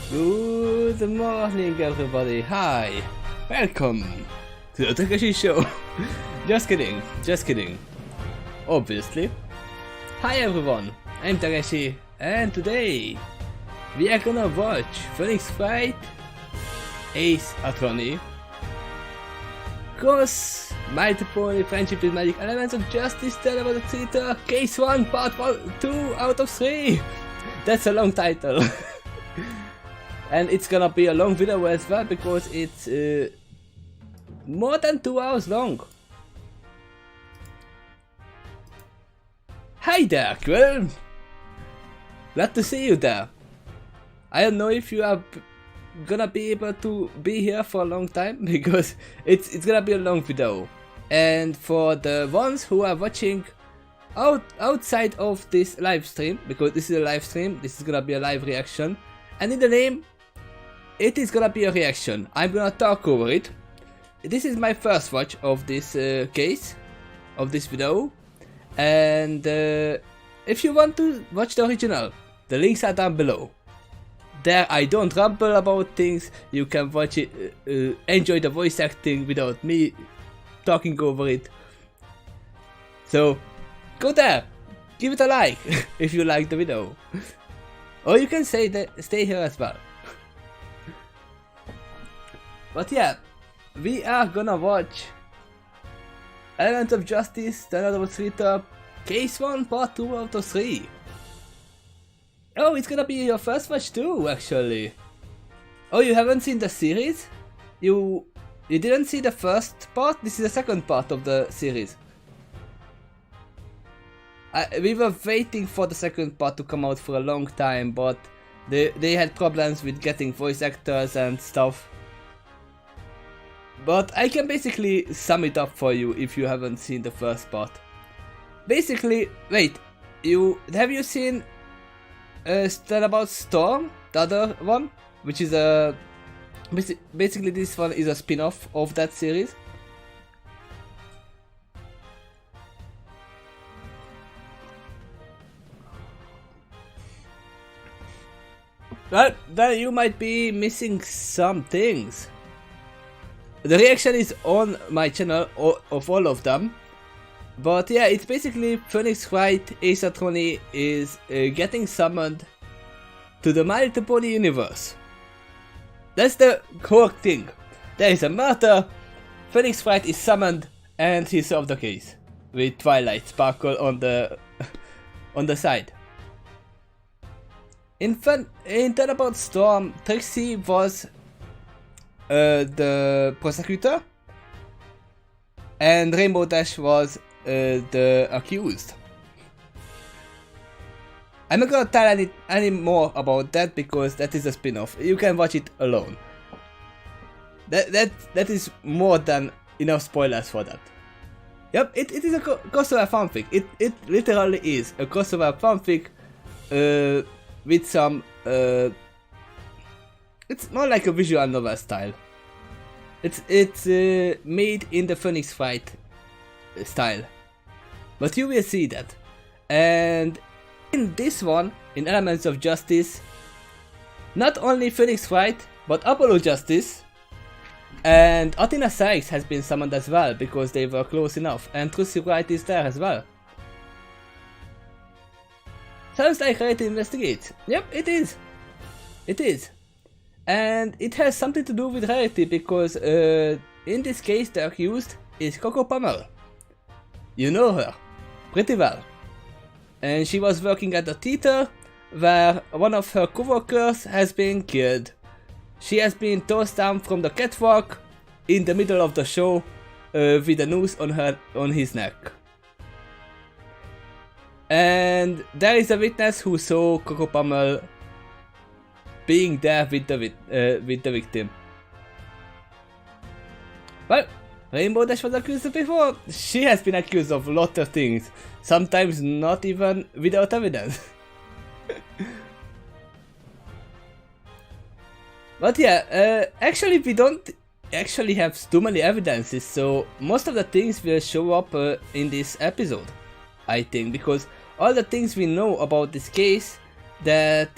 Good morning, everybody. Hi, welcome to the Takeshy show. Just kidding. Obviously. Hi everyone, I'm Takeshy, and today we are gonna watch Phoenix Wright, Ace Attorney, Cross, Multiple Friendship with Magic Elements of Justice, Turnabout, Theater, Case 1, Part 2 out of 3. That's a long title. And it's gonna be a long video as well because it's more than 2 hours long. Hi there, Quill! Glad to see you there. I don't know if you are gonna be able to be here for a long time because it's gonna be a long video. And for the ones who are watching outside of this live stream, because this is a live stream, this is gonna be a live reaction, and in the name it is gonna be a reaction. I'm gonna talk over it. This is my first watch of this case, of this video, and if you want to watch the original, the links are down below. There I don't ramble about things, you can watch it, enjoy the voice acting without me talking over it. So go there, give it a like if you like the video, or you can stay here as well. But yeah, we are gonna watch Elements of Justice, Turnabout, Theater, Case 1, Part 2 out of 3. Oh, it's gonna be your first watch too, actually. Oh, you haven't seen the series? You didn't see the first part? This is the second part of the series. We were waiting for the second part to come out for a long time, but they had problems with getting voice actors and stuff. But I can basically sum it up for you if you haven't seen the first part. Basically, wait, have you seen Turnabout Storm, the other one, which is a basically this one is a spin-off of that series. Well, then you might be missing some things. The reaction is on my channel of all of them. But yeah, it's basically Phoenix Wright, Ace Attorney is getting summoned to the multiple universe. That's the core thing. There is a murder, Phoenix Wright is summoned, and he solved the case with Twilight Sparkle on the side. In Turnabout Storm, Takeshy was the prosecutor, and Rainbow Dash was the accused. I'm not gonna tell any more about that because that is a spin-off. You can watch it alone. That is more than enough spoilers for that. Yep, it is a crossover fanfic. It literally is a crossover fanfic with some. It's more like a visual novel style. It's made in the Phoenix Wright style, but you will see that. And in this one, in Elements of Justice, not only Phoenix Wright, but Apollo Justice and Athena Sykes has been summoned as well because they were close enough, and Trucy Wright is there as well. Sounds like Rarity Investigate. Yep, it is. It is. And it has something to do with Rarity because in this case the accused is Coco Pummel. You know her pretty well. And she was working at a theater where one of her co-workers has been killed. She has been tossed down from the catwalk in the middle of the show with a noose on his neck. And there is a witness who saw Coco Pummel being there with the victim. Well, Rainbow Dash was accused before. She has been accused of a lot of things, sometimes not even without evidence. But yeah, actually we don't actually have too many evidences, so most of the things will show up in this episode, I think, because all the things we know about this case, that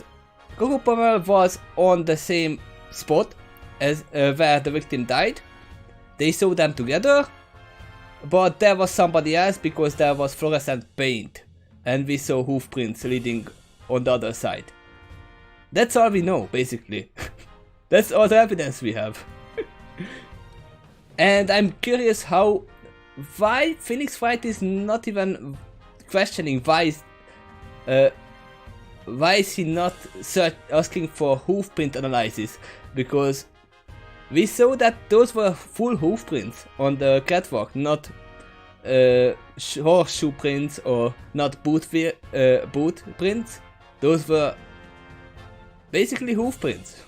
Coco Pommel was on the same spot as where the victim died. They saw them together, but there was somebody else because there was fluorescent paint and we saw hoof prints leading on the other side. That's all we know, basically. That's all the evidence we have. And I'm curious why Phoenix Wright is not even questioning why is he not asking for hoof print analysis, because we saw that those were full hoof prints on the catwalk, not horseshoe prints or not boot prints. Those were basically hoof prints.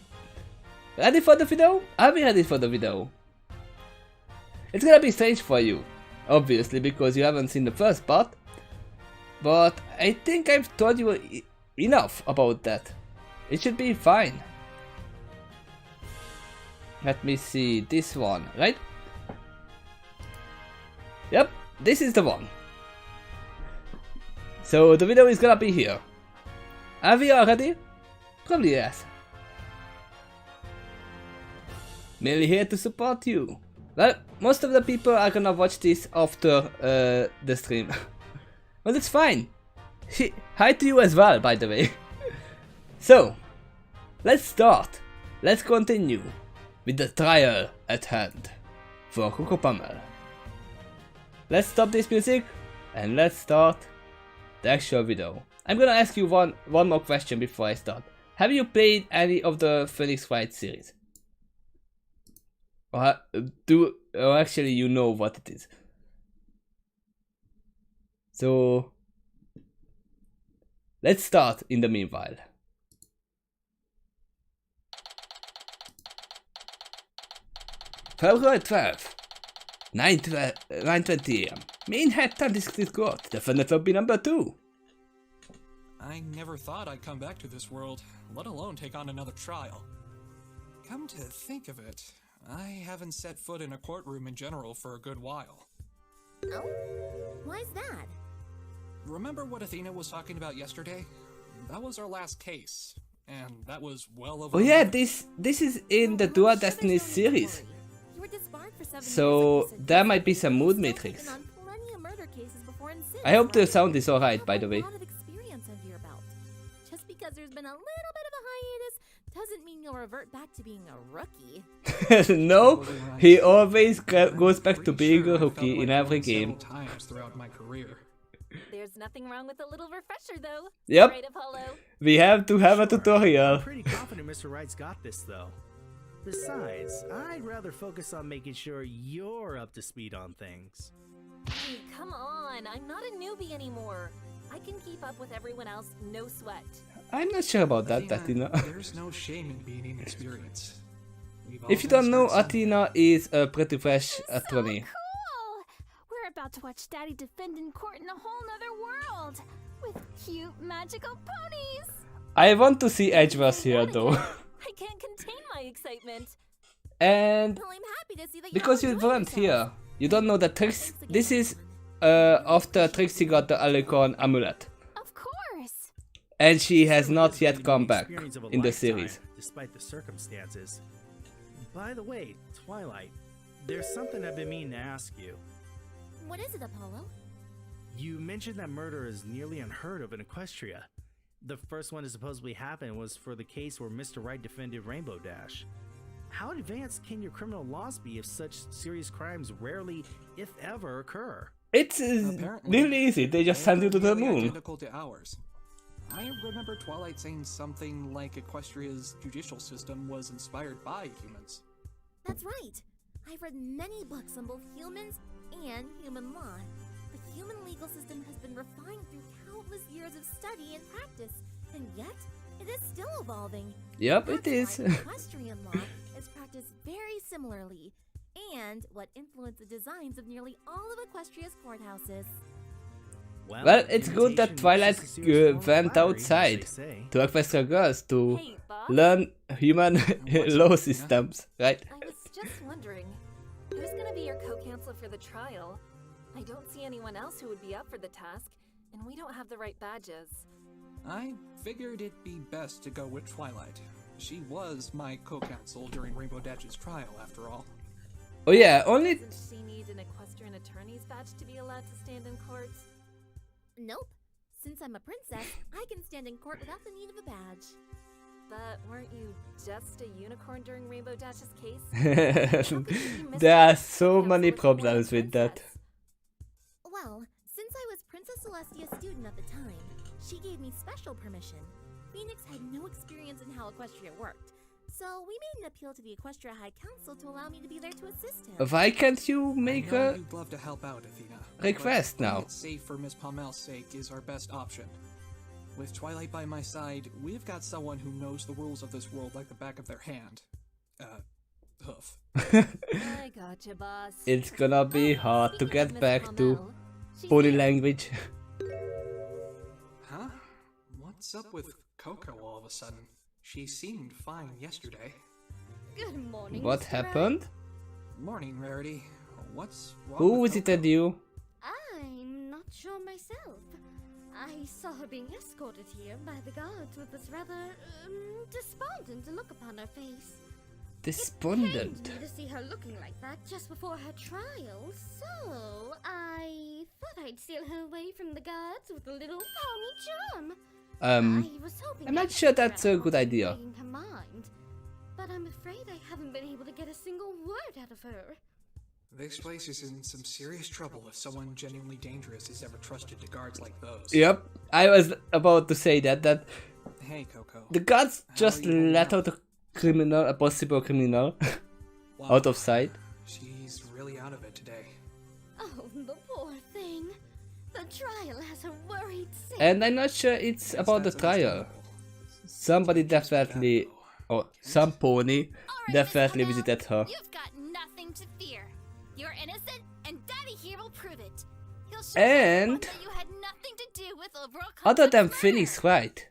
Ready for the video? Are we ready for the video? It's gonna be strange for you, obviously, because you haven't seen the first part. But I think I've told you enough about that. It should be fine. Let me see, this one, right? Yep, this is the one. So the video is gonna be here. Are we all ready? Probably yes. Merely here to support you. Well, most of the people are gonna watch this after the stream. But it's fine. Hi to you as well, by the way. So, let's start. Let's continue with the trial at hand for Coco Pommel. Let's stop this music and let's start the actual video. I'm gonna ask you one more question before I start. Have you played any of the Phoenix Wright series? Or actually you know what it is. So let's start in the meanwhile. February 12th, 9:20 AM. Manhattan District Court, Defendant Lobby number 2. I never thought I'd come back to this world, let alone take on another trial. Come to think of it, I haven't set foot in a courtroom in general for a good while. Oh? Why's that? Remember what Athena was talking about yesterday? That was our last case, and that was well over. Oh yeah, this is in the Dual Destinies series. So there might be some mood matrix. I hope the sound is alright, by the way. Just because there's been a little bit of a hiatus doesn't mean you'll revert back to being a rookie. No, he always goes back to being a rookie in every game. Throughout my career. There's nothing wrong with a little refresher, though. Yep. Right, Apollo? We have to have a tutorial. I'm pretty confident Mr. Wright's got this, though. Besides, I'd rather focus on making sure you're up to speed on things. Hey, come on. I'm not a newbie anymore. I can keep up with everyone else, no sweat. I'm not sure about that, Athena. There's no shame in being inexperienced. If you don't know, Athena is a pretty fresh attorney. So cool! We're about to watch Daddy defend in court in a whole nother world with cute magical ponies. I want to see Edgeworth here, though. I can't contain my excitement. And Well, I'm happy to see that because you weren't here, you don't know that Trix. This is after Trixie got the Alicorn amulet, Of course. and she has not yet come back in the series. Despite the circumstances. By the way, Twilight, there's something I've been meaning to ask you. What is it, Apollo? You mentioned that murder is nearly unheard of in Equestria. The first one to supposedly happen was for the case where Mr. Wright defended Rainbow Dash. How advanced can your criminal laws be if such serious crimes rarely, if ever, occur? It's really easy. They just send you to the moon. Identical to ours. I remember Twilight saying something like Equestria's judicial system was inspired by humans. That's right. I've read many books on both humans and human law. The human legal system has been refined through countless years of study and practice, and yet it is still evolving. Yep, it That's is. why equestrian law is practiced very similarly, and what influenced the designs of nearly all of Equestria's courthouses. Well, it's good that Twilight went outside to Equestria Girls to Hey, Bob. learn human law systems, right? I was just wondering, who's gonna be your co-counsel for the trial? I don't see anyone else who would be up for the task, and we don't have the right badges. I figured it'd be best to go with Twilight. She was my co-counsel during Rainbow Dash's trial, after all. Oh yeah, only Doesn't she need an equestrian attorney's badge to be allowed to stand in court? Nope. Since I'm a princess, I can stand in court without the need of a badge. But weren't you just a unicorn during Rainbow Dash's case? there are so many problems with that. Well, since I was Princess Celestia's student at the time, she gave me special permission. Phoenix had no experience in how Equestria worked, so we made an appeal to the Equestria High Council to allow me to be there to assist him. Why can't you make I know a you'd love to help out, Athena. request but now? playing it safe for Miss Palmel's sake is our best option. With Twilight by my side, we've got someone who knows the rules of this world like the back of their hand. Hoof. I gotcha, boss. It's gonna be hard to Speaking of get Miss back to Palmel, she's body here. language. Huh? What's up with Coco all of a sudden? She seemed fine yesterday. Good morning, What Mr. happened? Morning, Rarity. What's wrong Who with visited Coco? you? I'm not sure myself. I saw her being escorted here by the guards with this rather, despondent look upon her face. Despondent. Pained me to see her looking like that just before her trial, so I thought I'd steal her away from the guards with a little pony charm. I was hoping I'm I not could sure figure that's out a how good to idea. gain her mind, but I'm afraid I haven't been able to get a single word out of her. This place is in some serious trouble if someone genuinely dangerous is ever trusted to guards like those. Yep, I was about to say that Hey, Coco. the guards How just are you holding let up? out a possible criminal Wow. out of sight. She's really out of it today. Oh, the poor thing. The trial has her worried sick. And I'm not sure it's about the That's trial. understandable. Somebody Just that, definitely, though. or some pony, All right, definitely Miss Palmel, visited her. You've got nothing to fear. You're innocent, and Daddy here will prove it. He'll show And- everyone that you had nothing to do with overall Other than Concept's Phoenix murder. Wright,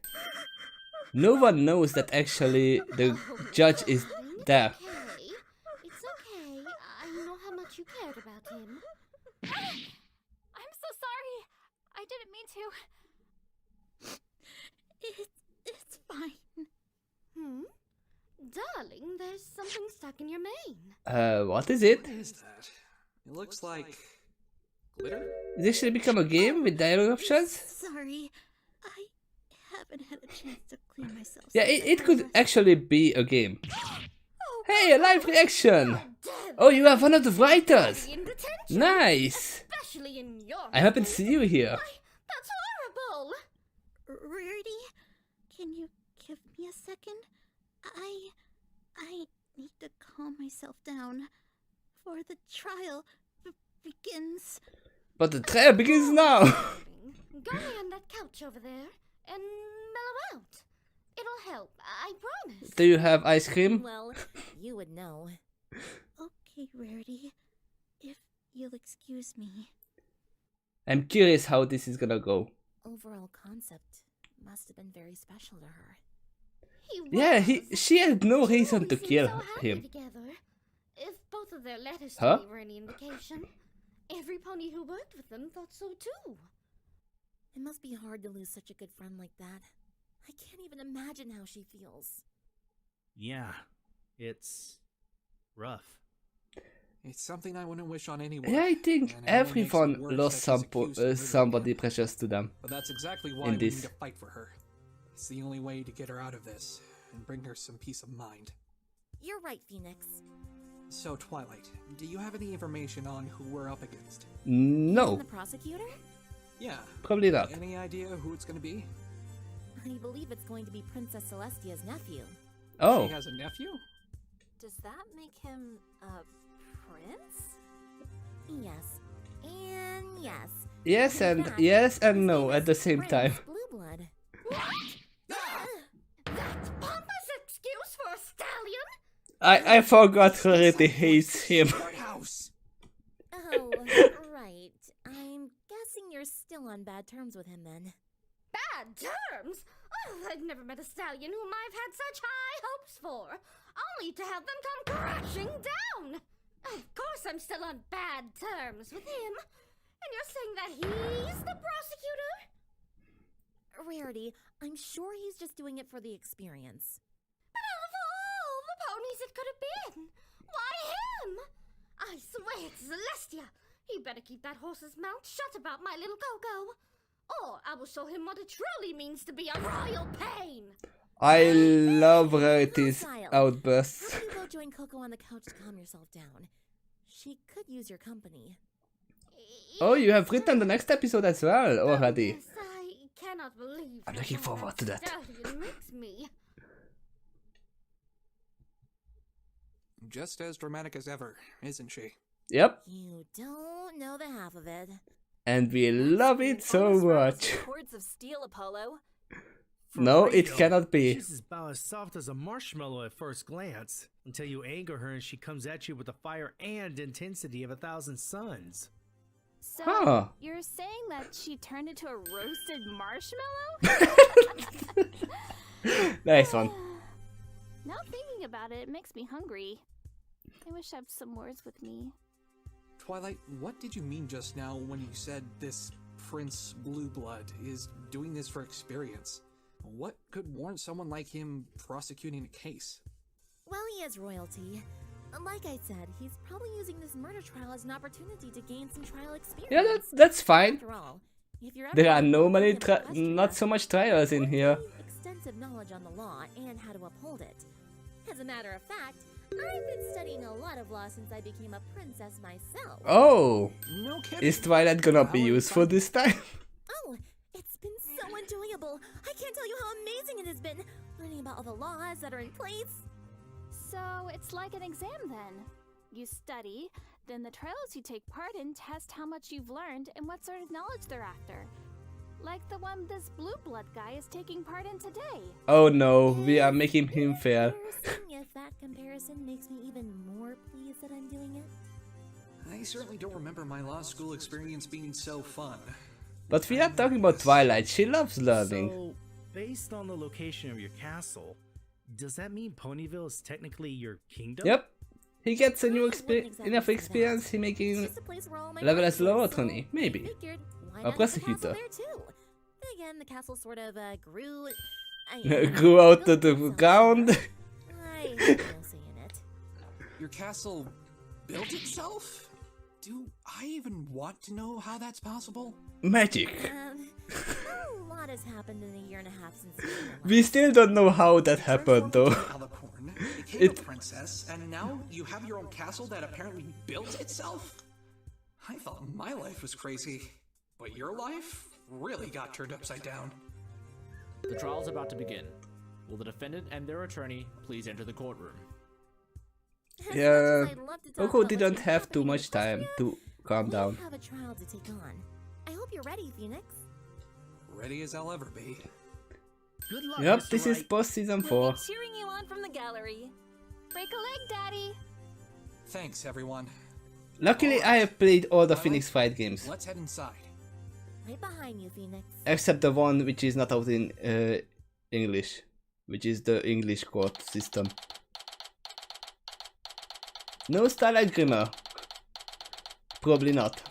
no one knows that actually the judge is there. Okay. It's okay. I know how much you cared about him. I'm so sorry. I didn't mean to. It's fine. Darling, there's something stuck in your mane. What is it? What is that? It looks like glitter? This should become a game with dialogue options? Sorry. I haven't had a chance to clean myself. Yeah, since it I could last- actually be a game. Oh, Hey, a live reaction! Dad, Oh, you are one of the writers! in detention. Nice! Especially in your I happen to state. see you here. That's horrible. Rarity, can you give me a second? I need to calm myself down for the trial begins. But the trial begins now! Go lay on that couch over there and mellow out. It'll help, I promise. Do you have ice cream? Well, you would know. Okay, Rarity. If you'll excuse me. I'm curious how this is gonna go. Overall concept must have been very special to her. Yeah, she had no They reason to always seemed kill so happy him. Together. If both of their letters Huh? to me were any indication, every pony who worked with them thought so too. It must be hard to lose such a good friend like that. I can't even imagine how she feels. Yeah, it's rough. It's something I wouldn't wish on anyone. Yeah, I think And it only makes it everyone worse lost that she's accused of murdering somebody him. precious to them. But that's exactly why in we need this. to fight for her. It's the only way to get her out of this and bring her some peace of mind. You're right, Phoenix. So, Twilight, do you have any information on who we're up against? Even No, the prosecutor? Yeah. probably not. Any idea who it's gonna be? I believe it's going to be Princess Celestia's nephew. Oh, She has a nephew? Does that make him a prince? Yes. And yes. yes In and fact, yes and his no name at the is same Prince time. Blue Blood. That's Papa's excuse for a stallion? I forgot Rarity hates him. Courthouse! Oh, right. I'm guessing you're still on bad terms with him then. Bad terms? Oh, I've never met a stallion whom I've had such high hopes for, only to have them come crashing down. Of course I'm still on bad terms with him. And you're saying that he's the prosecutor? Rarity, I'm sure he's just doing it for the experience. But out of all the ponies it could have been, why him? I swear it's Celestia. He better keep that horse's mouth shut about my little Coco. Or I will show him what it truly means to be a royal pain. I love Rarity's outbursts. How about you go join Coco on the couch to calm yourself down? She could use your company. Oh, you have written the next episode as well already. Yes, I cannot believe I'm looking forward to that. It makes me. Just as dramatic as ever, isn't she? Yep, You don't know the half of it. and we love it so Almost runs much. with cords of steel, Apollo. For No, it real, cannot be. She's about as soft as a marshmallow at first glance, until you anger her and she comes at you with the fire and intensity of 1,000 suns. So, Huh. you're saying that she turned into a roasted marshmallow? Nice one. Now thinking about it, it makes me hungry. I wish I had some words with me. Twilight, what did you mean just now when you said this Prince Blueblood is doing this for experience? What could warrant someone like him prosecuting a case? Well, he is royalty. Like I said, he's probably using this murder trial as an opportunity to gain some trial experience. Yeah, that's fine. After all, if you're ever There are on the normally phone with a not so much trials in question, here. you need extensive knowledge on the law and how to uphold it. As a matter of fact, I've been studying a lot of law since I became a princess myself. Oh, No kidding. is Twilight gonna be How are you useful finding- this time? Oh, it's been so enjoyable. I can't tell you how amazing it has been, learning about all the laws that are in place. So, it's like an exam then. You study, then the trials you take part in test how much you've learned and what sort of knowledge they're after. Like the one this blue blood guy is taking part in today. Oh no, we are making him fail. Embarrassing if that comparison makes me even more pleased that I'm doing it. I certainly don't remember my law school experience being so fun. But we are talking about Twilight. She loves learning. So, based on the location of your castle, does that mean Ponyville is technically your kingdom? Yep. He gets a new I wouldn't exactly enough say that. experience. He It's making just a place where all my level as friends low live, attorney, so maybe. figured, why A not prosecutor. have the castle there too? Then again, the castle sort of grew. Grew out of the ground. I have no say in it. Your castle built itself? Do I even want to know how that's possible? Magic. A lot has happened in a year and a half since. We still don't know how that happened though. Alicorn became It- a princess, and now you have your own castle that apparently built itself? I thought my life was crazy, but your life really got turned upside down. The trial is about to begin. Will the defendant and their attorney please enter the courtroom? Yeah, Coco didn't have too much time to calm We down. have a trial to take on. I hope you're ready, Phoenix. Ready as I'll ever be. Good luck, Yep, Mr. this is Wright. post season We'll 4. be cheering you on from the gallery. Break a leg, Daddy! Thanks, everyone. Luckily, I have played all the Phoenix Fight games, Let's head inside. Right behind you, Phoenix. except the one which is not out in English, which is the English court system. No Starlight Grimmer. Probably not.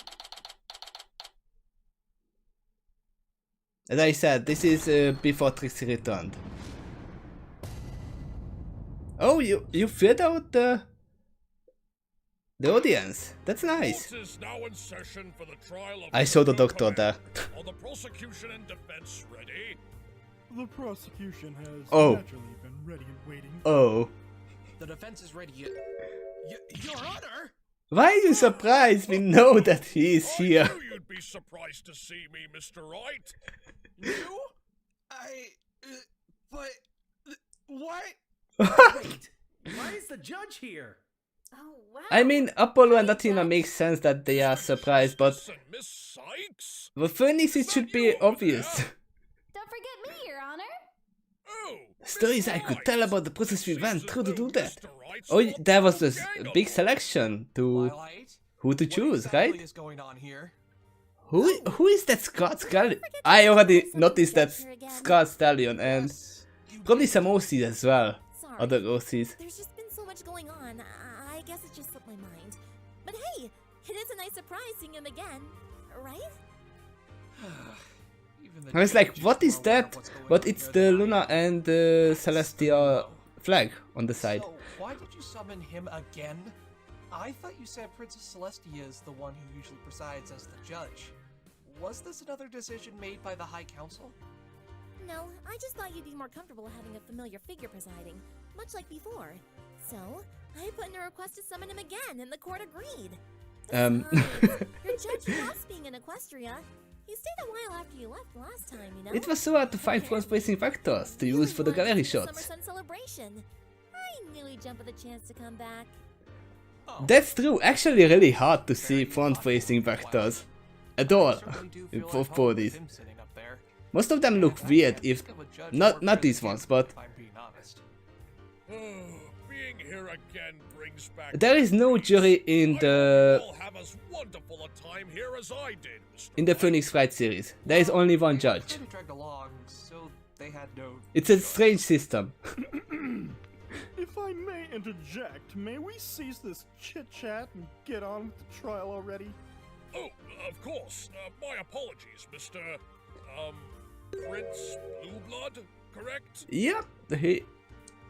As I said, this is before Trixie returned. Oh, you filled out the audience. That's nice. Court is now in session for the trial of I saw the criminal doctor there. commander. Are the prosecution and defense ready? The prosecution has Oh. naturally been ready and waiting. Oh. The defense is ready. Your Honor! Why are you surprised? We know that he is I here. knew you'd be surprised to see me, Mr. Wright. You? But... What? Wait, why is the judge here? Oh, wow. I mean, Apollo and Athena makes sense that they are surprised, but Listen, Miss Sykes. with Phoenix it should be obvious. Don't forget me, Your Honor! Oh, Stories Miss I could Wright. tell about the process we Seems went as through to though do that. Mr. Wright's Oh, got there was the this gang big on. selection to Twilight? who to What choose, exactly right? is going on here? Who is that Scott Stallion? I already noticed that Scott Stallion and Yes, you probably did. some OCs as well. Sorry. Other OCs. There's just been so much going on. I guess it just slipped my mind. But hey, it is a nice surprise seeing him again, right? Even Even the I was like, judges what is were aware of that? what's going But on it's here the tonight. Luna and the Celestia flag on the side. So, why did you summon him again? I thought you said Princess Celestia is the one who usually presides as the judge. Was this another decision made by the High Council? No, I just thought you'd be more comfortable having a familiar figure presiding, much like before. So, I put in a request to summon him again, and the court agreed. Besides, your judge loves being in Equestria. He stayed a while after you left last time, you know? It was so hard to find front-facing factors to use for the gallery Summer shots. Sun celebration. I knew he'd jump at the chance to come back. Oh, That's true, actually really hard to see front-facing vectors at all in both bodies. him sitting up there. Most of them look weird if not these ones, but If I'm being honest. Being here again brings back. there is no jury in I hope the you all have as wonderful a time here as I did, Mr. in the Phoenix Wright series. There is only one judge. Kinda dragged along, so they had no. It's a strange system. If I may interject, may we cease this chit-chat and get on with the trial already? Oh, of course. My apologies, Mr. Prince Blueblood, correct? Yep, he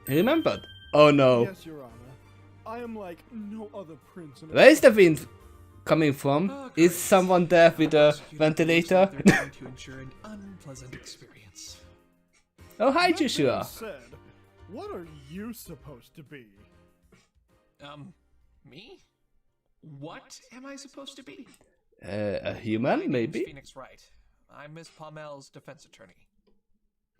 remembered. Oh no. Yes, Your Honor. I am like no other prince in Where is the wind coming from? Is someone there with a ventilator? They're trying to ensure an unpleasant experience. Oh hi That being Joshua. said, what are you supposed to be? Me? What am I supposed to be? A My human, name's maybe? Phoenix Wright. I'm Miss Palmel's defense attorney.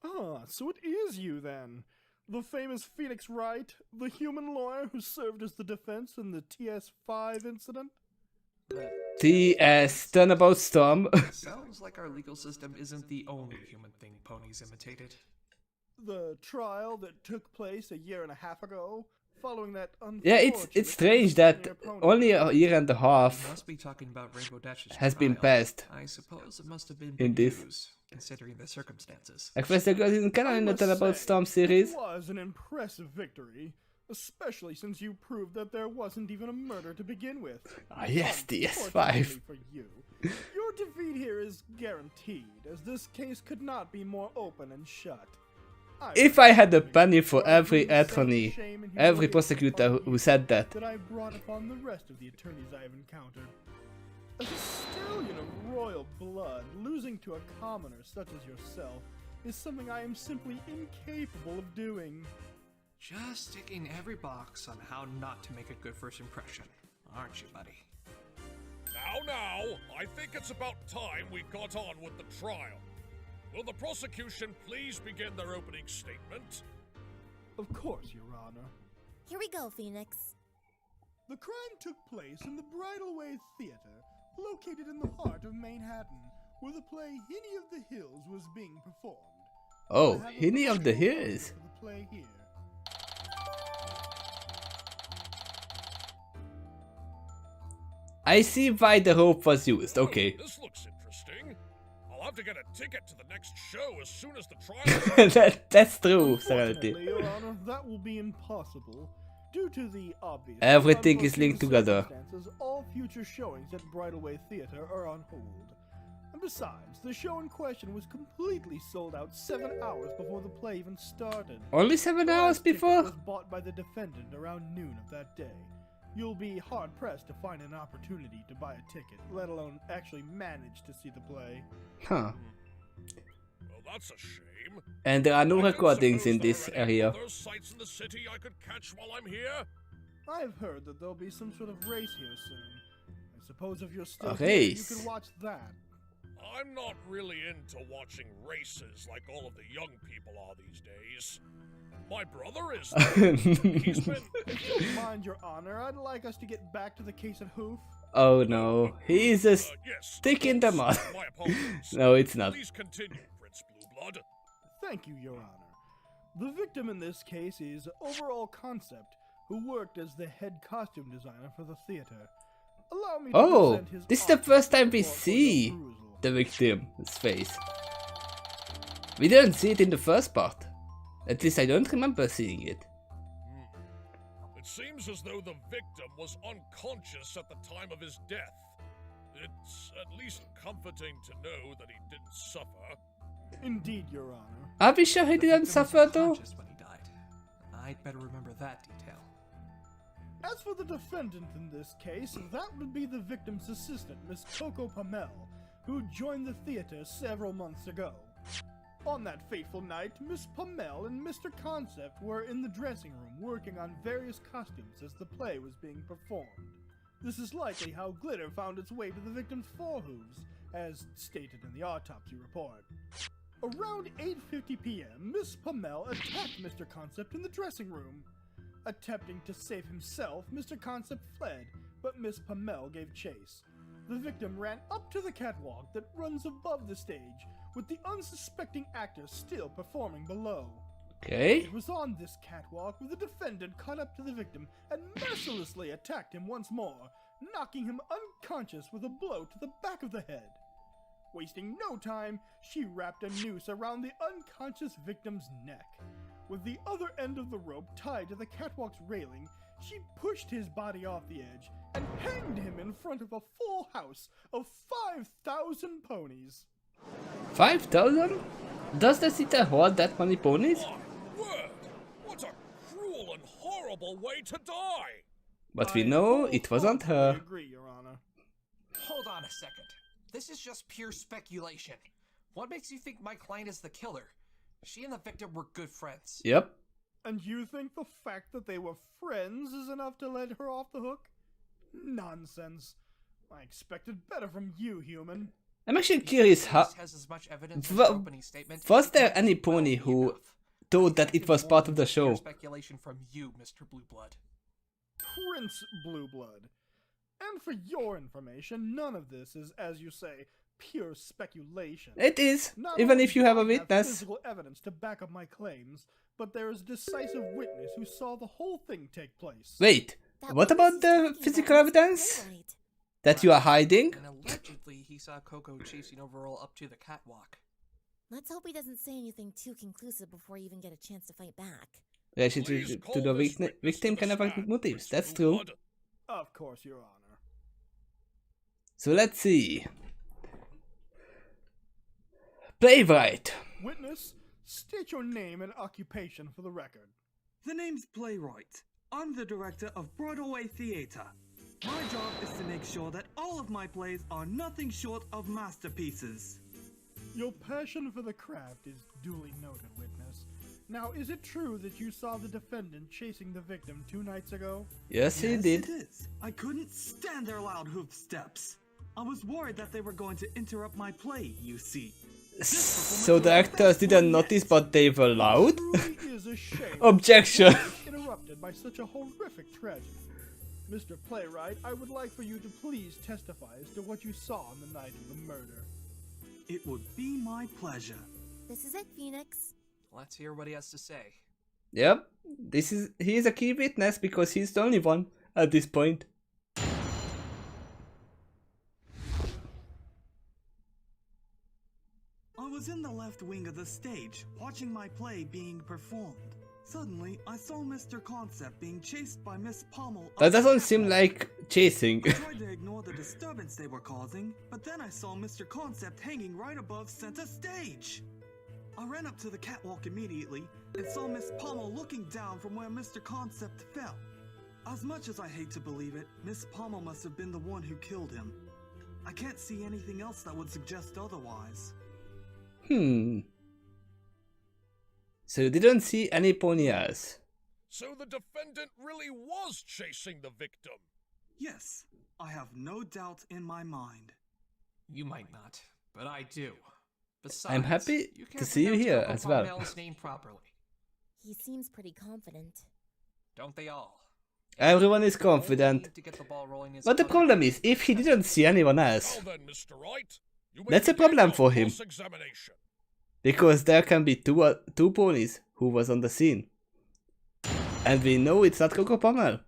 Ah, so it is you then. The famous Phoenix Wright, the human lawyer who served as the defense in the TS5 incident? TS Turnabout Storm. Sounds like our legal system isn't the only human thing ponies imitated. The trial that took place a year and a half ago, following that Yeah, unfortunate it's strange that only a year and a You half must be talking about Rainbow Dash's has been trial. passed. I suppose it must have been in big this. news, considering the circumstances. Equestria Girls isn't canon in the Turnabout Storm series. It was an impressive victory, especially since you proved that there wasn't even a murder to begin with. Ah yes, Unfortunately TS5. for you, your defeat here is guaranteed, as this case could not be more open and shut. If I had a penny for Rather every than the same attorney, shame and every humiliation prosecutor upon who you said that. I brought upon the rest of the attorneys I have encountered. As a stallion of royal blood, losing to a commoner such as yourself is something I am simply incapable of doing. Just ticking every box on how not to make a good first impression, aren't you, buddy? Now, I think it's about time we got on with the trial. Will the prosecution please begin their opening statement? Of course, Your Honor. Here we go, Phoenix. The crime took place in the Bridal Way Theater, located in the heart of Manhattan, where the play Hinny of the Hills was being performed. Oh, I have a Hinny of the photo Hills. of the play here. I see why the rope was used, okay. This looks interesting. I'll have to get a ticket to the next show as soon as the trial is That's true, Serenity. Unfortunately, Your Honor, that will be impossible. Due to the obvious Everything is linked unforeseen together. circumstances, all future showings at Bridal Way Theater are on hold. And besides, the show in question was completely sold out 7 hours before the play even started. Only 7 The hours last ticket before? was bought by the defendant around noon of that day. You'll be hard-pressed to find an opportunity to buy a ticket, let alone actually manage to see the play. Huh. Well, that's a shame. And there are no I don't recordings suppose in this there are any area. other sites in the city I could catch while I'm here? I've heard that there'll be some sort of race here soon. I suppose if you're still A here, you race? can watch that. I'm not really into watching races like all of the young people are these days. My brother is. He's been. If you don't mind, Your Honor, I'd like us to get back to the case at Hoof. Oh no, he is a Yes, stick in the mud. my apologies. No, it's not. Please continue, Prince Blueblood. Thank you, Your Honor. The victim in this case is Overall Concept, who worked as the head costume designer for the theater. Allow me to Oh, present his this is the art first time we for your see perusal. the victim's face. We didn't see it in the first part. At least I don't remember seeing it. It seems as though the victim was unconscious at the time of his death. It's at least comforting to know that he didn't suffer. Indeed, Your Honor. Are we sure he The didn't victim was suffer though? unconscious when he died. I'd better remember that detail. As for the defendant in this case, that would be the victim's assistant, Miss Coco Pamel, who joined the theater several months ago. On that fateful night, Miss Pamel and Mr. Concept were in the dressing room working on various costumes as the play was being performed. This is likely how glitter found its way to the victim's forehooves, as stated in the autopsy report. Around 8:50 p.m., Miss Pamel attacked Mr. Concept in the dressing room. Attempting to save himself, Mr. Concept fled, but Miss Pamel gave chase. The victim ran up to the catwalk that runs above the stage, with the unsuspecting actor still performing below. Okay. It was on this catwalk where the defendant caught up to the victim and mercilessly attacked him once more, knocking him unconscious with a blow to the back of the head. Wasting no time, she wrapped a noose around the unconscious victim's neck. With the other end of the rope tied to the catwalk's railing, she pushed his body off the edge and hanged him in front of a full house of 5,000 ponies. 5,000? Does the theater hold that many ponies? My word! What a cruel and horrible way to die! But we know it wasn't I her. agree, Your Honor. Hold on a second. This is just pure speculation. What makes you think my client is the killer? She and the victim were good friends. Yep. And you think the fact that they were friends is enough to let her off the hook? Nonsense. I expected better from you, human. I'm actually curious how... Has as much evidence as the opening statement. Was there any pony who thought that it was part of the show? Speculation from you, Mr. Blueblood. Prince Blueblood. And for your information, none of this is, as you say, pure speculation. It is, Not even only if you have a do I witness. physical evidence to back up my claims, but there is a decisive witness who saw the whole thing take place. Wait, what about the physical evidence that you are hiding? And allegedly, he saw Coco chasing overall up to the catwalk. Let's hope he doesn't say anything too conclusive before you even get a chance to fight back. Relation Please to call the this witness victim to can the have stand, motives, Mr. that's true. Blueblood. Of course, Your Honor. So let's see. Playwright. Witness, state your name and occupation for the record. The name's Playwright. I'm the director of Broadway Theater. My job is to make sure that all of my plays are nothing short of masterpieces. Your passion for the craft is duly noted, witness. Now, is it true that you saw the defendant chasing the victim 2 nights ago? Yes, he did. It is. I couldn't stand their loud hoof steps. I was worried that they were going to interrupt my play, you see. So the actors didn't notice, but they were loud? Truly is a shame. Objection. Interrupted by such a horrific tragedy. Mr. Playwright, I would like for you to please testify as to what you saw on the night of the murder. It would be my pleasure. This is it, Phoenix. Let's hear what he has to say. Yep, he is a key witness because he's the only one at this point. I was in the left wing of the stage, watching my play being performed. Suddenly, I saw Mr. Concept being chased by Miss Pommel. That doesn't seem like chasing. I tried to ignore the disturbance they were causing, but then I saw Mr. Concept hanging right above center stage. I ran up to the catwalk immediately and saw Miss Pommel looking down from where Mr. Concept fell. As much as I hate to believe it, Miss Pommel must have been the one who killed him. I can't see anything else that would suggest otherwise. So you didn't see any ponies. So the defendant really was chasing the victim. Yes, I have no doubt in my mind. You might not, but I do. Besides, I'm happy you to can't see you pronounce here Coco as well. Pomel's name properly. He seems pretty confident. Don't they all? Everyone is All we confident. need to get the ball rolling is But the other problem is, if he didn't see anyone else, Now then, Mr. Wright, you may that's a begin problem your for him. cross-examination. Because there can be two ponies who was on the scene. And we know it's not Coco Pommel.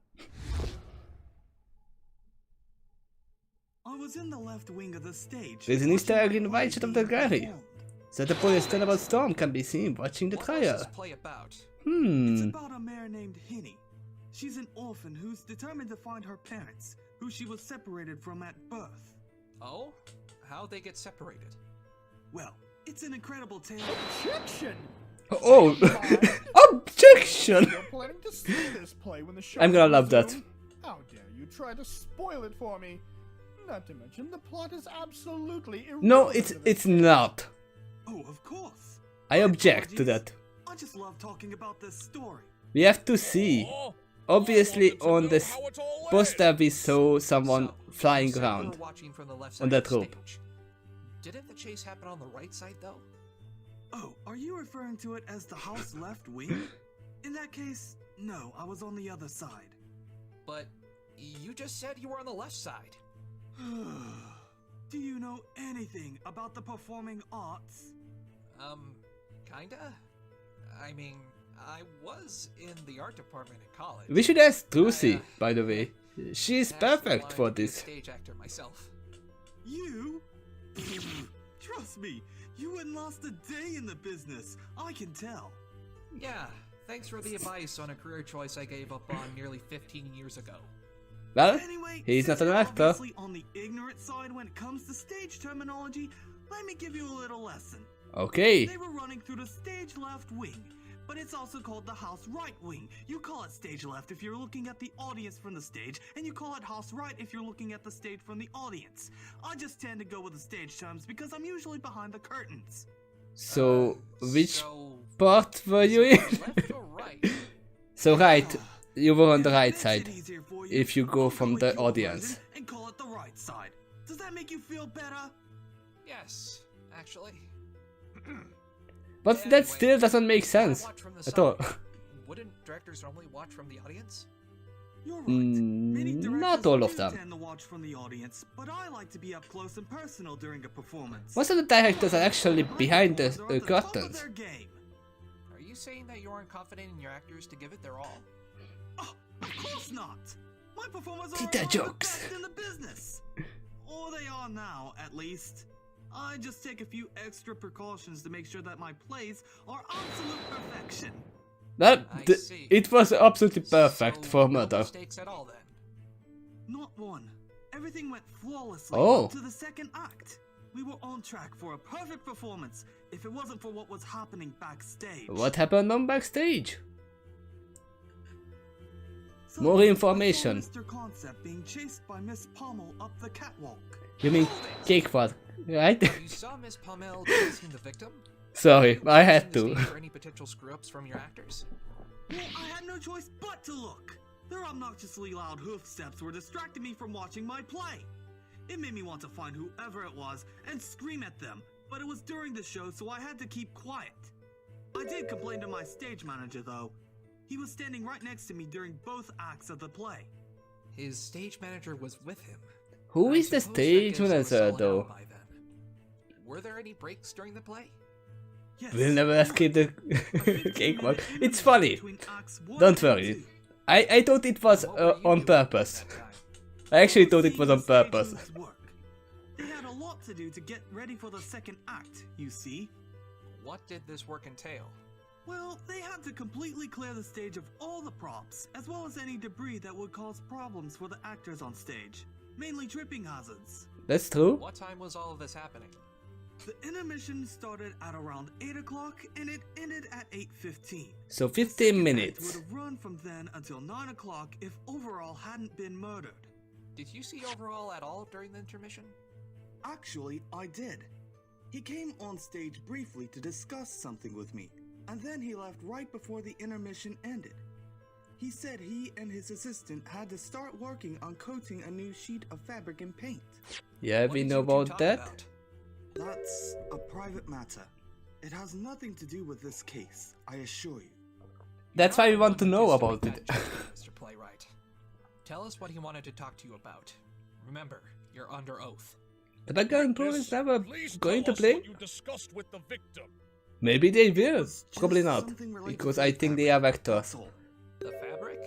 I was in the left wing of the stage. There's an Easter egg in the watching my right shot of play the being gallery. performed. So the pony's Turnabout Storm can be seen watching the What was trial. this play about? It's about a mare named Hinny. She's an orphan who's determined to find her parents, who she was separated from at birth. Oh? How'd they get separated? Well, It's an incredible tale. Objection! Oh, objection! You're planning to see this play when the show I'm gonna love that. resumed? How dare you try to spoil it for me? Not to mention, the plot is absolutely irrelevant. No, to this it's not. Oh, of course. I object to that. I just love talking about this story. We have to see. Obviously, on this poster we saw someone flying So you were around watching from the left side on of that the rope. stage. Didn't the chase happen on the right side though? Oh, are you referring to it as the house left wing? In that case, no, I was on the other side. But you just said you were on the left side. Do you know anything about the performing arts? Kinda? I mean, I was in the art department at college. We should ask Trucy, by the way. She's Actually perfect wanted for to be a this. stage actor myself. You? Trust me, you wouldn't last a day in the business. I can tell. Yeah, thanks for the advice on a career choice I gave up on nearly 15 years ago. Well, Anyway, he's not since an you're actor. obviously on the ignorant side when it comes to stage terminology, let me give you a little lesson. Okay. They were running through the stage left wing, but it's also called the house right wing. You call it stage left if you're looking at the audience from the stage, and you call it house right if you're looking at the stage from the audience. I just tend to go with the stage terms because I'm usually behind the curtains. So, which So, part were you in? left or right? So right, you were on the If it right makes it side. easier for If you go I'll from with the your audience. version and call it the right side. Does that make you feel better? Yes, actually. But Anyway, that still doesn't make I sense watch from the at all. side. Wouldn't directors normally watch from the audience? You're right. Many Not directors all of do them. tend to watch from the audience, but I like to be up close and personal during a performance. Most of the directors are actually My behind the performers are at the top of curtains. their game. Are you saying that you aren't confident in your actors to give it their all? Oh, of course not. My performers are Tita among jokes. the best in the business. Or they are now, at least. I just take a few extra precautions to make sure that my plays are absolute perfection. That I see. it was absolutely perfect So, for no murder. mistakes at all then. Not one. Everything went flawlessly Oh. up to the second act. We were on track for a perfect performance if it wasn't for what was happening backstage. What happened on backstage? So, More I saw information. Mr. Concept being chased by Miss Pommel up the catwalk. You mean cakewalk, right? You saw Miss Pommel chasing the victim? Sorry, I had Seeing the to. stage for any potential screw-ups from your actors? Well, I had no choice but to look. Their obnoxiously loud hoof steps were distracting me from watching my play. It made me want to find whoever it was and scream at them, but it was during the show, so I had to keep quiet. I did complain to my stage manager, though. He was standing right next to me during both acts of the play. His stage manager was with him. Who I is the suppose that stage gives him a manager solid though? alibi then. Were there any breaks during the play? Yes, We'll never escape the a 15-minute cakewalk. It's intermission funny. between acts 1 Don't and worry. 2. I thought it was What were you on doing purpose. at that time? I actually thought it Seeing was the on stage purpose. moves work. They had a lot to do to get ready for the second act, you see. What did this work entail? Well, they had to completely clear the stage of all the props, as well as any debris that would cause problems for the actors on stage, mainly tripping hazards. That's true. What time was all of this happening? The intermission started at around 8 o'clock and it ended at 8:15. So The 15 second act minutes. would have run from then until 9 o'clock if Overall hadn't been murdered. Did you see Overall at all during the intermission? Actually, I did. He came on stage briefly to discuss something with me, and then he left right before the intermission ended. He said he and his assistant had to start working on coating a new sheet of fabric and paint. Yeah, What we did know you two about talk that. about? That's a private matter. It has nothing to do with this case, I assure you. That's why we want to know about That it. judgment, Mr. Playwright. Tell us what he wanted to talk to you about. Remember, you're under oath. But the gun pro is never Please going tell to us play. what you discussed with the victim. Maybe they will. It's just Probably not. something related Because to I the think they fabric, are actors. that's all. The fabric?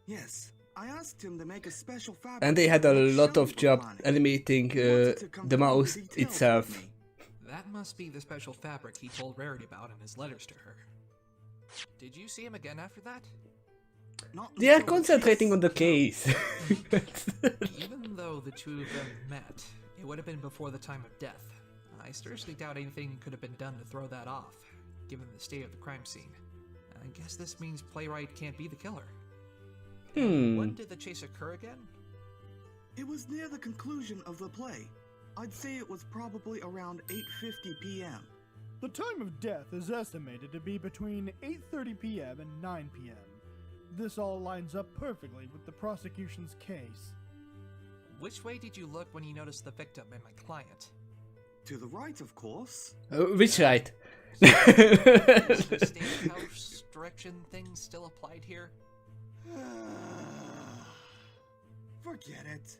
Yes, I asked him to make a special fabric. And they had a for the lot show of we were job planning. animating He wanted to the confirm mouse details with itself. me. That must be the special fabric he told Rarity about in his letters to her. Did you see him again after that? Not They are until the concentrating case- on the case. Even though the two of them met, it would have been before the time of death. I seriously doubt anything could have been done to throw that off, given the state of the crime scene. I guess this means Playwright can't be the killer. When did the chase occur again? It was near the conclusion of the play. I'd say it was probably around 8:50 p.m. The time of death is estimated to be between 8:30 p.m. and 9 p.m. This all lines up perfectly with the prosecution's case. Which way did you look when you noticed the victim and my client? To the right, of course. Which right? Is the stagehouse direction thing still applied here? Forget it.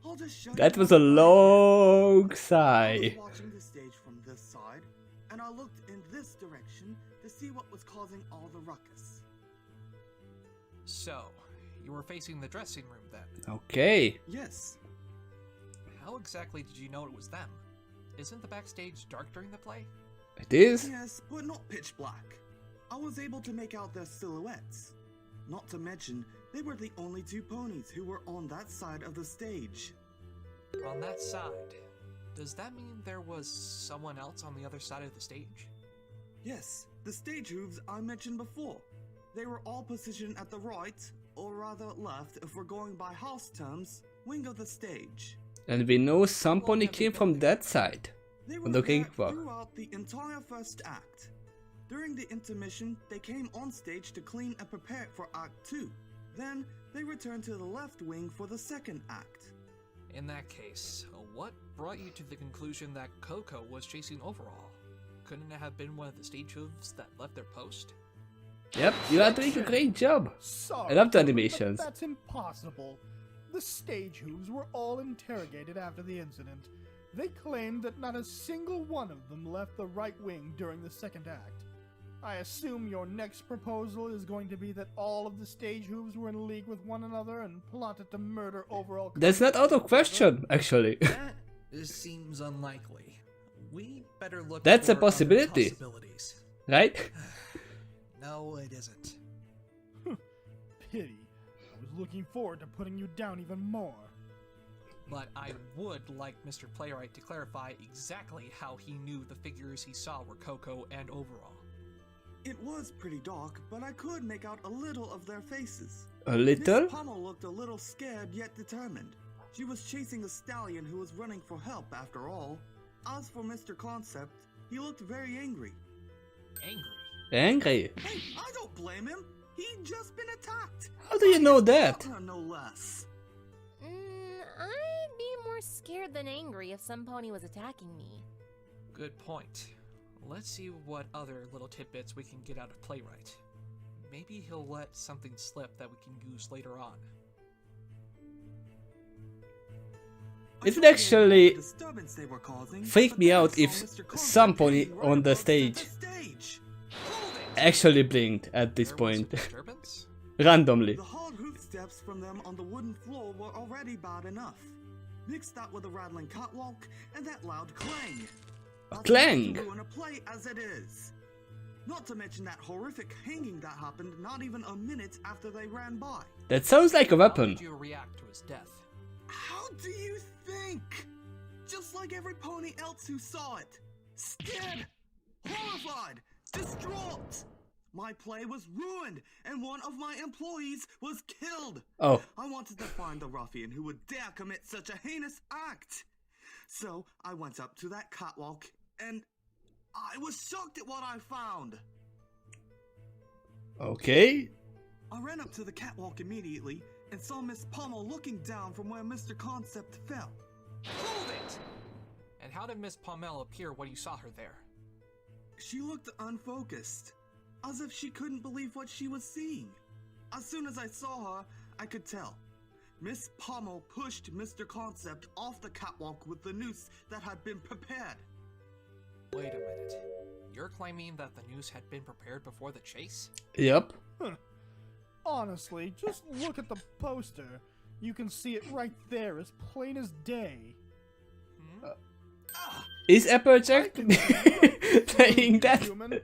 I'll just show That you was what a I long I sigh. was watching the stage from this side, and I looked in this direction to see what was causing all the ruckus. So, you were facing the dressing room then? Okay. Yes, How exactly did you know it was them? Isn't the backstage dark during the play? It is. yes, but not pitch black. I was able to make out their silhouettes. Not to mention, they were the only two ponies who were on that side of the stage. On that side, does that mean there was someone else on the other side of the stage? Yes, the stage hooves I mentioned before. They were all positioned at the right, or rather left if we're going by house terms, wing of the stage. And we know somebody came from that side. They were Und okay, there war. throughout the entire first act. During the intermission, they came on stage to clean and prepare for Act 2. Then, they returned to the left wing for the second act. In that case, what brought you to the conclusion that Coco was chasing overall? Couldn't it have been one of the stage hooves that left their post? Yep, you are doing a great job. Sorry, I love the but animations. that's impossible. The stage hooves were all interrogated after the incident. They claimed that not a single one of them left the right wing during the second act. I assume your next proposal is going to be that all of the stage hooves were in league with one another and plotted to murder overall. That's not out of question, actually. That seems unlikely. We better look That's a for other possibility. possibilities. Right? No, it isn't. Pity. I was looking forward to putting you down even more. But I would like Mr. Playwright to clarify exactly how he knew the figures he saw were Coco and Overall. It was pretty dark, but I could make out a little of their faces. A little? Miss Pommel looked a little scared yet determined. She was chasing a stallion who was running for help after all. As for Mr. Concept, he looked very angry. Angry? Angry? Hey, I don't blame him. He'd just been attacked. How do you know that? Partner, no less. I'd be more scared than angry if some pony was attacking me. Good point. Let's see what other little tidbits we can get out of Playwright. Maybe he'll let something slip that we can use later on. It would actually Disturbance they were causing, freak but me then I out saw if Mr. Concept some pony hanging right on the above stage stage. actually blinked at this There was point. a disturbance? Randomly. The hard hoof steps from them on the wooden floor were already bad enough. Mix that with a rattling catwalk and that loud clang. That's Clang? enough to ruin a play as it is. Not to mention that horrific hanging that happened not even a minute after they ran by. That sounds like a How weapon. did you react to his death? How do you think? Just like every pony else who saw it. Scared, horrified, distraught. My play was ruined, and one of my employees was killed. Oh, I wanted to find the ruffian who would dare commit such a heinous act. So I went up to that catwalk, and I was shocked at what I found. okay. I ran up to the catwalk immediately and saw Miss Pommel looking down from where Mr. Concept fell. Hold it! And how did Miss Pommel appear when you saw her there? She looked unfocused, as if she couldn't believe what she was seeing. As soon as I saw her, I could tell. Miss Pommel pushed Mr. Concept off the catwalk with the noose that had been prepared. Wait a minute. You're claiming that the noose had been prepared before the chase? Yep. Honestly, just look at the poster. You can see it right there as plain as day. Is Applejack saying that? Human,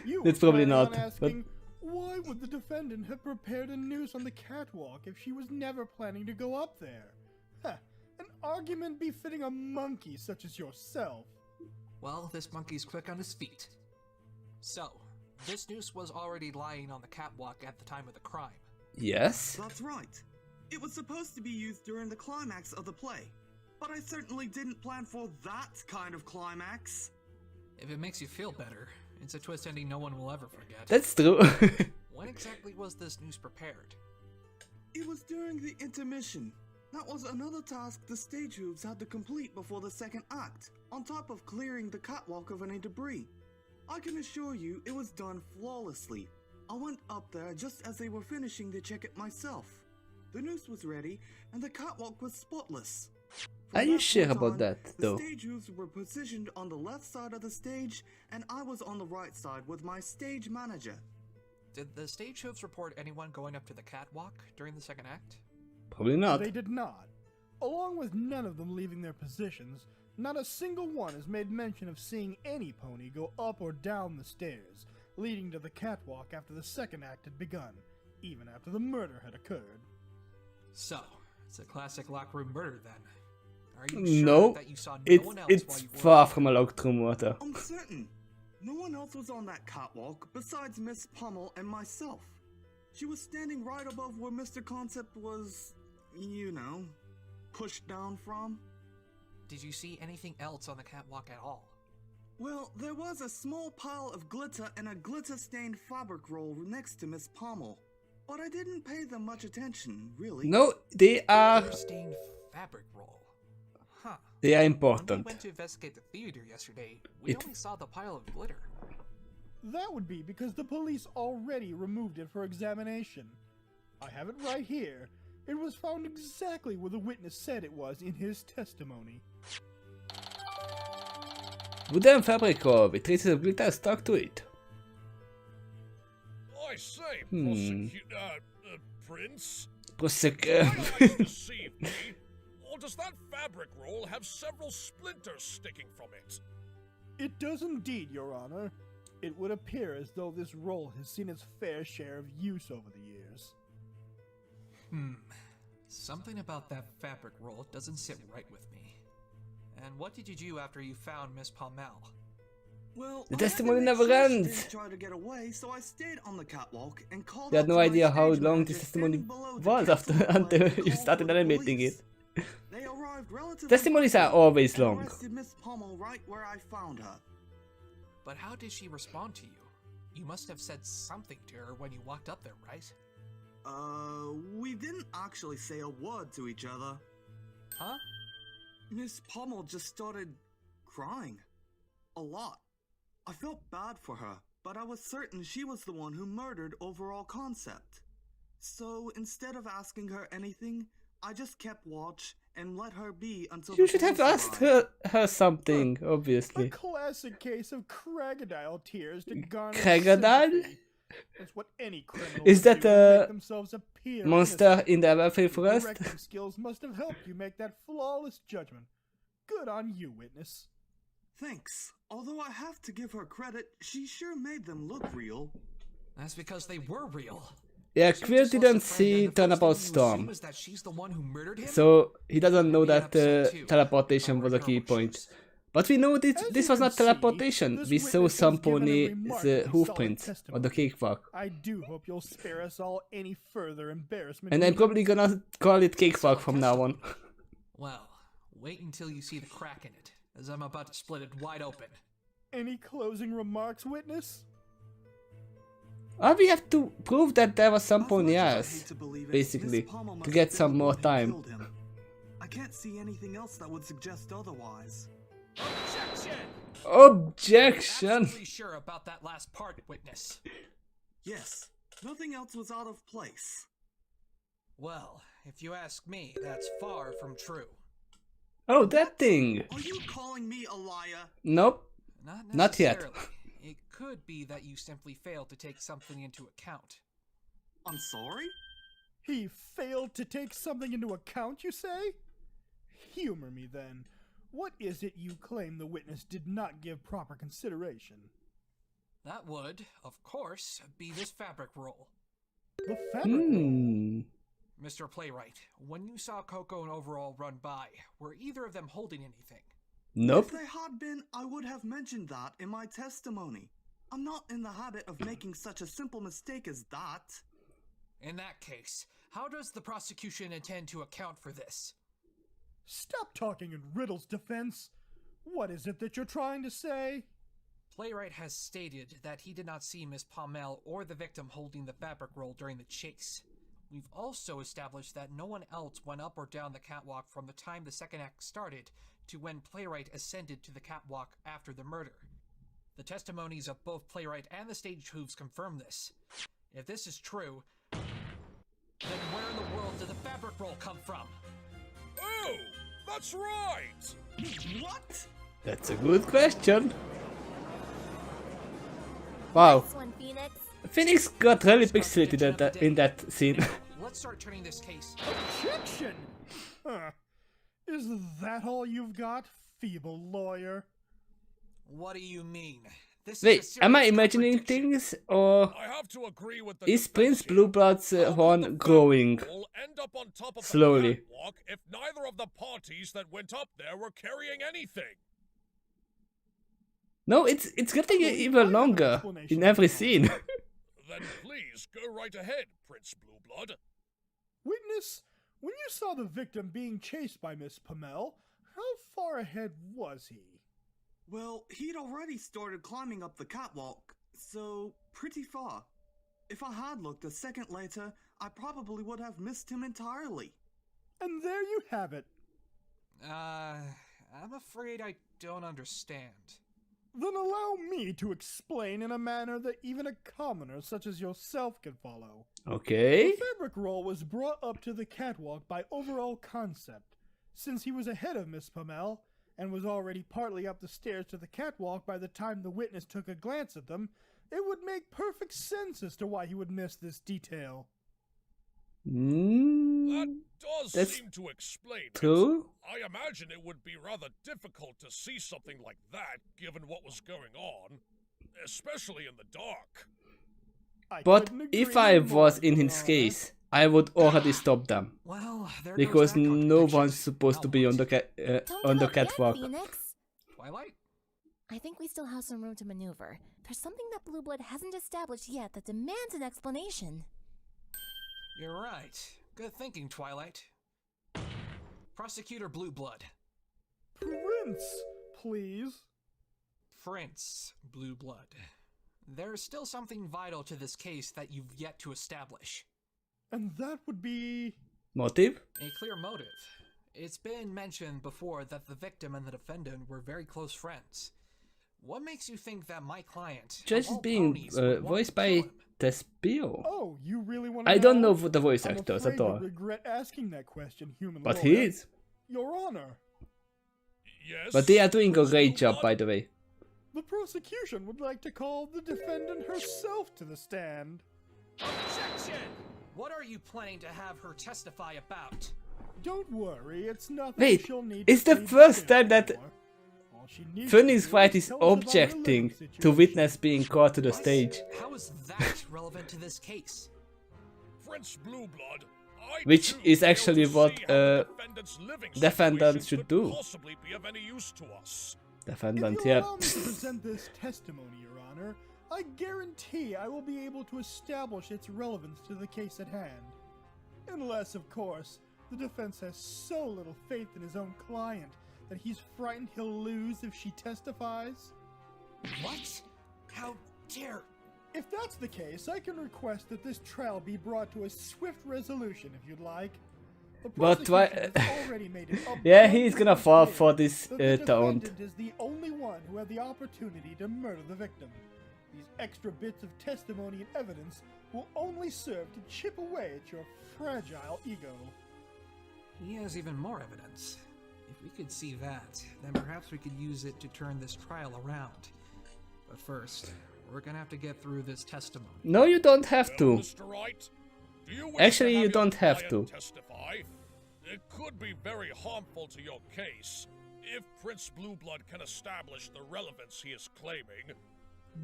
you That's were probably planning on not. But asking, why would the defendant have prepared a noose on the catwalk if she was never planning to go up there? An argument befitting a monkey such as yourself. Well, this monkey's quick on his feet. So, this noose was already lying on the catwalk at the time of the crime. Yes. That's right. It was supposed to be used during the climax of the play, but I certainly didn't plan for that kind of climax. If it makes you feel better, it's a twist ending no one will ever forget. That's true. When exactly was this noose prepared? It was during the intermission. That was another task the stage hooves had to complete before the second act, on top of clearing the catwalk of any debris. I can assure you it was done flawlessly. I went up there just as they were finishing to check it myself. The noose was ready, and the catwalk was spotless. Are you sure about that, though? The stage hooves were positioned on the left side of the stage, and I was on the right side with my stage manager. Did the stage hooves report anyone going up to the catwalk during the second act? Probably not. They did not. Along with none of them leaving their positions, not a single one has made mention of seeing any pony go up or down the stairs, leading to the catwalk after the second act had begun, even after the murder had occurred. So, it's a classic locker room murder then. Are you No, sure that you saw no one else while it's you were far from a locked-room murder. I'm certain. No one else was on that catwalk besides Miss Pommel and myself. She was standing right above where Mr. Concept was, you know, pushed down from. Did you see anything else on the catwalk at all? Well, there was a small pile of glitter and a glitter-stained fabric roll next to Miss Pommel, but I didn't pay them much attention, really. No, they are Glitter-stained fabric roll. Huh. they are When we important. went to investigate the theater yesterday, we only saw the pile of glitter. That would be because the police already removed it for examination. I have it right here. It was found exactly where the witness said it was in his testimony. Wooden fabric roll with traces of glitter stuck to it. I say, Prince. Prosecution. My eyes deceive me. Or does that fabric roll have several splinters sticking from it? It does indeed, Your Honor. It would appear as though this roll has seen its fair share of use over the years. Something about that fabric roll doesn't sit right with me. And what did you do after you found Miss Pommel? Well, The I had to testimony make never sure she ends. didn't try to get away, so I stayed on the catwalk and called You had out no to my idea how stage long manager this testimony standing below the was castle after until and you called started for the animating it. police. They arrived relatively Testimonies are quickly always and long. arrested Miss Pommel right where I found her. But how did she respond to you? You must have said something to her when you walked up there, right? We didn't actually say a word to each other. Huh? Miss Pommel just started crying. A lot. I felt bad for her, but I was certain she was the one who murdered Overall Concept. So instead of asking her anything, I just kept watch and let her be until You the should have police asked arrived. her something, A obviously. classic case of crocodile tears to garner Crocodile? sympathy. That's what any criminal Is would that do to a make themselves appear monster innocent. in the Everfree Your Forest? directing skills must have helped you make that flawless judgment. Good on you, witness. Thanks. Although I have to give her credit, she sure made them look real. That's because they were real. Yeah, She Quill just lost didn't a friend, see and the first Turnabout thing you Storm, assume is that she's the one who murdered him? so he doesn't know I'd be that upset too, teleportation if I was were a key in her point. shoes. But we know As this you was can not see, teleportation. this We saw witness some has given a pony remarkably hoof solid prints on testimony. the cakewalk. I do hope you'll spare us all any further embarrassment. And I'm probably gonna call it cakewalk from now on. Well, wait until you see the crack in it, as I'm about to split it wide open. Any closing remarks, witness? We have to prove that there was some As pony much as I ass, hate to believe it, basically, Miss Pommel to must get have some been the more one who time. killed him. I can't see anything else that would suggest otherwise. Objection! Objection! Absolutely sure about that last part, witness. Yes, nothing else was out of place. Well, if you ask me, that's far from true. Oh, that thing! Are you calling me a liar? Nope. Not Not yet. necessarily. It could be that you simply failed to take something into account. I'm sorry? He failed to take something into account, you say? Humor me then. What is it you claim the witness did not give proper consideration? That would, of course, be this fabric roll. The fabric roll. Mr. Playwright, when you saw Coco and Overall run by, were either of them holding anything? Nope. If they had been, I would have mentioned that in my testimony. I'm not in the habit of making such a simple mistake as that. In that case, how does the prosecution intend to account for this? Stop talking in riddles, defense. What is it that you're trying to say? Playwright has stated that he did not see Miss Pommel or the victim holding the fabric roll during the chase. We've also established that no one else went up or down the catwalk from the time the second act started to when Playwright ascended to the catwalk after the murder. The testimonies of both Playwright and the stage hooves confirm this. If this is true, then where in the world did the fabric roll come from? Oh, that's right! What? That's a good question. Wow. This one, Phoenix. Phoenix got really pixelated in that scene. Let's start turning this case. Objection! Huh. Is that all you've got, feeble lawyer? What do you mean? This Wait, is a am I serious imagining contradiction. things, or I have to agree with the is defense Prince here. Blueblood's How could horn the growing fabric roll end up on top of slowly? the catwalk if neither of the parties that went up there were carrying anything? No, it's getting even longer in every scene. Then please go right ahead, Prince Blueblood. Witness, when you saw the victim being chased by Miss Pommel, how far ahead was he? Well, he'd already started climbing up the catwalk, so pretty far. If I had looked a second later, I probably would have missed him entirely. And there you have it. I'm afraid I don't understand. Then allow me to explain in a manner that even a commoner such as yourself can follow. Okay. The fabric roll was brought up to the catwalk by overall concept. Since he was ahead of Miss Pommel, and was already partly up the stairs to the catwalk by the time the witness took a glance at them, it would make perfect sense as to why he would miss this detail. That does That's seem to explain it. true. I imagine it would be rather difficult to see something like that given what was going on, especially in the dark. But if I was in his case, I would already stop them. Well, there Because goes that no contradiction. one's supposed to be on the Don't give up yet, catwalk. Phoenix. Twilight? I think we still have some room to maneuver. There's something that Blueblood hasn't established yet that demands an explanation. You're right. Good thinking, Twilight. Prosecutor Blueblood. Prince, please. Prince Blueblood. There's still something vital to this case that you've yet to establish. And that would be... Motive? A clear motive. It's been mentioned before that the victim and the defendant were very close friends. What makes you think that my client, Just of all being ponies, would want voiced to by kill him? Despio. Oh, you really want to I don't know know the voice I'm actors afraid at all. you regret asking that question, human But lawyer. he is. Your Honor, Yes? But they are doing a Prince great job, Blueblood? by the way. the prosecution would like to call the defendant herself to the stand. Objection! What are you planning to have her testify about? Don't worry, it's nothing Wait, she'll need it's to the plead first guilty time that for. All she needs Phoenix to do Wright is is tell us about her objecting living to situation. witness being called to the stage. How is that relevant to this case? Prince Blueblood, I Which too is fail actually to what, see how the defendant's living defendant situation should could do. possibly be of any use to us. Defendant, If you yeah. allow me to present this testimony, Your Honor, I guarantee I will be able to establish its relevance to the case at hand. Unless, of course, the defense has so little faith in his own client that he's frightened he'll lose if she testifies. What? How dare... If that's the case, I can request that this trial be brought to a swift resolution if you'd like. The But why- prosecution has already made it Yeah, abundantly he's gonna fall clear for this that the taunt. defendant is the only one who had the opportunity to murder the victim. These extra bits of testimony and evidence will only serve to chip away at your fragile ego. He has even more evidence. If we could see that, then perhaps we could use it to turn this trial around. But first, we're gonna have to get through this testimony. No, you don't have Well, to. Mr. Wright, do you wish Actually, to have you your don't have client to. testify? It could be very harmful to your case if Prince Blueblood can establish the relevance he is claiming.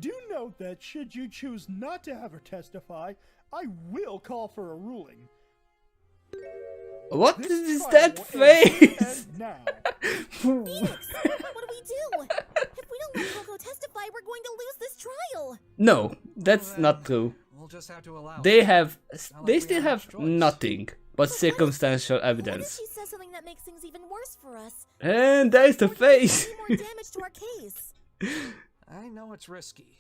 Do note that should you choose not to have her testify, I will call for a ruling. What This is trial that will end face? now. Phoenix, what No, that's not true. We'll just have to allow They it. have, Not they like we still have have much choice. nothing but circumstantial What if evidence. she says something that makes things even worse for us? And there's the face. Any more damage to our case? I know it's risky,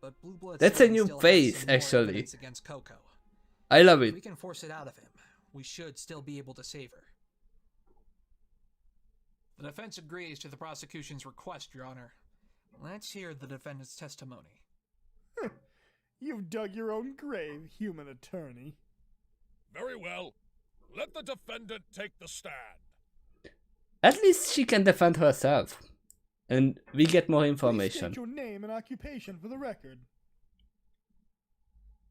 but Blue Blood That's a certainly new still has face, some more actually. evidence against Coco. I love If we it. can force it out of him, we should still be able to save her. The defense agrees to the prosecution's request, Your Honor. Let's hear the defendant's testimony. You've dug your own grave, human attorney. Very well. Let the defendant take the stand. At least she can defend herself. And we get more Please information. state your name and occupation for the record.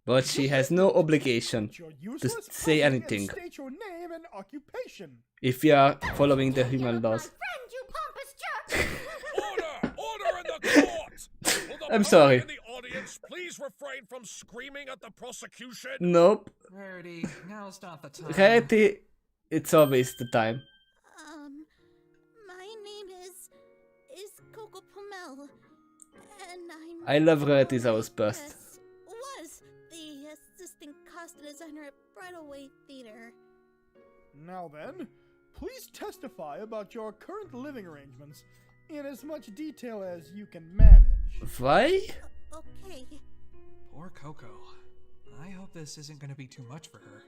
But she has no obligation You're to useless, say puzzling, and anything state your name and occupation. if you are following the human My laws. friend, you pompous jerk! Order! Order in the court! Will the I'm public sorry. in the audience please refrain from screaming at the prosecution? Nope. Rarity, now's not the time. Rarity, it's always the time. My name is Coco Pomel, and I love Rarity's outburst. was the assistant costume designer at Bridalway Theater. Now then, please testify about your current living arrangements in as much detail as you can manage. Why? Okay. Poor Coco. I hope this isn't going to be too much for her.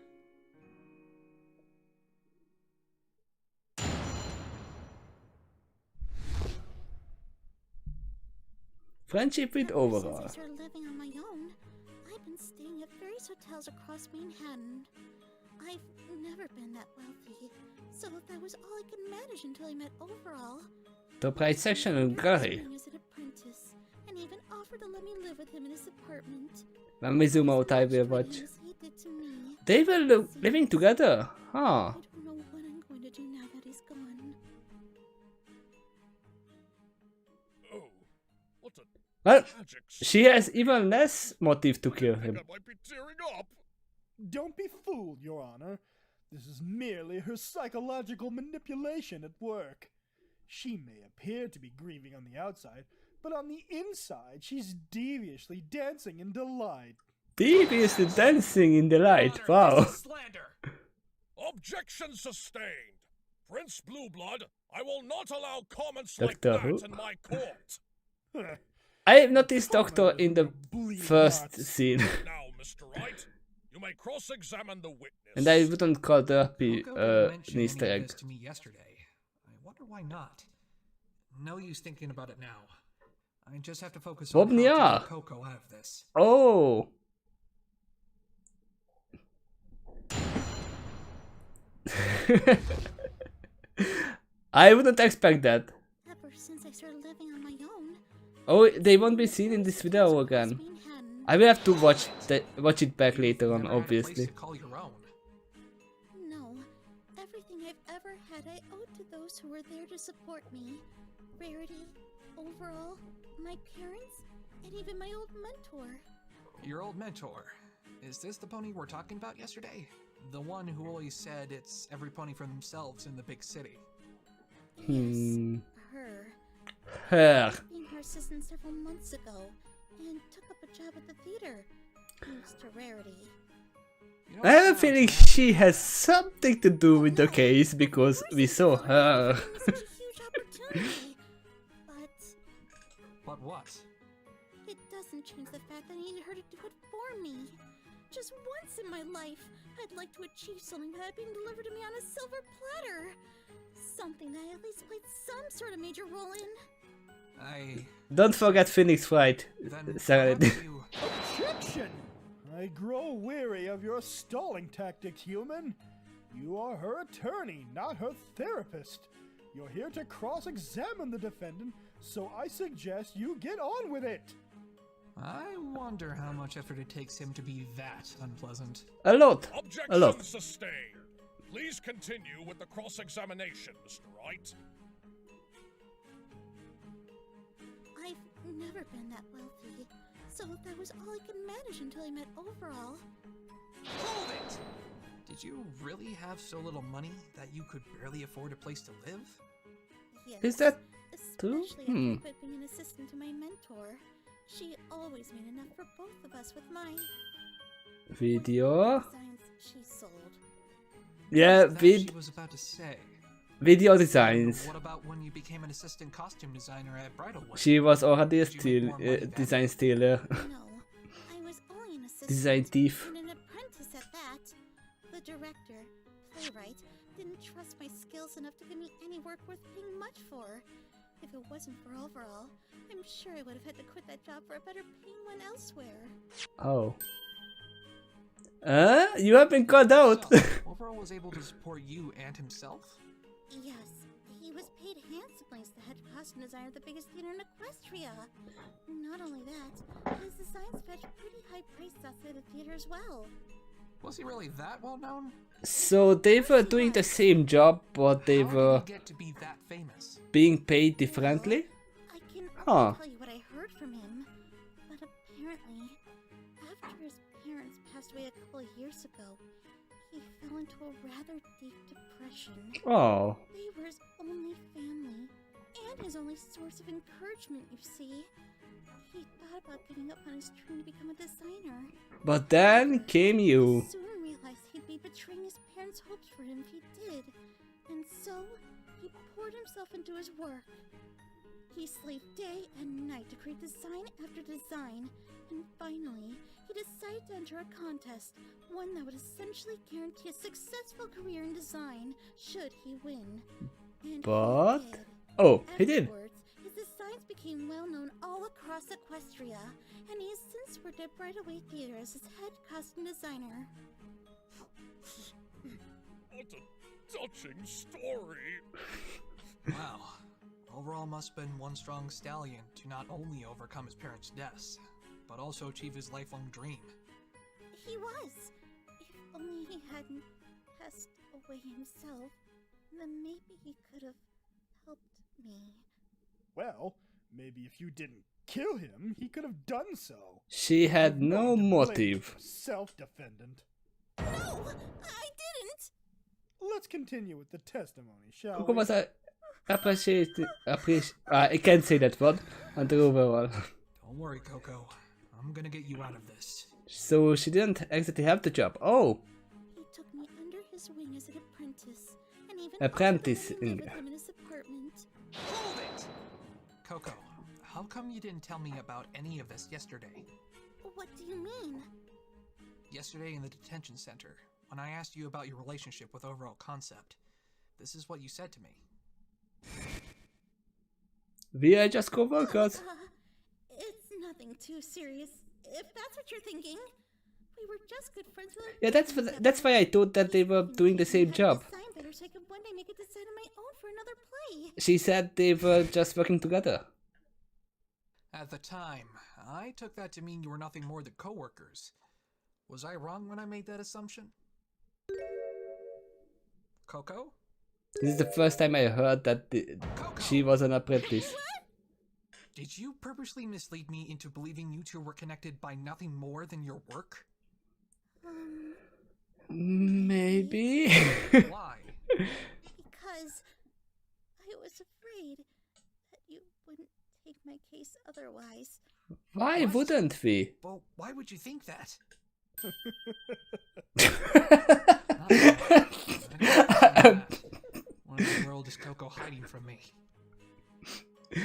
Friendship with overall. Since I started living on my own, I've been staying at various hotels across Manhattan. I've never been that wealthy, so that was all I could manage until I met Overall. The price section of Gary. As an apprentice, and even offered to let me live with him in his apartment. When we zoom out, I will watch. He did to me. They were living together. Huh. I don't know what I'm going to do now that he's gone. Oh, what a Well, tragic she has even less motive to kill I him. think I might be tearing up. Don't be fooled, Your Honor. This is merely her psychological manipulation at work. She may appear to be grieving on the outside, but on the inside, she's deviously dancing in delight. Deviously dancing in the light. Wow. This is slander. Objection sustained. Prince Blueblood, I will not allow comments Doctor like Who? that in my court. I have noticed Doctor in the first scene. Now, Mr. Wright, you may cross-examine the witness. And I wouldn't call therapy Coco didn't mention an Easter any of egg. this to me yesterday. I wonder why not. No use thinking about it now. I just have to focus on how to Bobnia. get Coco out of this. Oh. I wouldn't expect that. Ever since I started living on my own, Oh, they won't be seen in this video again. Manhattan. I will have to watch it back later on, Never had a place obviously. to call your own. No, everything I've ever had I owed to those who were there to support me. Rarity, Overall, my parents, and even my old mentor. Your old mentor. Is this the pony we're talking about yesterday? The one who always said it's every pony for themselves in the big city. Hmm. Yes, her. Her. Being her assistant several months ago, and took up a job at the theater. Thanks to Rarity. You I don't have a sound feeling too happy. she has something to do with the case because we saw her. It was such a huge opportunity. But what? It doesn't change the fact that I needed her to do it for me. Just once in my life, I'd like to achieve something without being delivered to me on a silver platter. Something that I at least played some sort of major role in. Don't forget Phoenix Wright. Then Sarah. why don't you- Objection! I grow weary of your stalling tactics, human. You are her attorney, not her therapist. You're here to cross-examine the defendant, so I suggest you get on with it. I wonder how much effort it takes him to be that unpleasant. A lot. Objection A lot. sustained. Please continue with the cross-examination, Mr. Wright. I've never been that wealthy, so that was all I could manage until I met Overall. Hold it! Did you really have so little money that you could barely afford a place to live? Yes, Is that true? especially after I quit being an assistant to my mentor. She always made enough for both of us with my Video. designs she sold. Yeah, That she was about to say. video designs. What about when you became an assistant costume designer at Bridalwood? She was already a Did you make more money then? design stealer. No, I was only an assistant Design thief. and an apprentice at that. The director, playwright, didn't trust my skills enough to give me any work worth paying much for. If it wasn't for Overall, I'm sure I would have had to quit that job for a better paying one elsewhere. Oh. You have been called out. So, Overall was able to support you and himself? Yes, he was paid handsomely as the head costume designer of the biggest theater in Equestria. Not only that, his designs fetch pretty high prices outside the theater as well. Was he really that well known? So they were doing the same job, but they How were did he get to be that famous? being paid differently. I can Huh. only tell you what I heard from him, but apparently, after his parents passed away a couple of years ago, he fell into a rather deep depression. Oh. They were his only family, and his only source of encouragement, you see. He thought about giving up on his dream to become a designer. But then came you. He soon realized he'd be betraying his parents' hopes for him if he did, and so he poured himself into his work. He slaved day and night to create design after design, and finally, he decided to enter a contest, one that would essentially guarantee a successful career in design, should he win. And But he did. oh, he did. Afterwards, his designs became well known all across Equestria, and he has since worked at Bridalwood Theater as his head costume designer. What a touching story. Wow. Overall must have been one strong stallion to not only overcome his parents' deaths, but also achieve his lifelong dream. He was. If only he hadn't passed away himself, then maybe he could have helped me. Well, maybe if you didn't kill him, he could have done so. She had no motive. Self-defendant. No, I didn't. Let's continue with the testimony, shall Hoe we? was I I can't say that word. And overall. Don't worry, Coco. I'm gonna get you out of this. So she didn't exactly have the job. Oh. He took me under his wing as an apprentice, and even Apprentice offered to let me in- live with him in his apartment. Hold it! Coco, how come you didn't tell me about any of this yesterday? What do you mean? Yesterday in the detention center, when I asked you about your relationship with Overall Concept, this is what you said to me. We are just co-workers. It's nothing too serious, if that's what you're thinking. We were just good friends with Yeah, that's why I thought that they were doing the same job. Design better so I could one day make a design on my own for another play. She said they were just working together. At the time, I took that to mean you were nothing more than co-workers. Was I wrong when I made that assumption? Coco? This is the first time I heard that she was an apprentice. Did you purposely mislead me into believing you two were connected by nothing more than your work? Maybe. Why? Because I was afraid that you wouldn't take my case otherwise. Why wouldn't we? Well, why would you think that? What in the world is Coco hiding from me? I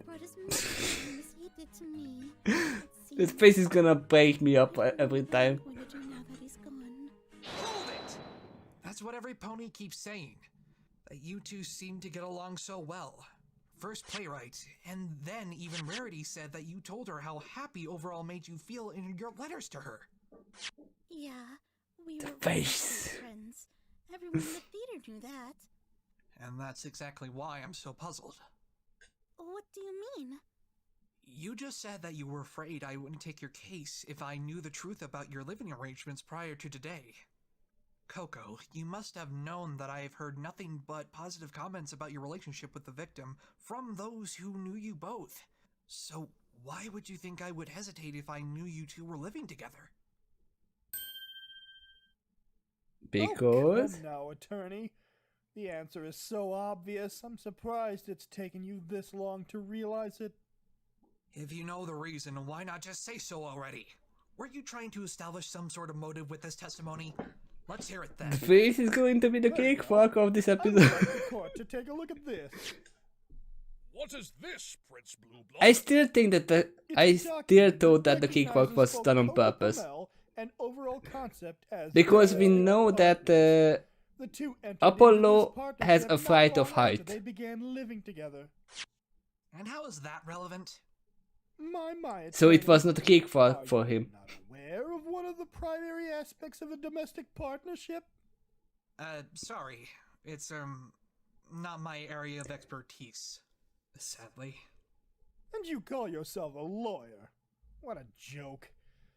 brought as much things as he did to me. This face is gonna break me up every time. What do you do now that he's gone? Hold it! That's what every pony keeps saying. That you two seem to get along so well. First Playwright, and then even Rarity said that you told her how happy Overall made you feel in your letters to her. Yeah, we were face. really good friends. Everyone in the theater knew that. And that's exactly why I'm so puzzled. What do you mean? You just said that you were afraid I wouldn't take your case if I knew the truth about your living arrangements prior to today. Coco, you must have known that I have heard nothing but positive comments about your relationship with the victim from those who knew you both. So why would you think I would hesitate if I knew you two were living together? Because Oh, come now, attorney. The answer is so obvious, I'm surprised it's taken you this long to realize it. If you know the reason, why not just say so already? Were you trying to establish some sort of motive with this testimony? Let's hear it then. This is going to be the cakewalk of this I'd episode. like the court to take a look at this. What is this, Prince Blueblood? I still think that I still thought that the cakewalk was done on purpose. An overall concept as Because we know that the two entered Apollo into this has a partnership fright not of long after height. They began living together. And how is that relevant? My So it was not a Are cakewalk you for him. not aware of one of the primary aspects of a domestic partnership? Sorry. It's, not my area of expertise. Sadly. And you call yourself a lawyer? What a joke.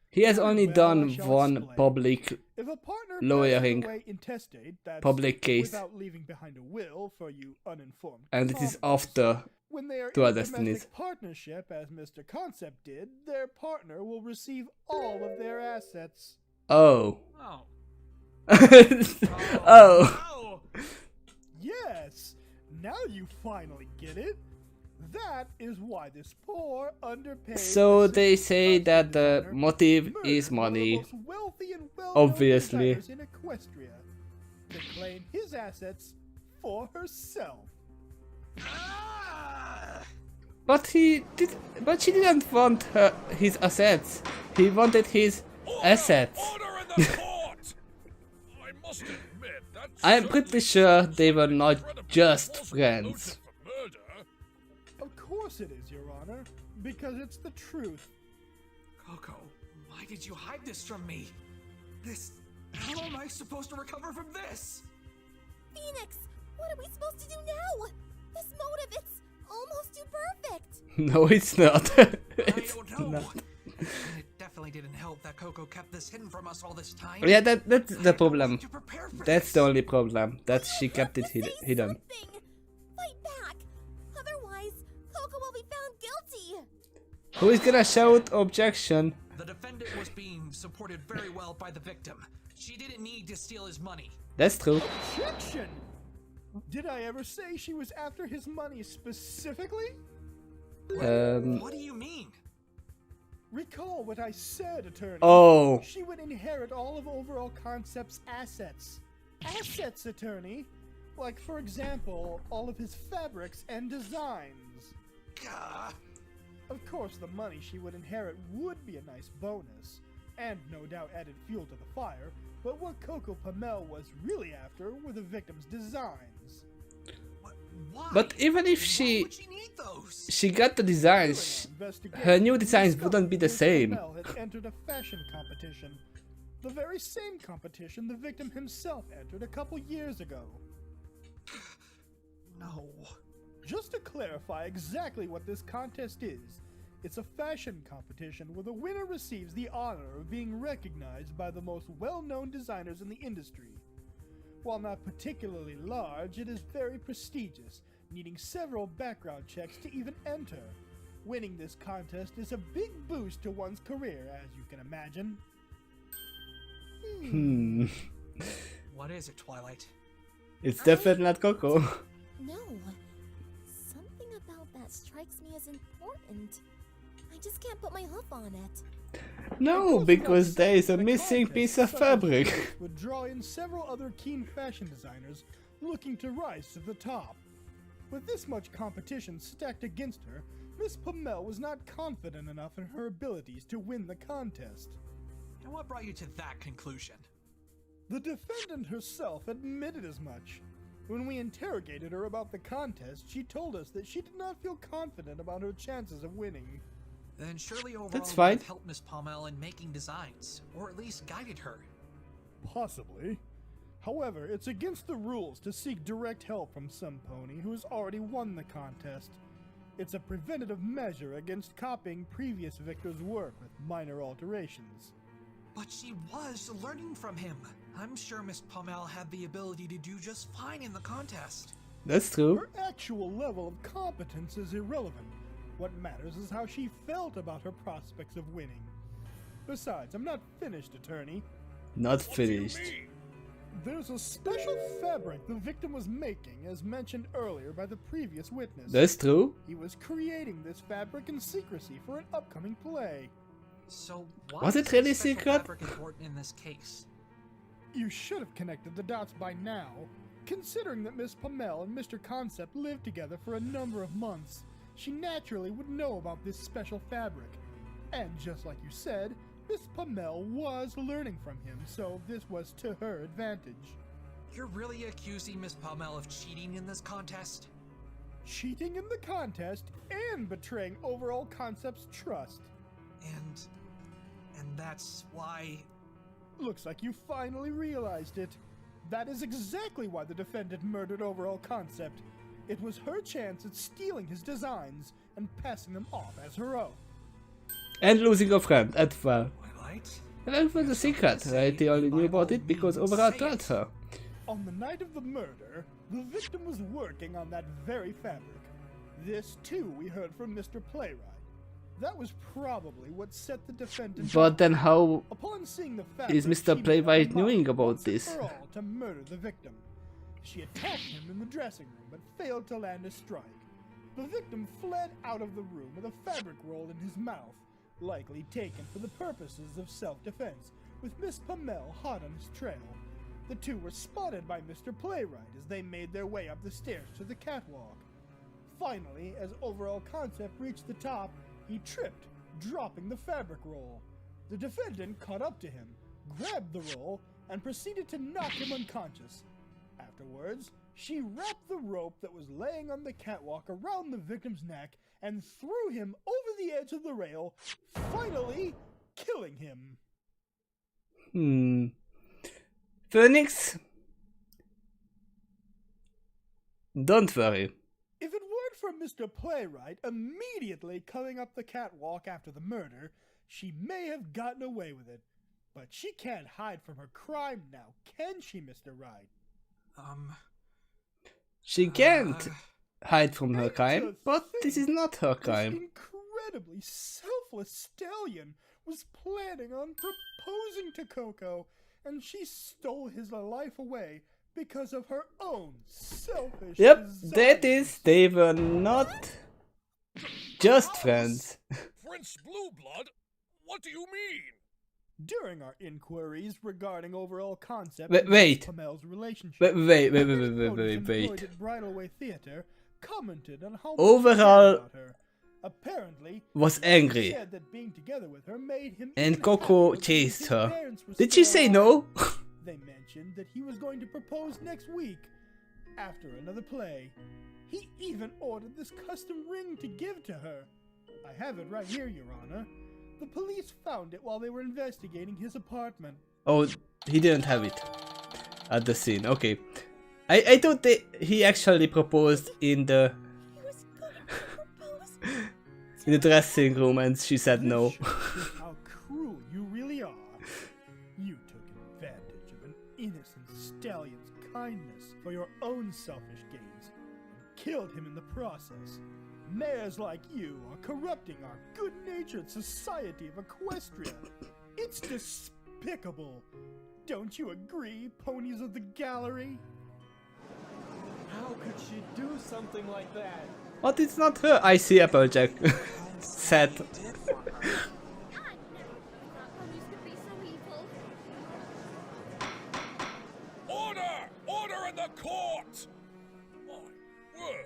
He has only Well, I done shall one explain. public If a partner lawyering, passes away intestate, that's public case, without leaving behind a will for you uninformed and it is commoners. after When they are Two in a Other Destinies. domestic partnership, as Mr. Concept did, their partner will receive all of their assets. Oh. Oh. Oh. Yes! Now you finally get it. That is why this poor, underpaid... So they assistant say that the designer motive murdered is one of the money. most wealthy and well-known Obviously. designers in Equestria to claim his assets for herself. But she didn't want his assets. He wanted his assets. Order in the court! I must admit, that I'm pretty sure they were not just friends. Of course it is, Your Honor, because it's the truth. Coco, why did you hide this from me? How am I supposed to recover from this? Phoenix, what are we supposed to do now? This motive, it's almost too perfect. No, it's not. It's I don't know. not. And it definitely didn't help that Coco kept this hidden from us all this time. Yeah, that's the problem. To prepare for That's this. the only problem. That she kept it hidden. Fight back. Otherwise, Coco will be found guilty. Who is gonna shout objection? The defendant was being supported very well by the victim. She didn't need to steal his money. That's true. Objection! Did I ever say she was after his money specifically? What do you mean? Recall what I said, attorney. Oh. She would inherit all of Overall Concept's assets. Assets, attorney. Like, for example, all of his fabrics and designs. Of course, the money she would inherit would be a nice bonus, and no doubt added fuel to the fire, but what Coco Pamel was really after were the victim's designs. Why? But even if she got the designs, her new designs wouldn't be the same. Pamel had entered a fashion competition. The very same competition the victim himself entered a couple years ago. No. Just to clarify exactly what this contest is, it's a fashion competition where the winner receives the honor of being recognized by the most well-known designers in the industry. While not particularly large, it is very prestigious, needing several background checks to even enter. Winning this contest is a big boost to one's career, as you can imagine. What is it, Twilight? It's definitely not Coco. No. Something about that strikes me as important. I just can't put my hoof on it. No, because there is a missing piece of fabric. Would draw in several other keen fashion designers looking to rise to the top. With this much competition stacked against her, Miss Pamel was not confident enough in her abilities to win the contest. And what brought you to that conclusion? The defendant herself admitted as much. When we interrogated her about the contest, she told us that she did not feel confident about her chances of winning. Then surely overall That's fine. you've helped Miss Pommel in making designs, or at least guided her. Possibly. However, it's against the rules to seek direct help from some pony who has already won the contest. It's a preventative measure against copying previous victors' work with minor alterations. But she was learning from him. I'm sure Miss Pommel had the ability to do just fine in the contest. That's true. Her actual level of competence is irrelevant. What matters is how she felt about her prospects of winning. Besides, I'm not finished, attorney. Not finished. There's a special fabric the victim was making, as mentioned earlier by the previous witness. That's true. He was creating this fabric in secrecy for an upcoming play. So why Was it is really this special secret? fabric important in this case? You should have connected the dots by now, considering that Miss Pamel and Mr. Concept lived together for a number of months. She naturally would know about this special fabric. And just like you said, Miss Pamel was learning from him, so this was to her advantage. You're really accusing Miss Palmel of cheating in this contest? Cheating in the contest and betraying Overall Concept's trust. And that's why... Looks like you finally realized it. That is exactly why the defendant murdered Overall Concept. It was her chance at stealing his designs and passing them off as her own. And losing a friend as well. Twilight? That was a secret, right? They only knew about it because Overall told her. On the night of the murder, the victim was working on that very fabric. This too we heard from Mr. Playwright. That was probably what set the defendant But then how upon seeing the fabric, is Mr. she Playwright made up knowing once about and this? for all to murder the victim. She attacked him in the dressing room but failed to land a strike. The victim fled out of the room with a fabric roll in his mouth, likely taken for the purposes of self-defense, with Miss Pamel hot on his trail. The two were spotted by Mr. Playwright as they made their way up the stairs to the catwalk. Finally, as Overall Concept reached the top, he tripped, dropping the fabric roll. The defendant caught up to him, grabbed the roll, and proceeded to knock him unconscious. Afterwards, she wrapped the rope that was laying on the catwalk around the victim's neck and threw him over the edge of the rail, finally killing him. Phoenix? Don't worry. If it weren't for Mr. Playwright immediately coming up the catwalk after the murder, she may have gotten away with it. But she can't hide from her crime now, can she, Mr. Wright? She can't hide from her crime, but this is not her crime. This incredibly selfless stallion was planning on proposing to Coco, and she stole his life away because of her own selfish Yep, desires. that is, they were not just friends. Prince Blueblood? What do you mean? During our inquiries regarding Overall Concept Wait. and Pamel's relationship, Wait. employed at Bridalway Theater commented on how Overall much he cared about her. Apparently, was angry, said that being together with her made him and even Coco happier chased because his her. parents were Did she still say alive. no? They mentioned that he was going to propose next week, after another play. He even ordered this custom ring to give to her. I have it right here, Your Honor. The police found it while they were investigating his apartment. Oh, he didn't have it at the scene. Okay, I thought that he actually proposed in the in the dressing room, and she said no. This shows how cruel you really are. You took advantage of an innocent stallion's kindness for your own selfish gains, and killed him in the process. Mayors like you are corrupting our good-natured society of Equestria. It's despicable. Don't you agree, ponies of the gallery? How could she do something like that? But it's not her. I see Applejack. Sad. Order! Order in the court! My word!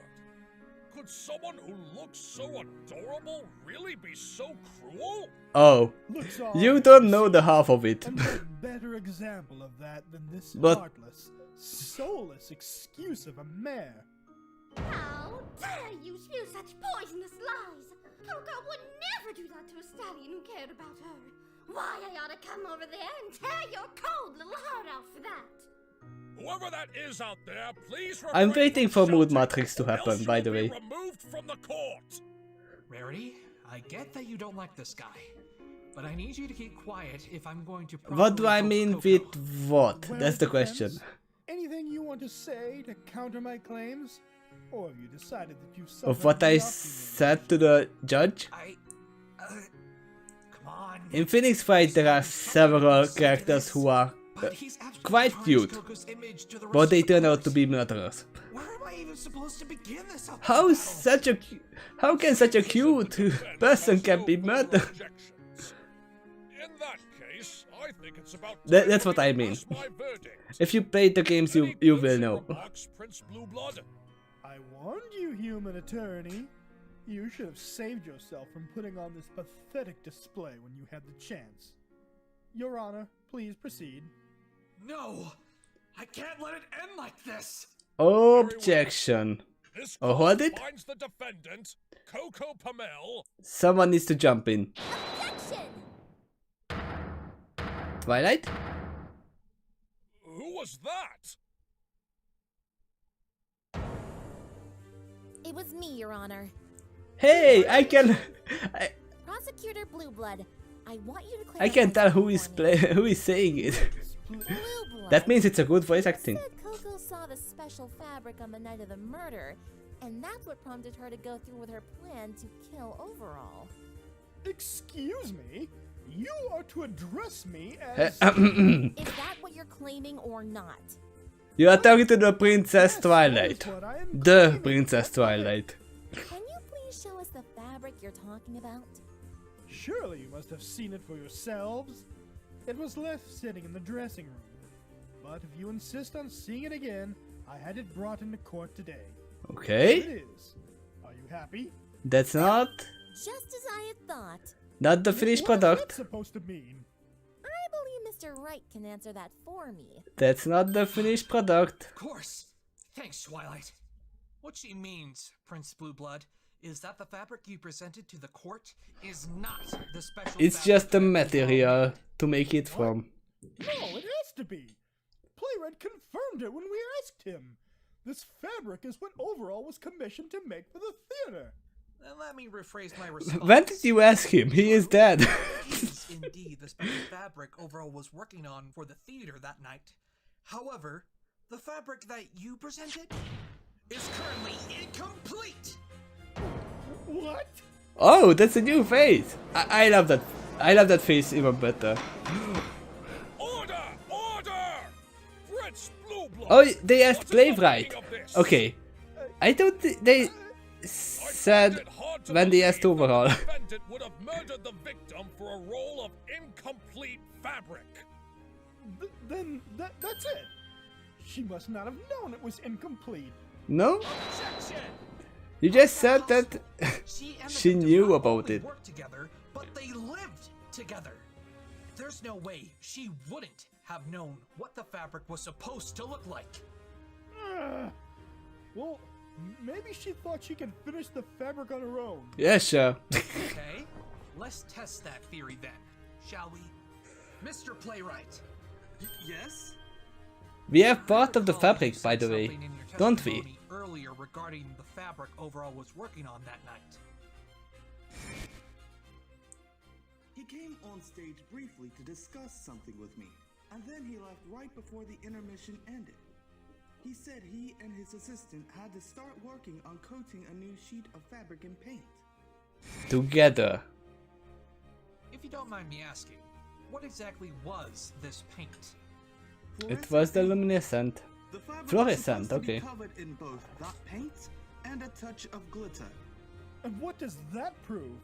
Could someone who looks so adorable really be so cruel? Oh, Looks you don't know the half of it. And what better example of that than this But- heartless, soulless excuse of a mayor? How dare you spew such poisonous lies! Coco would never do that to a stallion who cared about her. Why, I ought to come over there and tear your cold little heart out for that. Whoever that is out there, please I'm refrain waiting from for Mood shouting, Matrix to or happen, else by you the will be way. removed from the court. Rarity, I get that you don't like this guy, but I need you to keep quiet if I'm going to What do I properly mean help with Coco. what? Well, That's the defense, question. Anything you want to say to counter my claims? Or have you decided that you Of what I said to the judge? Come on. In Phoenix Wright there are several characters who are But he's absolutely quite cute. Coco's image to the rest But they of the turn out course. to be murderers. Where am I even supposed to begin this uphill How battle? how can such a cute person can be murdered? In that case, I think it's about That's what I mean. pass my verdict. If you played the games, you will know. Remarks, Prince Blueblood. I warned you, human attorney. You should have saved yourself from putting on this pathetic display when you had the chance. Your Honor, please proceed. No! I can't let it end like this! Objection. This Oh, hold it. finds the defendant, Coco Pamel. Someone needs to jump in. Objection! Twilight? Who was that? It was me, Your Honor. Hey, I can Prosecutor Blueblood, I want you to clarify. I can tell who something is for me. who is saying it. Blueblood. That means it's a good voice acting. Said Coco saw the special fabric on the night of the murder, and that's what prompted her to go through with her plan to kill Overall. Excuse me? You are to address me as... Is that what you're claiming or not? You are talking to the Princess Yes, Twilight. that is what I am The claiming. Princess Twilight. Can you please show us the fabric you're talking about? Surely you must have seen it for yourselves. It was left sitting in the dressing room. But if you insist on seeing it again, I had it brought into court today. Okay. Here it is. Are you happy? That's not Just as I had thought. the finished What's that product. supposed to mean? I believe Mr. Wright can answer that for me. That's not the finished product. Of course. Thanks, Twilight. What she means, Prince Blueblood, is that the fabric you presented to the court is not the special It's fabric just the that Overall material to make it from. No, it has to be. Playwright confirmed it when we asked him. This fabric is what Overall was commissioned to make for the theater. Then let me rephrase my response. When did you ask him? He is dead. It is indeed the special fabric Overall was working on for the theater that night. However, the fabric that you presented is currently incomplete. What? Oh, that's a new face. I love that. I love that face even better. Order! Order! Prince Blueblood. Oh, they asked What is the Playwright. meaning of this? Okay. I don't think they said when they asked Overall. The defendant would have murdered the victim for a roll of incomplete fabric. Then that's it. She must not have known it was incomplete. No? Objection! You just said that She and the she victim knew not about only it. worked together, but they lived together. There's no way she wouldn't have known what the fabric was supposed to look like. Well, maybe she thought she could finish the fabric on her own. Yeah, sure. Okay, let's test that theory then, shall we? Mr. Playwright. Yes? We have part of the Recall you fabric, by said the way, something in your don't we? testimony earlier regarding the fabric Overall was working on that night. He came on stage briefly to discuss something with me, and then he left right before the intermission ended. He said he and his assistant had to start working on coating a new sheet of fabric and paint. Together. If you don't mind me asking, what exactly was this paint? It was the luminescent. The fabric was Fluorescent, supposed to be okay. covered in both that paint and a touch of glitter. And what does that prove?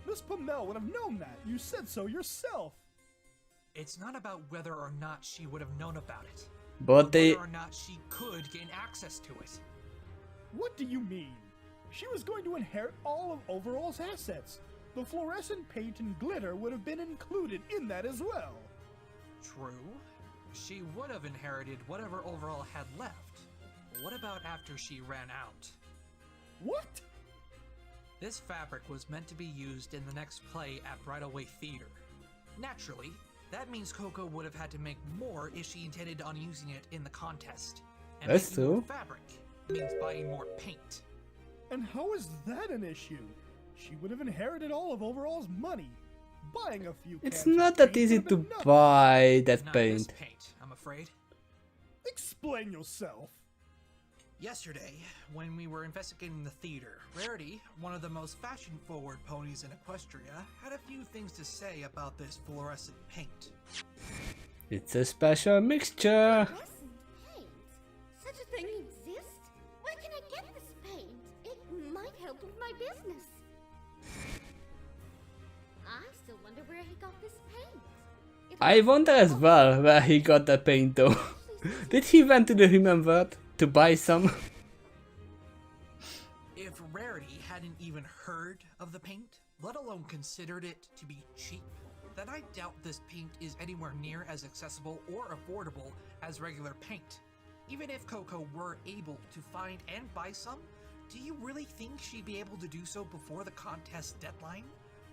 Miss Pamel would have known that. You said so yourself. It's not about whether or not she would have known about it, But they whether or not she could gain access to it. What do you mean? She was going to inherit all of Overall's assets. The fluorescent paint and glitter would have been included in that as well. True. She would have inherited whatever Overall had left. What about after she ran out? What? This fabric was meant to be used in the next play at Bridalway Theater. Naturally, that means Coco would have had to make more if she intended on using it in the contest. And That's making more true. fabric means buying more paint. And how is that an issue? She would have inherited all of Overall's money. Buying a few it's cans of not that paint easy would have to been nothing. buy that Not paint. this paint, I'm afraid. Explain yourself. Yesterday, when we were investigating the theater, Rarity, one of the most fashion-forward ponies in Equestria, had a few things to say about this fluorescent paint. It's a special mixture. Fluorescent paint? Such a thing exists? Where can I get this paint? It might help with my business. I still wonder where he got this paint. I wonder as well where he got the paint though. Did he went to the human world to buy some? If Rarity hadn't even heard of the paint, let alone considered it to be cheap, then I doubt this paint is anywhere near as accessible or affordable as regular paint. Even if Coco were able to find and buy some, do you really think she'd be able to do so before the contest deadline?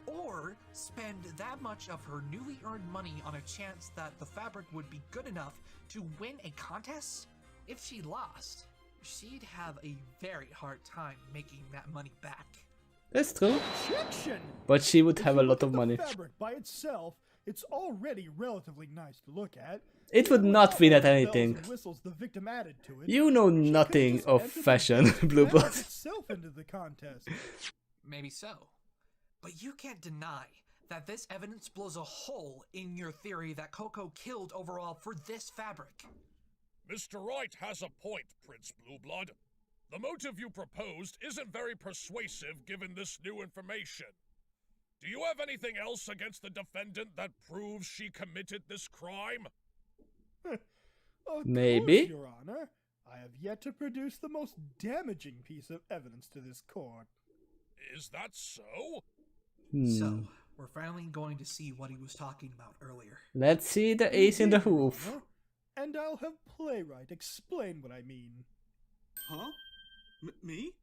Or spend that much of her newly earned money on a chance that the fabric would be good enough to win a contest? If she lost, she'd have a very hard time making that money back. That's true. Objection! But she would If have you a look lot of at the money. fabric by itself, it's already relatively nice to look at. It would Even not without win at all the bells anything. and whistles the victim added to it, You know she could've nothing just of entered the fashion, fabric Blueblood. itself into the contest. Maybe so. But you can't deny that this evidence blows a hole in your theory that Coco killed overall for this fabric. Mr. Wright has a point, Prince Blueblood. The motive you proposed isn't very persuasive given this new information. Do you have anything else against the defendant that proves she committed this crime? Of Maybe. course, Your Honor. I have yet to produce the most damaging piece of evidence to this court. Is that so? So, we're finally going to see what he was talking about earlier. Let's see the ace in the Indeed, Your hoof. Honor. And I'll have Playwright explain what I mean. Huh? Me?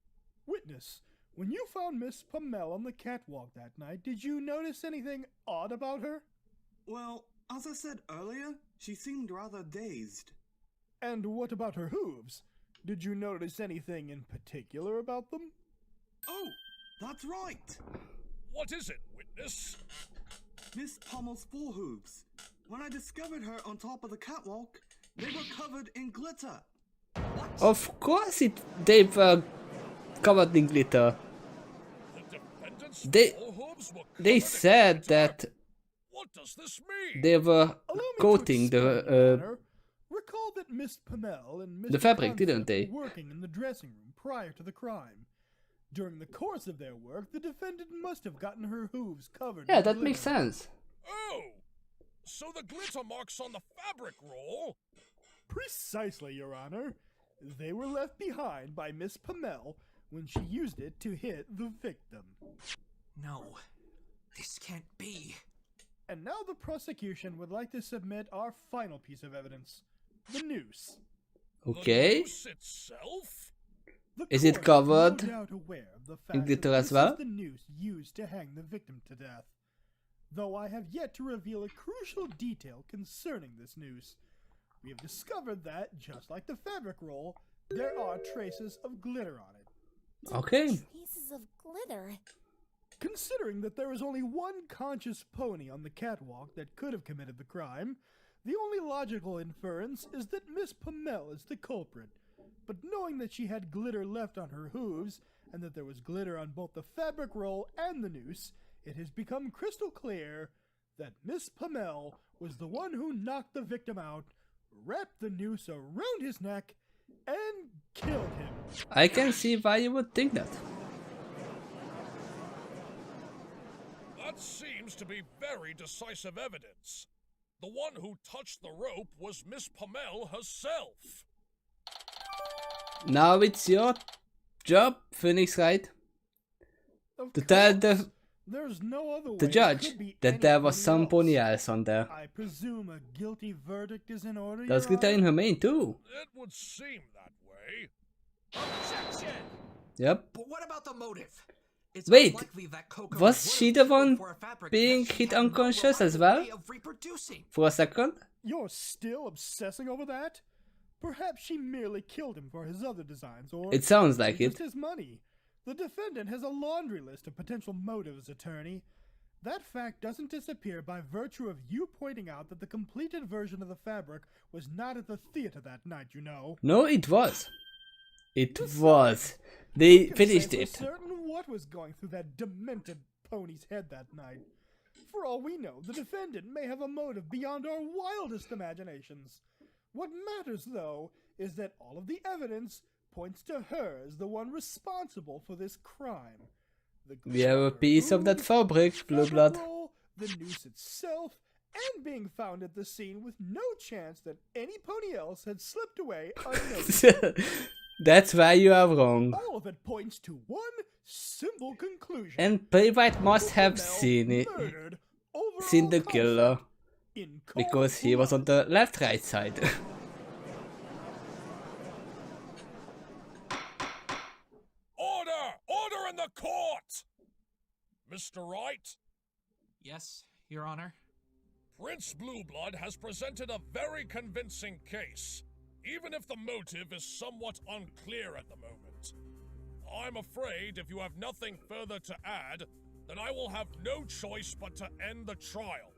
Witness, when you found Miss Pamela on the catwalk that night, did you notice anything odd about her? Well, as I said earlier, she seemed rather dazed. And what about her hooves? Did you notice anything in particular about them? Oh, that's right! What is it, witness? Miss Pommel's forehooves. When I discovered her on top of the catwalk, they were covered in glitter. Of course they were covered in glitter. The defendant's They forehooves were they covered in said glitter? that What does this mean? they were Allow me to coating explain, Your the Honor. Recall that Miss Pamela and Mr. the fabric, Concept didn't they? were working in the dressing room prior to the crime. During the course of their work, the defendant must have gotten her hooves covered. Yeah, in that makes glitter. sense. Oh! So the glitter marks on the fabric roll? Precisely, Your Honor. They were left behind by Miss Pamela when she used it to hit the victim. No, this can't be. And now the prosecution would like to submit our final piece of evidence, the noose. Okay. The noose itself? The Is it court covered no doubt aware of the in fact glitter that as this well? is the noose used to hang the victim to death. Though I have yet to reveal a crucial detail concerning this noose. We have discovered that, just like the fabric roll, there are traces of glitter on it. Okay. Pieces of glitter. Considering that there is only one conscious pony on the catwalk that could have committed the crime, the only logical inference is that Miss Pamela is the culprit. But knowing that she had glitter left on her hooves, and that there was glitter on both the fabric roll and the noose, it has become crystal clear that Miss Pamela was the one who knocked the victim out, wrapped the noose around his neck, and killed him. I can see why you would think that. That seems to be very decisive evidence. The one who touched the rope was Miss Pamela herself. Now it's your job, Phoenix, right? Of To tell course. There's no other way the it judge could be that there was anybody some else. pony else on there. I presume a guilty verdict is in order. There's Your glitter in Honor? her mane too. It would seem that way. Objection! Yep. But what about the motive? It's Wait, unlikely that Coco was would she have the killed one for a fabric being that she hit had no unconscious as reliable well? way of reproducing. For a second? You're still obsessing over that? Perhaps she merely killed him for his other designs, or It sounds like just it. his money. The defendant has a laundry list of potential motives, attorney. That fact doesn't disappear by virtue of you pointing out that the completed version of the fabric was not at the theater that night, you know. No, it was. It was. They Who can finished say it. for certain what was going through that demented pony's head that night? For all we know, the defendant may have a motive beyond our wildest imaginations. What matters, though, is that all of the evidence points to her as the one responsible for this crime. We have a piece of that fabric, Blue Blood. The noose itself, and being found at the scene with no chance that any pony else had slipped away unnoticed. That's why you are wrong. All of it points to one simple conclusion. And Playwright must have seen it, seen the killer, because he was on the left-right side. Order in the court! Mr. Wright? Yes, Your Honor. Prince Blueblood has presented a very convincing case, even if the motive is somewhat unclear at the moment. I'm afraid if you have nothing further to add, then I will have no choice but to end the trial.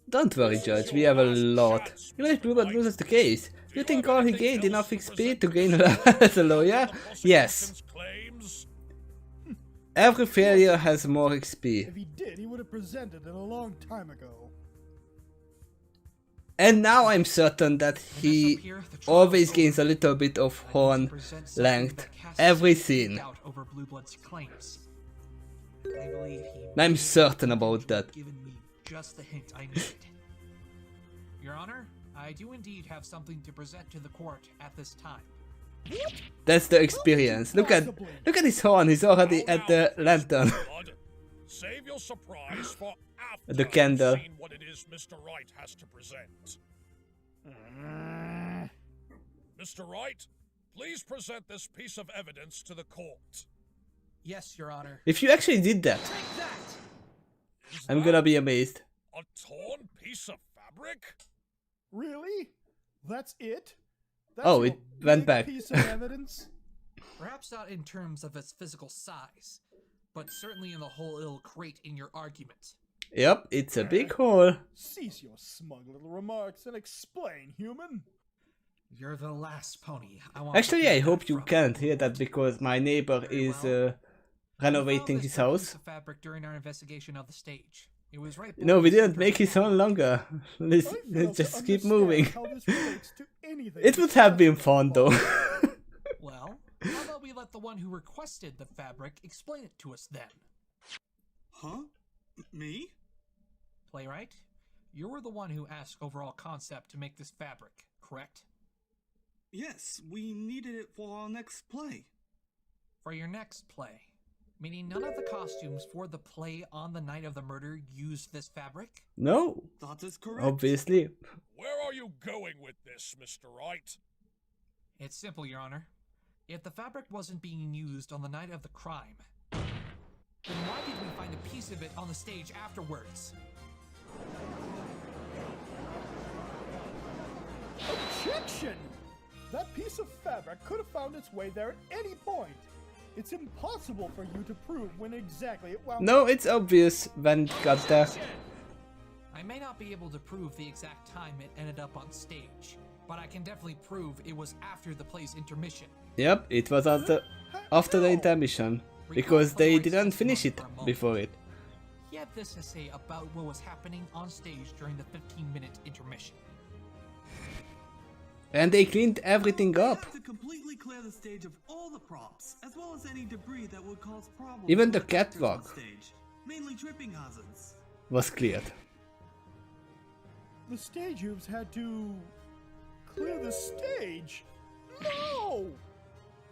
Don't worry, Judge, we have a lot. Even if Blueblood loses the case, do you think all he gained enough XP to gain a level as a lawyer? Yes. Every failure has more XP. If he did, he would have presented it a long time ago. And now I'm certain that he always gains a little bit of horn length every scene. I'm certain about that. Just the hint I needed. Your Honor, I do indeed have something to present to the court at this time. That's the experience. Look at his horn. He's already at the lantern. Save your surprise for after the candle. Seen what it is Mr. Wright has to present. Mr. Wright, please present this piece of evidence to the court. Yes, Your Honor. If you actually did that, I'm gonna be amazed. A torn piece of fabric? Really? That's it? Oh, it went back. Piece of evidence? Perhaps not in terms of its physical size, but certainly in the hole it'll create in your argument. Yep, it's a big hole. Cease your smug little remarks and explain, human. You're the last pony Actually, I hope you can't hear that because my neighbor is renovating his house. Fabric during our investigation of the stage. It was right. No, we didn't make his horn longer. Let's just keep moving. It would have been fun though. Well, how about we let the one who requested the fabric explain it to us then? Huh? Me? Playwright, you were the one who asked overall concept to make this fabric, correct? Yes, we needed it for our next play. For your next play? Meaning none of the costumes for the play on the night of the murder used this fabric? No. That is correct. Obviously. Where are you going with this, Mr. Wright? It's simple, Your Honor. If the fabric wasn't being used on the night of the crime, then why did we find a piece of it on the stage afterwards? Objection! That piece of fabric could have found its way there at any point. It's impossible for you to prove when exactly it wound. No, it's obvious when it got there. I may not be able to prove the exact time it ended up on stage, but I can definitely prove it was after the play's intermission. Yep, it was after the intermission, because they didn't finish it before it. He had this to say about what was happening on stage during the 15-minute intermission. And they cleaned everything up. To completely clear the stage of all the props, as well as any debris that would cause problems. Even the catwalk stage, mainly tripping hazards, was cleared. The stage hoops had to clear the stage. No!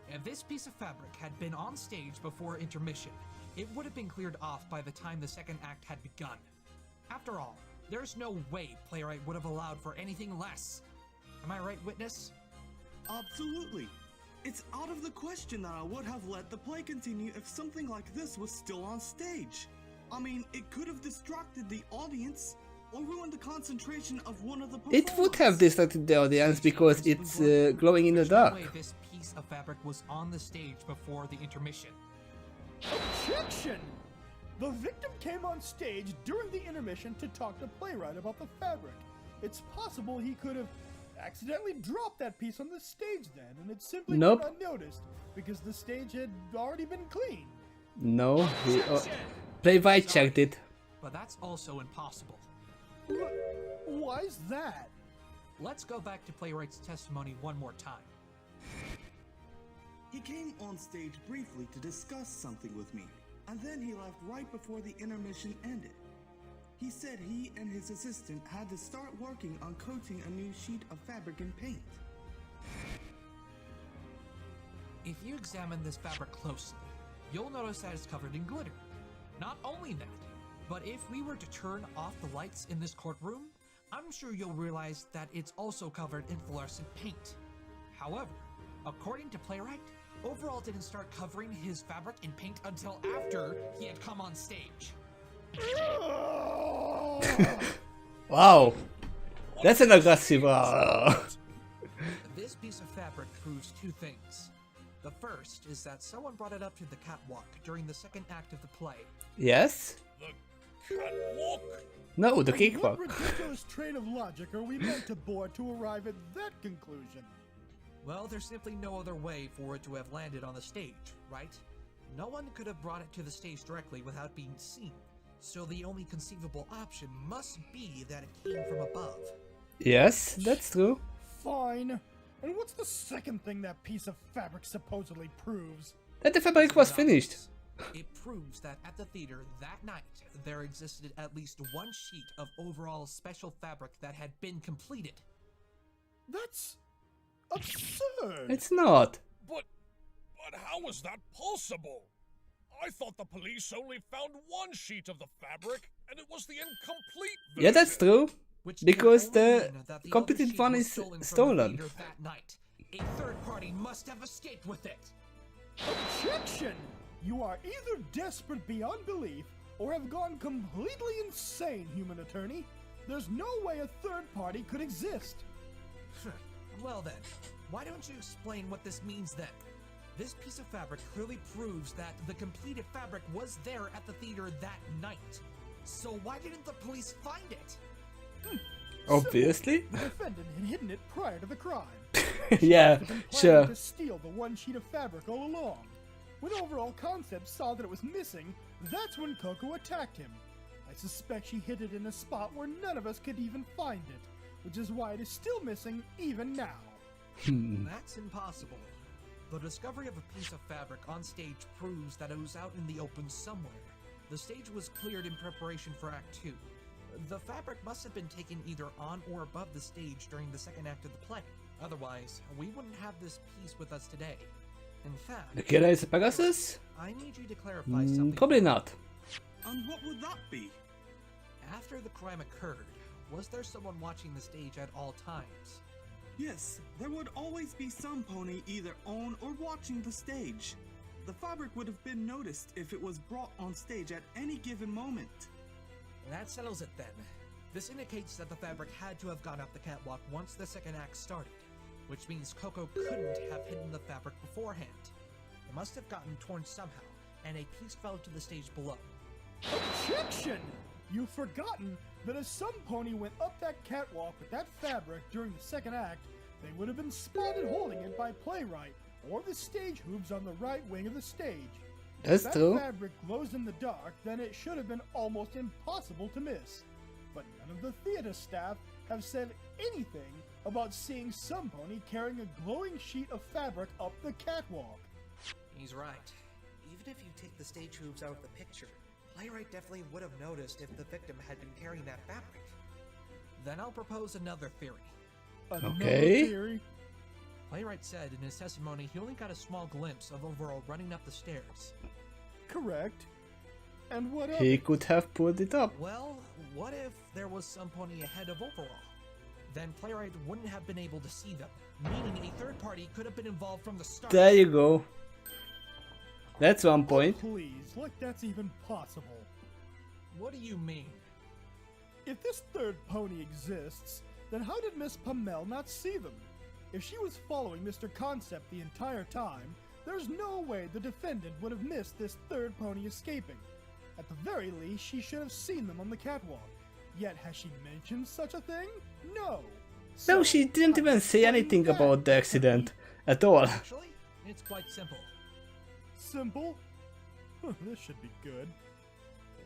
If this piece of fabric had been on stage before intermission, it would have been cleared off by the time the second act had begun. After all, there's no way Playwright would have allowed for anything less. Am I right, witness? Absolutely. It's out of the question that I would have let the play continue if something like this was still on stage. I mean, it could have distracted the audience or ruined the concentration of one of the performers. It would have distracted the audience because it's glowing in the dark. There's no way this piece of fabric was on the stage before the intermission. Objection! The victim came on stage during the intermission to talk to Playwright about the fabric. It's possible he could have accidentally dropped that piece on the stage then, and it simply went unnoticed because the stage had already been cleaned. No, Playwright checked it. but that's also impossible. Why's that? Let's go back to Playwright's testimony one more time. He came on stage briefly to discuss something with me, and then he left right before the intermission ended. He said he and his assistant had to start working on coating a new sheet of fabric and paint. If you examine this fabric closely, you'll notice that it's covered in glitter. Not only that, but if we were to turn off the lights in this courtroom, I'm sure you'll realize that it's also covered in fluorescent paint. However, according to Playwright, Overall didn't start covering his fabric in paint until after he had come on stage. Wow, that's an aggressive. This piece of fabric proves two things. The first is that someone brought it up to the catwalk during the second act of the play. Yes? The catwalk? No, the cakewalk. What ridiculous train of logic are we meant to board to arrive at that conclusion? Well, there's simply no other way for it to have landed on the stage, right? No one could have brought it to the stage directly without being seen, so the only conceivable option must be that it came from above. Yes, that's true. Fine. And what's the second thing that piece of fabric supposedly proves? That the fabric was finished. It proves that at the theater that night, there existed at least one sheet of overall special fabric that had been completed. That's absurd. It's not. But how is that possible? I thought the police only found one sheet of the fabric, and it was the incomplete version. Yeah, that's true. Which Because can only the mean that the completed other sheet one was is stolen from the stolen. theater that night. A third party must have escaped with it. Objection! You are either desperate beyond belief or have gone completely insane, human attorney. There's no way a third party could exist. Well then, why don't you explain what this means then? This piece of fabric clearly proves that the completed fabric was there at the theater that night. So why didn't the police find it? Obviously. The defendant had hidden it prior to the crime. Yeah, sure. To steal the one sheet of fabric all along. When Overall Concept saw that it was missing, that's when Coco attacked him. I suspect she hid it in a spot where none of us could even find it, which is why it is still missing even now. That's impossible. The discovery of a piece of fabric on stage proves that it was out in the open somewhere. The stage was cleared in preparation for Act 2. The fabric must have been taken either on or above the stage during the second act of the play. Otherwise, we wouldn't have this piece with us today. In fact, The killer is a Pegasus? I need you to clarify something. Probably not. And what would that be? After the crime occurred, was there someone watching the stage at all times? Yes, there would always be some pony either on or watching the stage. The fabric would have been noticed if it was brought on stage at any given moment. That settles it then. This indicates that the fabric had to have gone up the catwalk once the second act started, which means Coco couldn't have hidden the fabric beforehand. It must have gotten torn somehow, and a piece fell to the stage below. Objection! You've forgotten that if some pony went up that catwalk with that fabric during the second act, they would have been spotted holding it by Playwright or the stage hooves on the right wing of the stage. That's if true. that fabric glows in the dark, then it should have been almost impossible to miss. But none of the theater staff have said anything about seeing some pony carrying a glowing sheet of fabric up the catwalk. He's right. Even if you take the stage hooves out of the picture, Playwright definitely would have noticed if the victim had been carrying that fabric. Then I'll propose another theory. Okay. Theory? Playwright said in his testimony he only got a small glimpse of Overall running up the stairs. Correct. And what else? He could have pulled it up. Well, what if there was some pony ahead of Overall? Then Playwright wouldn't have been able to see them, meaning a third party could have been involved from the start. There you go. That's one point. Oh, please, like that's even possible. What do you mean? If this third pony exists, then how did Miss Pamel not see them? If she was following Mr. Concept the entire time, there's no way the defendant would have missed this third pony escaping. At the very least, she should have seen them on the catwalk. Yet has she mentioned such a thing? No. No, she didn't even say anything about the accident at all. Actually, it's quite simple. Simple? This should be good.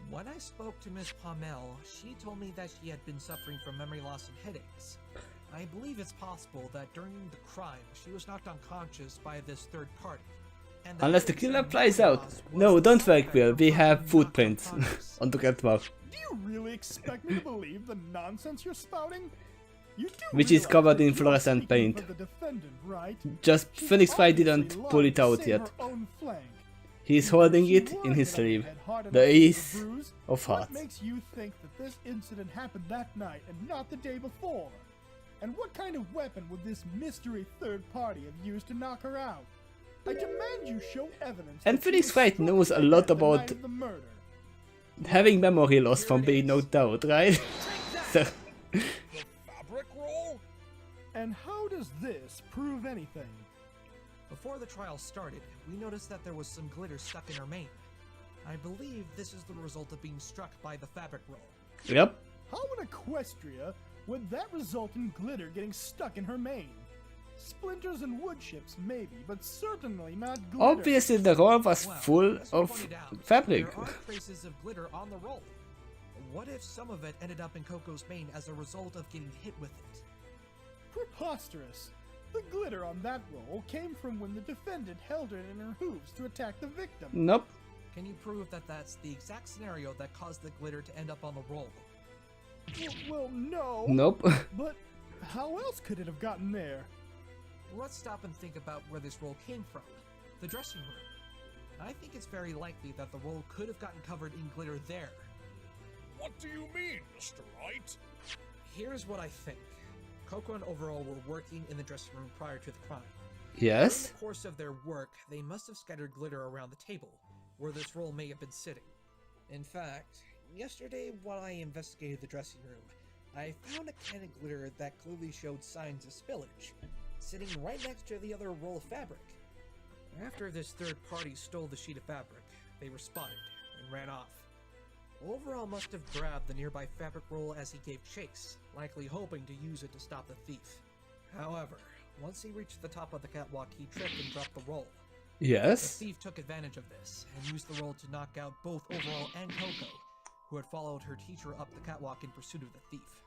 When I spoke to Miss Pommel, she told me that she had been suffering from memory loss and headaches. I believe it's possible that during the crime, she was knocked unconscious by this third party. And that Unless the killer flies out. No, don't worry, Quill. We have footprints on the catwalk. Do you really expect me to believe the nonsense you're spouting? You do Which is covered in realize that you're fluorescent speaking paint. for the defendant, right? Just She Phoenix Wright obviously didn't lied pull it to out save yet. her own flank. He's If holding she it were in his gonna sleeve. head hard enough The to ace bruise, of what hearts. makes you think that this incident happened that night and not the day before? And what kind of weapon would this mystery third party have used to knock her out? I demand you show evidence. And that she Phoenix was Wright struck knows a dead lot the about night of the murder. having memory loss from being knocked out, right? So, Fabric roll? And how does this prove anything? Before the trial started, we noticed that there was some glitter stuck in her mane. I believe this is the result of being struck by the fabric roll. yep. How in Equestria would that result in glitter getting stuck in her mane? Splinters and wood chips, maybe, but certainly not glitter. Obviously the roll was Well, full as you of pointed out, fabric. There are traces of glitter on the roll. What if some of it ended up in Coco's mane as a result of getting hit with it? Preposterous. The glitter on that roll came from when the defendant held it in her hooves to attack the victim. Nope. Can you prove that that's the exact scenario that caused the glitter to end up on the roll? Well, no. Nope. But how else could it have gotten there? Let's stop and think about where this roll came from. The dressing room. I think it's very likely that the roll could have gotten covered in glitter there. What do you mean, Mr. Wright? Here's what I think. Coco and Overall were working in the dressing room prior to the crime. Yes. During the course of their work, they must have scattered glitter around the table, where this roll may have been sitting. In fact, yesterday while I investigated the dressing room, I found a can of glitter that clearly showed signs of spillage, sitting right next to the other roll of fabric. After this third party stole the sheet of fabric, they were spotted and ran off. Overall must have grabbed the nearby fabric roll as he gave chase, likely hoping to use it to stop the thief. However, once he reached the top of the catwalk, he tripped and dropped the roll. Yes. The thief took advantage of this and used the roll to knock out both Overall and Coco, who had followed her teacher up the catwalk in pursuit of the thief.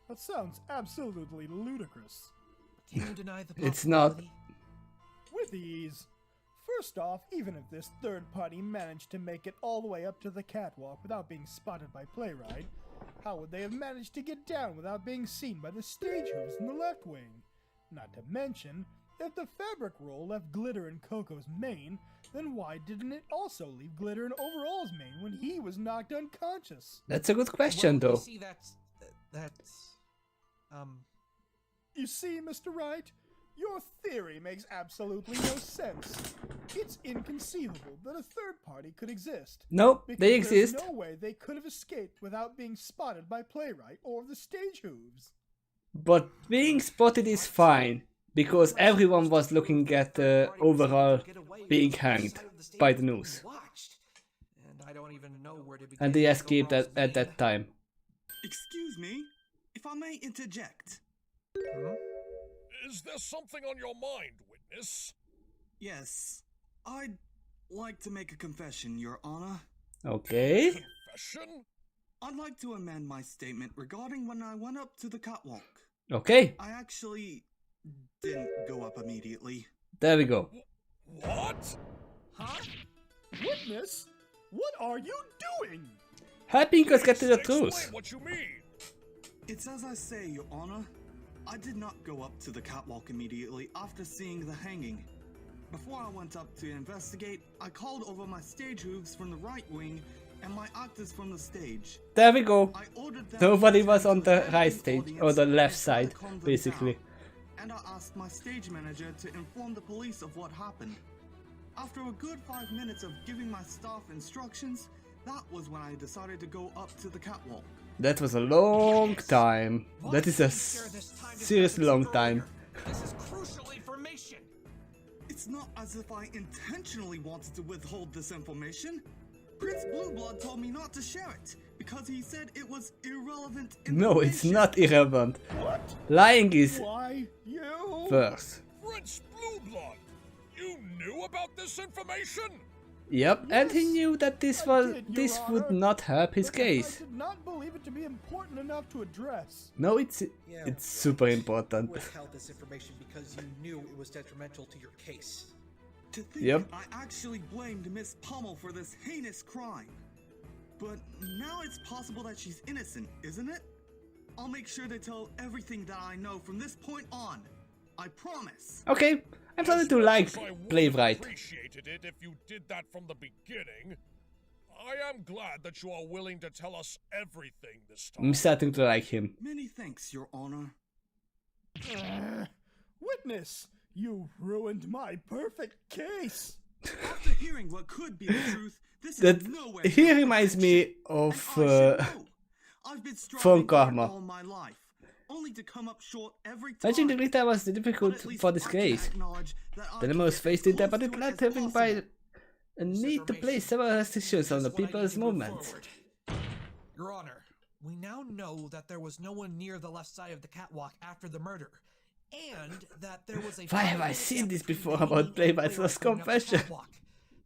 That sounds absolutely ludicrous. Can you deny the possibility? It's not. With ease. First off, even if this third party managed to make it all the way up to the catwalk without being spotted by Playwright, how would they have managed to get down without being seen by the stage hooves in the left wing? Not to mention, if the fabric roll left glitter in Coco's mane, then why didn't it also leave glitter in Overall's mane when he was knocked unconscious? That's a good question, Well, though. you see, You see, Mr. Wright? Your theory makes absolutely no sense. It's inconceivable that a third party could exist. Nope, because they exist. There's no way they could have escaped without being spotted by Playwright or the stage hooves. But being spotted is fine, because everyone was looking at Overall being hanged by the noose. And I don't even know where to begin. And they escaped at that time. Excuse me, if I may interject. Is there something on your mind, witness? Yes, I'd like to make a confession, Your Honor. Okay. Confession? I'd like to amend my statement regarding when I went up to the catwalk. Okay. I actually didn't go up immediately. There we go. What? Huh? Witness? What are you doing? Helping us get to the Explain truth. what you mean. It's as I say, Your Honor. I did not go up to the catwalk immediately after seeing the hanging. Before I went up to investigate, I called over my stage hooves from the right wing and my actors from the stage. There we go. I ordered them Nobody to was on attend the to right the stage, audience or the and left try to side, calm them basically. down. And I asked my stage manager to inform the police of what happened. After a good 5 minutes of giving my staff instructions, that was when I decided to go up to the catwalk. That was a long time. That is a seriously long time. This is crucial information. It's not as if I intentionally wanted to withhold this information. Prince Blueblood told me not to share it because he said it was irrelevant information. No, it's not irrelevant. What? Lying is Why, you? worse. Prince Blueblood! You knew about this information? Yep, and he knew that this would Honor, not help his but I case. did not believe it to be important enough to address. No, it's super important. You withheld this information because you knew it was detrimental to your case. To think Yep. I actually blamed Miss Pommel for this heinous crime. But now it's possible that she's innocent, isn't it? I'll make sure to tell everything that I know from this point on. I promise. Okay, I'm starting to like Playwright. Appreciated it if you did that from the beginning. I am glad that you are willing to tell us everything this time. I'm starting to like him. Many thanks, Your Honor. Witness, you ruined my perfect case. After hearing what could be the truth, this That is nowhere. he reminds me of I've been Phone striving hard Karma. all my life, only to come up short every time. Matching the Rita was difficult But at least for this I can case. acknowledge that I The can most get faced as in there, close but to it it not as having by possible. a need to place several restrictions on the people's movements. Your Honor, we now know that there was no one near the left side of the catwalk after the murder, and that there was a. Why have I seen this before about Playwright's lost confession?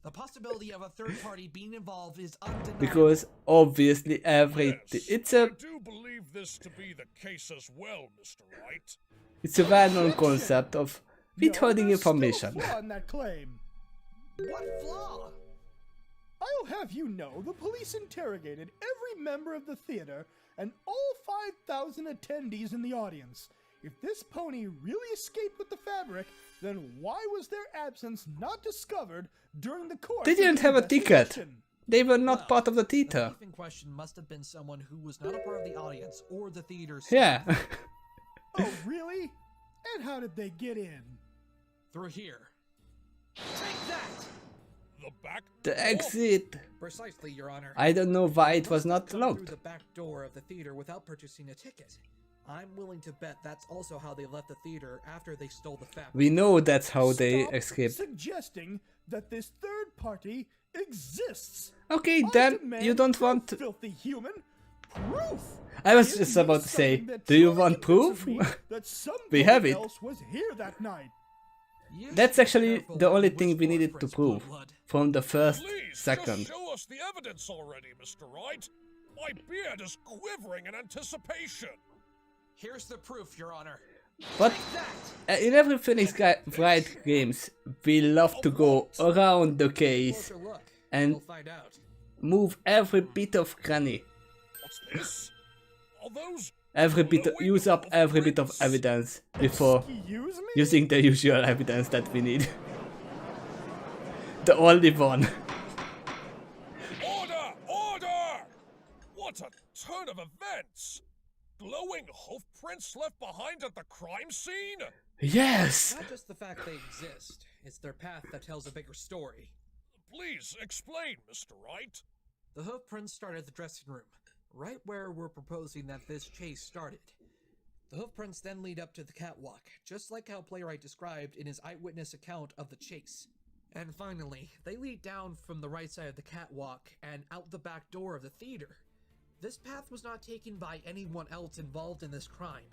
The possibility of a third party being involved is undeniable. Because obviously everything it's I a do believe this to be the case as well, Mr. Wright. it's a well-known concept of withholding There's still a information. flaw in that claim. What flaw? I'll have you know the police interrogated every member of the theater and all 5,000 attendees in the audience. If this pony really escaped with the fabric, then why was their absence not discovered during the course They of the didn't have a ticket. investigation? They were not Well, part of the The theater. thief in question must have been someone who was not a part of the audience or the theater. Yeah. Oh, really? And how did they get in? Through here. Take that! The back The door? exit. Precisely, Your Honor. I don't know why it They was must have not come locked. through the back door of the theater without purchasing a ticket. I'm willing to bet that's also how they left the theater after they stole the fabric. We know that's how they Stop escaped. suggesting that this third party exists. Okay, I then demand you don't proof, want. filthy human. Proof. I was Give just me about to say, something that do you truly want convinces proof? me that somebody We have it. else was here that night. You That's should be actually careful the what only you thing wish we for, needed to Prince prove Blueblood. from the first Please, second. just show us the evidence already, Mr. Wright. My beard is quivering in anticipation. Here's the proof, Your Honor. But in every Phoenix Wright games, we love to go around the case Closer look. and You'll find out. move every bit of cranny, What's this? Are those use up every bit of evidence before Excuse me? using the usual evidence that we need. The only one. Order! Order! What a turn of events! Glowing hoof prints left behind at the crime scene? Yes! Not just the fact they exist, it's their path that tells a bigger story. Please explain, Mr. Wright. The hoof prints start at the dressing room, right where we're proposing that this chase started. The hoof prints then lead up to the catwalk, just like how Playwright described in his eyewitness account of the chase. And finally, they lead down from the right side of the catwalk and out the back door of the theater. This path was not taken by anyone else involved in this crime.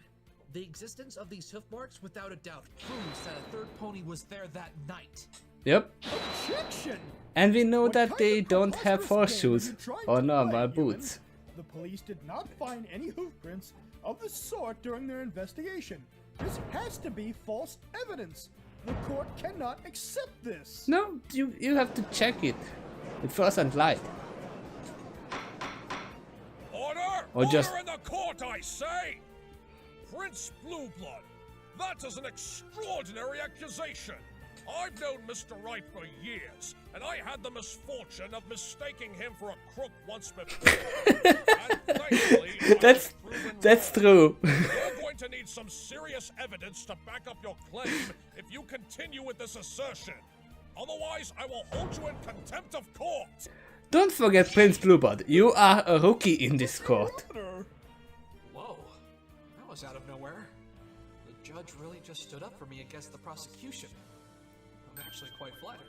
The existence of these hoof marks without a doubt proves that a third pony was there that night. Yep. Objection! And we know What that kind they of don't have preposterous game are horseshoes you trying or to normal play, human? boots. The police did not find any hoof prints of the sort during their investigation. This has to be false evidence. The court cannot accept this. No, you have to check it. It first and light. Order! Or just- Order in the court, I say! Prince Blueblood, that is an extraordinary accusation. I've known Mr. Wright for years, and I had the misfortune of mistaking him for a crook once before. And thankfully, I was proven That's wrong. true. You're going to need some serious evidence to back up your claim if you continue with this assertion. Otherwise, I will hold you in contempt of court. Don't forget Prince Blueblood, you are a rookie in this court. Whoa, that was out of nowhere. The judge really just stood up for me against the prosecution. I'm actually quite flattered.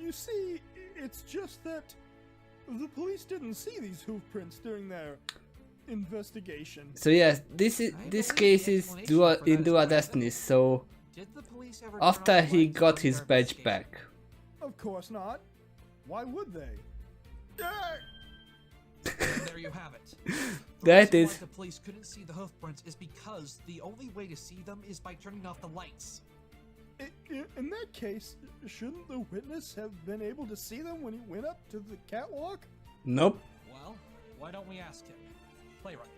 You see, it's just that the police didn't see these hoof prints during their investigation. So yes, this case is in Dual Destiny, so Did the police ever after turn on he lights got during his their badge investigation? back. Of course not. Why would they? And there you have it. The There it reason is. why the police couldn't see the hoof prints is because the only way to see them is by turning off the lights. In that case, shouldn't the witness have been able to see them when he went up to the catwalk? Nope. Well, why don't we ask him? Playwright,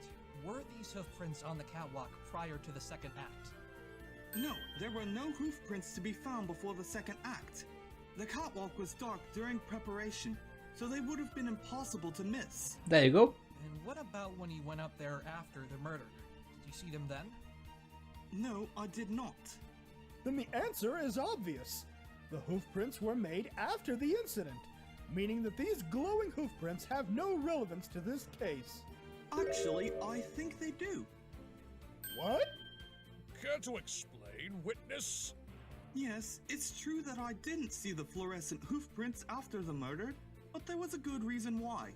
were these hoof prints on the catwalk prior to the second act? No, there were no hoof prints to be found before the second act. The catwalk was dark during preparation, so they would have been impossible to miss. There you go. And what about when he went up there after the murder? Did you see them then? No, I did not. Then the answer is obvious. The hoof prints were made after the incident, meaning that these glowing hoof prints have no relevance to this case. Actually, I think they do. What? Care to explain, witness? Yes, it's true that I didn't see the fluorescent hoof prints after the murder, but there was a good reason why.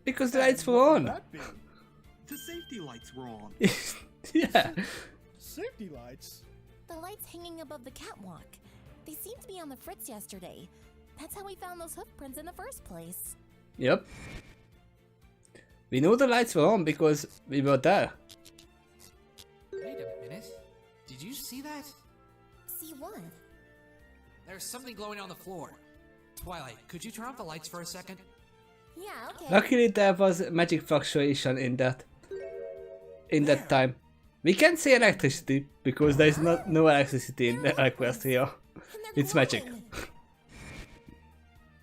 Because the lights were on. The safety lights were on. Yeah. Safety lights? The lights hanging above the catwalk. They seemed to be on the fritz yesterday. That's how we found those hoof prints in the first place. Yep. We know the lights were on because we were there. Wait a minute. Did you see that? See what? There's something glowing on the floor. Twilight, could you turn off the lights for a second? Yeah, okay. Luckily there was magic fluctuation in that time. We can't say electricity because there is no electricity in the Equestria. It's magic.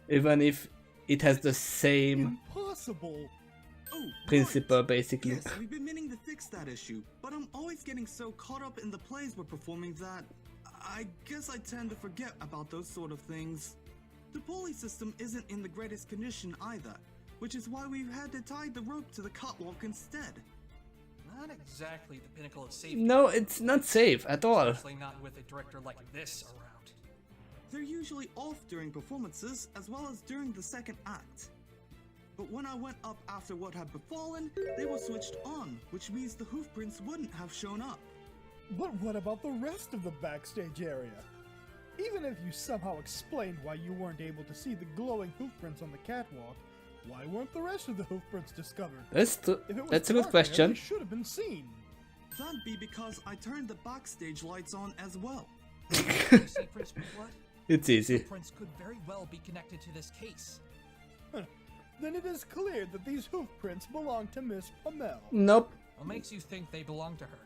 Even if it has the same Impossible. principle basically. Yes, we've been meaning to fix that issue, but I'm always getting so caught up in the plays we're performing that I guess I tend to forget about those sort of things. The pulley system isn't in the greatest condition either, which is why we've had to tie the rope to the catwalk instead. Not exactly the pinnacle of safety. No, it's not safe at all. Especially not with a director like this around. They're usually off during performances as well as during the second act. But when I went up after what had befallen, they were switched on, which means the hoof prints wouldn't have shown up. But what about the rest of the backstage area? Even if you somehow explained why you weren't able to see the glowing hoof prints on the catwalk, why weren't the rest of the hoof prints discovered? That's a good question. They should have been seen. That'd be because I turned the backstage lights on as well. It's easy. Prints could very well be connected to this case. Then it is clear that these hoof prints belong to Miss Pamel. Nope. What makes you think they belong to her?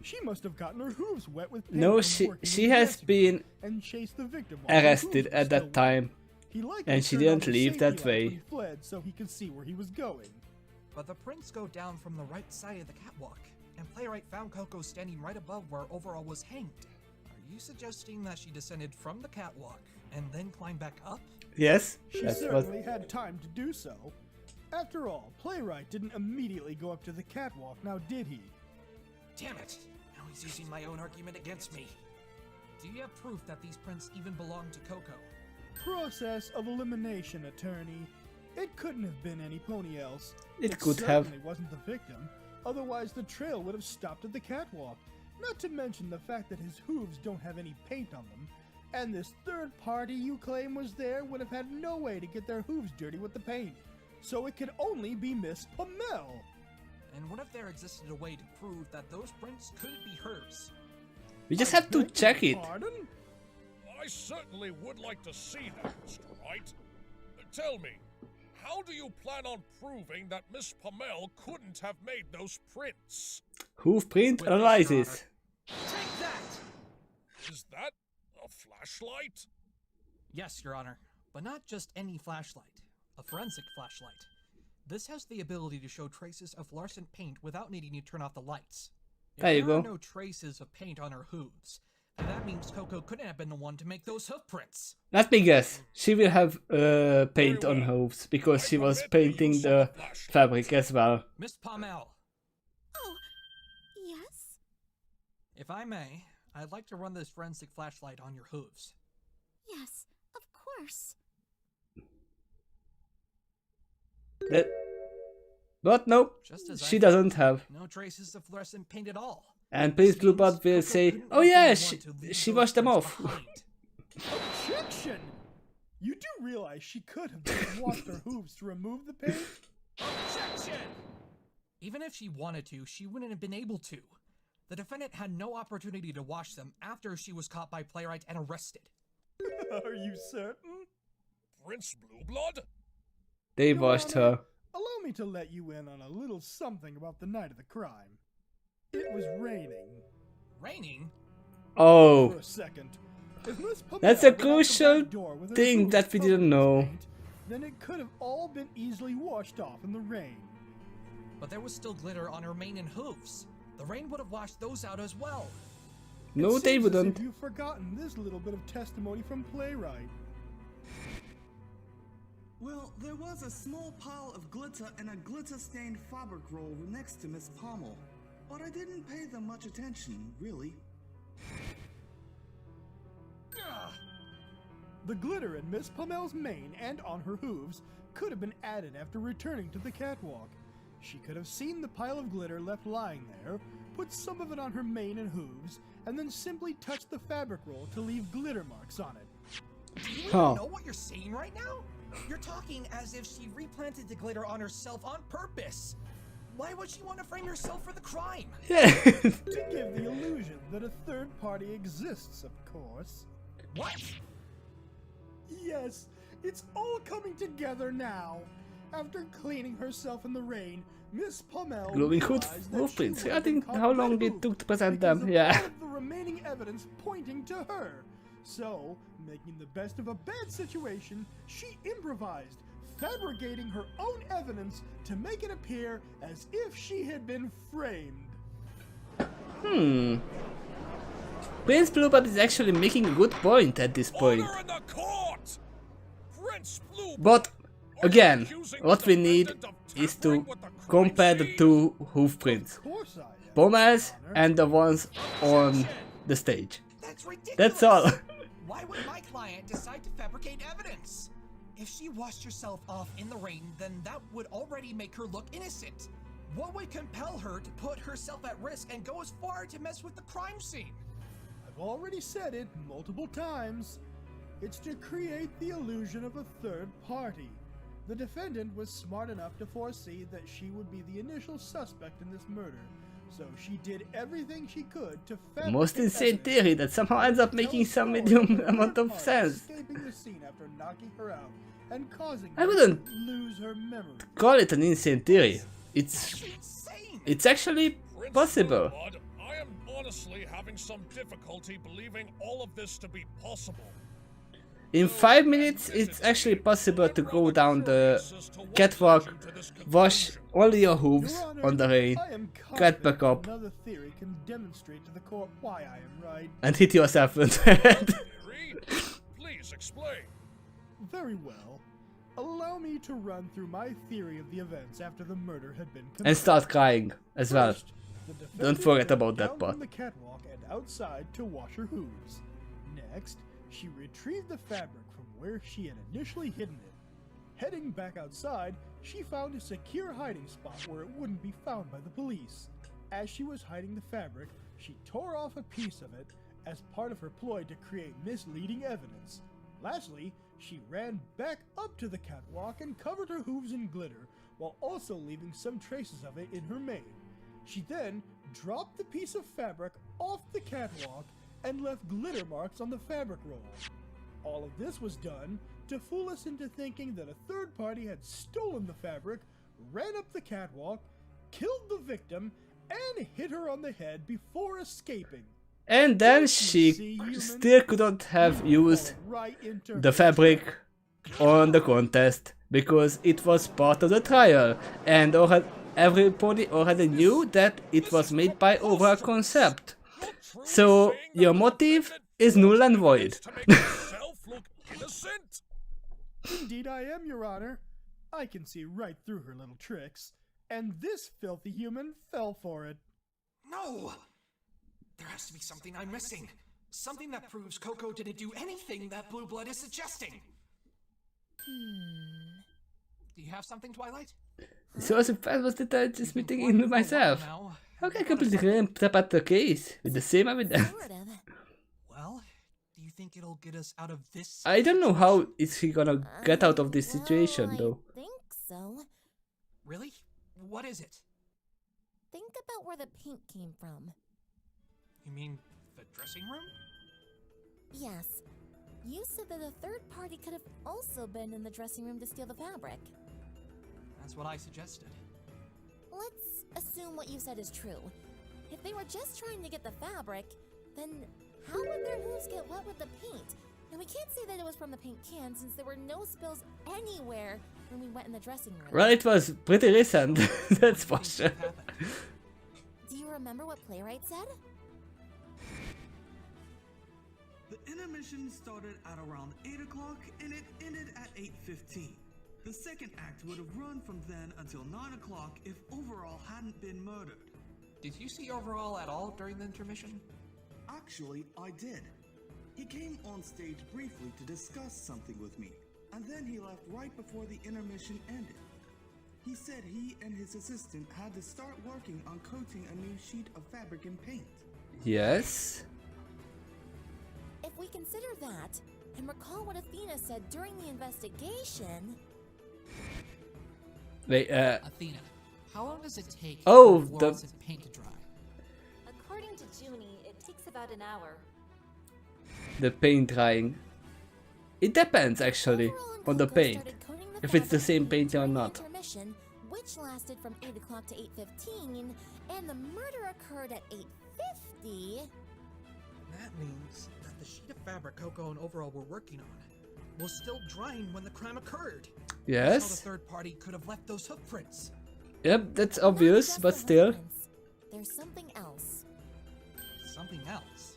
She must have gotten her hooves wet with paint No, from working she in the has dressing been room and chased the victim while her arrested hooves were at that still time. He likely And she turned on didn't the leave safety that lights way. when he fled so he could see where he was going. But the prints go down from the right side of the catwalk, and Playwright found Coco standing right above where Overall was hanged. Are you suggesting that she descended from the catwalk and then climbed back up? Yes, She that's certainly what. had time to do so. After all, Playwright didn't immediately go up to the catwalk, now did he? Damn it! Now he's using my own argument against me. Do you have proof that these prints even belong to Coco? Process of elimination, attorney. It couldn't have been any pony else. It could have. Certainly wasn't the victim. Otherwise, the trail would have stopped at the catwalk. Not to mention the fact that his hooves don't have any paint on them. And this third party you claim was there would have had no way to get their hooves dirty with the paint. So it could only be Miss Pamel. And what if there existed a way to prove that those prints could be hers? We just have to check it. Pardon? I certainly would like to see that, Mr. Wright. Tell me, how do you plan on proving that Miss Pamel couldn't have made those prints? Hoof print analysis. Take that! Is that a flashlight? Yes, Your Honor. But not just any flashlight. A forensic flashlight. This has the ability to show traces of fluorescent paint without needing to turn off the lights. If There you there are go. no traces of paint on her hooves, then that means Coco couldn't have been the one to make those hoof prints. Let me guess. She will have paint on hooves because she was painting the fabric as well. Miss Pamel, Oh, yes? if I may, I'd like to run this forensic flashlight on your hooves. Yes, of course. But no, Just as I she thought. doesn't have. No traces of fluorescent paint at all. And Prince Bluebird will say, "Oh yeah, she washed them off." Objection! You do realize she could have just washed her hooves to remove the paint? Objection! Even if she wanted to, she wouldn't have been able to. The defendant had no opportunity to wash them after she was caught by Playwright and arrested. Are you certain? Prince Blueblood? They Your washed Honor, her. Allow me to let you in on a little something about the night of the crime. It was raining. Raining? Oh. For a second. If Miss Pamela That's a went out the crucial back door with her thing hooves that we covered didn't in know. paint, then it could have all been easily washed off in the rain. But there was still glitter on her mane and hooves. The rain would have washed those out as well. No, It they seems as wouldn't. if you've forgotten this little bit of testimony from Playwright. Well, there was a small pile of glitter and a glitter-stained fabric roll next to Miss Pommel, but I didn't pay them much attention, really. The glitter in Miss Pommel's mane and on her hooves could have been added after returning to the catwalk. She could have seen the pile of glitter left lying there, put some of it on her mane and hooves, and then simply touched the fabric roll to leave glitter marks on it. Do you even know what you're saying right now? You're talking as if she replanted the glitter on herself on purpose. Why would she want to frame herself for the crime? Yeah. To give the illusion that a third party exists, of course. What? Yes, it's all coming together now. After cleaning herself in the rain, Miss Pommel Glowing hood realized that footprints. she I had been think caught how long red-handed it took to present because them. of Yeah. all of the remaining evidence pointing to her. So, making the best of a bad situation, she improvised, fabricating her own evidence to make it appear as if she had been framed. Prince Blueblood is actually making a good point at this point. Order in the court! Prince Blueblood! But again, what we need is to compare the two hoof prints. Pommel's and the ones on the stage. That's ridiculous. That's all. Why would my client decide to fabricate evidence? If she washed herself off in the rain, then that would already make her look innocent. What would compel her to put herself at risk and go as far to mess with the crime scene? I've already said it multiple times. It's to create the illusion of a third party. The defendant was smart enough to foresee that she would be the initial suspect in this murder, so she did everything she could to The most insane theory that somehow ends up making some medium amount of sense. escaping the scene after knocking her out and causing I her wouldn't to lose her memory. call it an insane theory. It's actually possible. Blueblood, I am honestly having some difficulty believing all of this to be possible. In 5 minutes, it's actually possible to go down the catwalk, wash all your hooves on the rain, get back up, Another theory can demonstrate to the court why I am right. and hit yourself in the head. Please explain. Very well. Allow me to run through my theory of the events after the murder had been committed. And start crying as well. The defendant Don't forget went about down that part. from the catwalk and outside to wash her hooves. Next, she retrieved the fabric from where she had initially hidden it. Heading back outside, she found a secure hiding spot where it wouldn't be found by the police. As she was hiding the fabric, she tore off a piece of it as part of her ploy to create misleading evidence. Lastly, she ran back up to the catwalk and covered her hooves in glitter, while also leaving some traces of it in her mane. She then dropped the piece of fabric off the catwalk and left glitter marks on the fabric roll. All of this was done to fool us into thinking that a third party had stolen the fabric, ran up the catwalk, killed the victim, and hit her on the head before escaping. And then she still couldn't have used the fabric on the contest because it was part of the trial, and everybody already knew that it was made by overall concept. So your motive is null and void. Indeed I am, Your Honor. I can see right through her little tricks, and this filthy human fell for it. No! There has to be something I'm missing. Something that proves Coco didn't do anything that Blueblood is suggesting. Do you have something, Twilight? So I was just meeting in myself. How can I completely rip apart the case with the same evidence? Well, do you think it'll get us out of this? I don't know how is he gonna get out of this situation though. I think so. Really? What is it? Think about where the paint came from. You mean the dressing room? Yes. You said that a third party could have also been in the dressing room to steal the fabric. That's what I suggested. Let's assume what you said is true. If they were just trying to get the fabric, then how would their hooves get wet with the paint? And we can't say that it was from the paint can since there were no spills anywhere when we went in the dressing room. Well, it was pretty recent, that's for sure. Do you remember what Playwright said? The intermission started at around 8 o'clock and it ended at 8:15. The second act would have run from then until 9 o'clock if Overall hadn't been murdered. Did you see Overall at all during the intermission? Actually, I did. He came on stage briefly to discuss something with me, and then he left right before the intermission ended. He said he and his assistant had to start working on coating a new sheet of fabric and paint. Yes. If we consider that, and recall what Athena said during the investigation... Wait, Athena, how long does it take oh, for the walls and paint to dry? According to Junie, it takes about an hour. the paint drying. It depends actually on the paint, if it's the same paint or not. Which lasted from 8 o'clock to 8:15, and the murder occurred at 8:50. That means that the sheet of fabric Coco and Overall were working on was still drying when the crime occurred. Yes. That's how the third party could have left those hoof prints. Yep, that's obvious, but still. There's something else. Something else?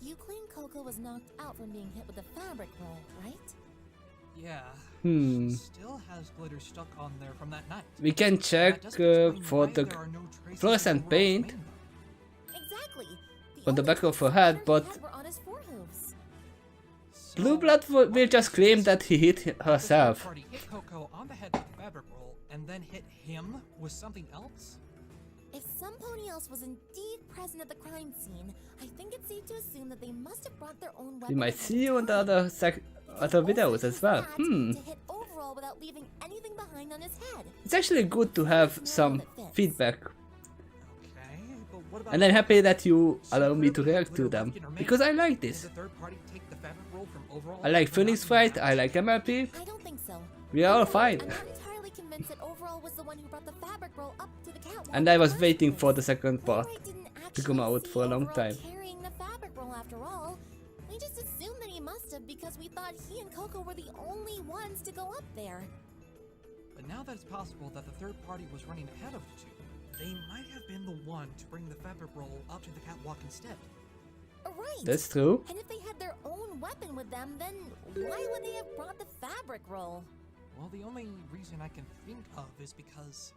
You claim Coco was knocked out from being hit with the fabric roll, right? Yeah. Hmm. She still has glitter stuck on there from that night. We can check for the fluorescent paint Exactly. on the back of her head, but Blue Blood will just claim that he hit herself. The party hit Coco on the head with the fabric roll and then hit him with something else? If somebody else was indeed present at the crime scene, I think it's safe to assume that they must have brought their own weapon. We might see you in the other videos as well. To hit Overall without leaving anything behind on his head. It's actually good to have some feedback. Okay, but what about And I'm happy that you allow me to react to them, because I like this. Did the third party take the fabric roll from Overall? I like Phoenix Fight, I like MLP. I don't think so. We are all fine. I'm not entirely convinced that Overall was the one who brought the fabric roll up to the catwalk. And I was waiting for the second part to come out for a long time. Carrying the fabric roll after all. We just assumed that he must have because we thought he and Coco were the only ones to go up there. But now that it's possible that the third party was running ahead of the two, they might have been the one to bring the fabric roll up to the catwalk instead. Right. That's true. And if they had their own weapon with them, then why would they have brought the fabric roll? Well, the only reason I can think of is because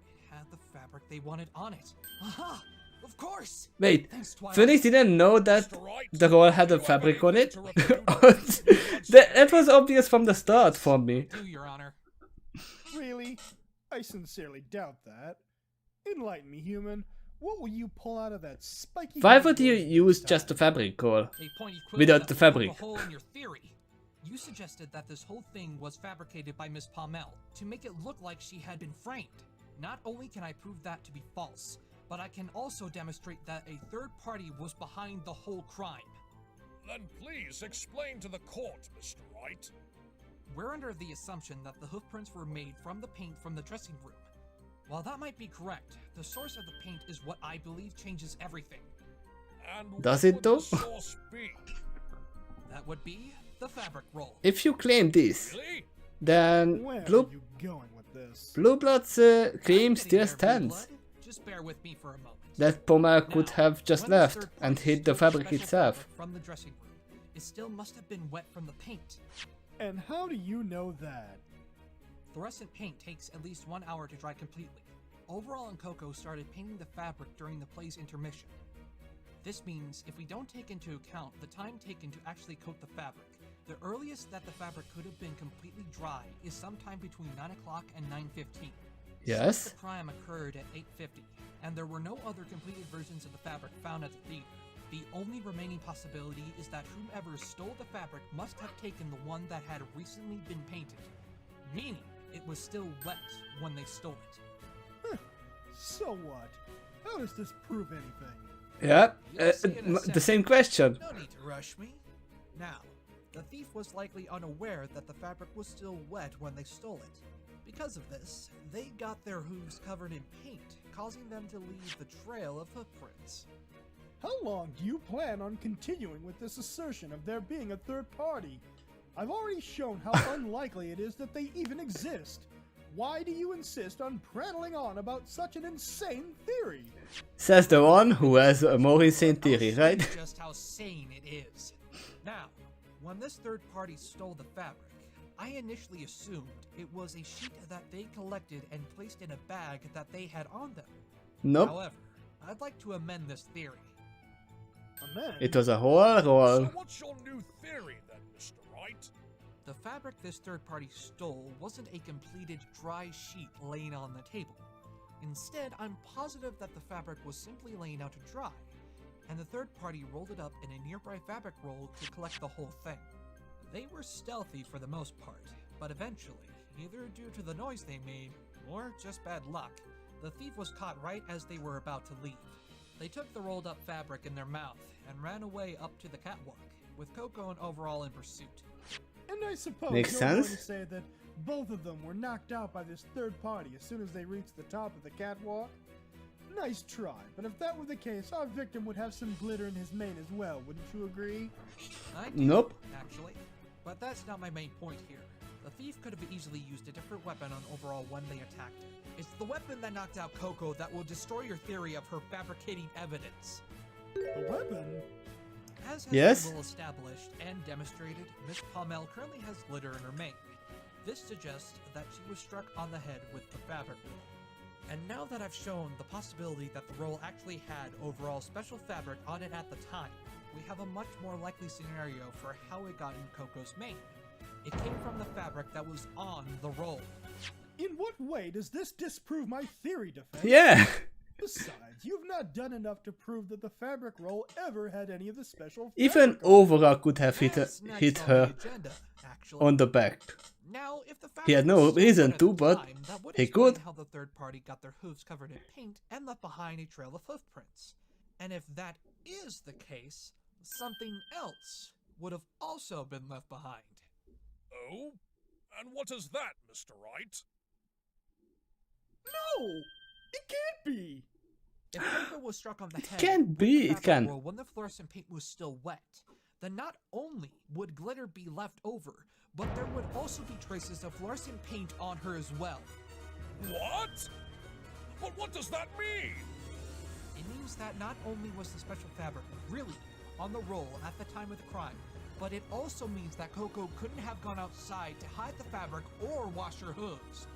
it had the fabric they wanted on it. Aha! Of course! Wait, Thanks, Twilight. Phoenix didn't know that the roll had a fabric on it? That was obvious from the start for me. Do, Your Honor. Really? I sincerely doubt that. Enlighten me, human. What will you pull out of that spiky... Why would you use just the fabric roll A point equivalent without the to fabric? a hole in your theory. You suggested that this whole thing was fabricated by Miss Palmel to make it look like she had been framed. Not only can I prove that to be false, but I can also demonstrate that a third party was behind the whole crime. Then please explain to the court, Mr. Wright. We're under the assumption that the hoofprints were made from the paint from the dressing room. While that might be correct, the source of the paint is what I believe changes everything. And Does what it would though? the source be? That would be the fabric roll. If you claim this, Really? then Where are Blue you going with this? Blood's claim still There, Blue stands. Blood. Just bear with me for a moment. That Pommel could Now, have just when the left third and party hit the stole fabric special itself. fabric from the dressing room, it still must have been wet from the paint. And how do you know that? Fluorescent paint takes at least 1 hour to dry completely. Overall and Coco started painting the fabric during the play's intermission. This means if we don't take into account the time taken to actually coat the fabric, the earliest that the fabric could have been completely dry is sometime between 9 o'clock and 9:15. Yes. Since the crime occurred at 8:50, and there were no other completed versions of the fabric found at the theater, the only remaining possibility is that whomever stole the fabric must have taken the one that had recently been painted, meaning it was still wet when they stole it. Huh. So what? How does this prove anything? Yeah, the same question. No need to rush me. Now, the thief was likely unaware that the fabric was still wet when they stole it. Because of this, they got their hooves covered in paint, causing them to leave the trail of footprints. How long do you plan on continuing with this assertion of there being a third party? I've already shown how unlikely it is that they even exist. Why do you insist on prattling on about such an insane theory? Says the one who has a more insane theory, right? Just how sane it is. Now, when this third party stole the fabric, I initially assumed it was a sheet that they collected and placed in a bag that they had on them. Nope. However, I'd like to amend this theory. Amend? It was a whole roll. So what's your new theory then, Mr. Wright? The fabric this third party stole wasn't a completed dry sheet laying on the table. Instead, I'm positive that the fabric was simply laying out to dry, and the third party rolled it up in a nearby fabric roll to collect the whole thing. They were stealthy for the most part, but eventually, either due to the noise they made, or just bad luck, the thief was caught right as they were about to leave. They took the rolled up fabric in their mouth and ran away up to the catwalk, with Coco and Overall in pursuit. And I suppose Makes you're sense. going to say that both of them were knocked out by this third party as soon as they reached the top of the catwalk? Nice try, but if that were the case, our victim would have some glitter in his mane as well, wouldn't you agree? I do, Nope. actually. But that's not my main point here. The thief could have easily used a different weapon on Overall when they attacked him. It's the weapon that knocked out Coco that will destroy your theory of her fabricating evidence. The weapon? As has Yes? been well established and demonstrated, Miss Pommel currently has glitter in her mane. This suggests that she was struck on the head with the fabric roll. And now that I've shown the possibility that the roll actually had Overall special fabric on it at the time, we have a much more likely scenario for how it got in Coco's mane. It came from the fabric that was on the roll. In what way does this disprove my theory, Defense? Yeah. Besides, you've not done enough to prove that the fabric roll ever had any of the special Even fabric on it. Overall could have hit her Agenda, actually. on the back. Now, if the He had fabric no was so reason good at to, the but time, that would he explain could. how the third party got their hooves covered in paint and left behind a trail of hoofprints. And if that is the case, something else would have also been left behind. Oh? And what is that, Mr. Wright? No! It can't be! If Coco was struck on the head can't with be, the it fabric can. roll when the fluorescent paint was still wet, then not only would glitter be left over, but there would also be traces of fluorescent paint on her as well. What? But what does that mean? It means that not only was the special fabric really on the roll at the time of the crime, but it also means that Coco couldn't have gone outside to hide the fabric or wash her hooves.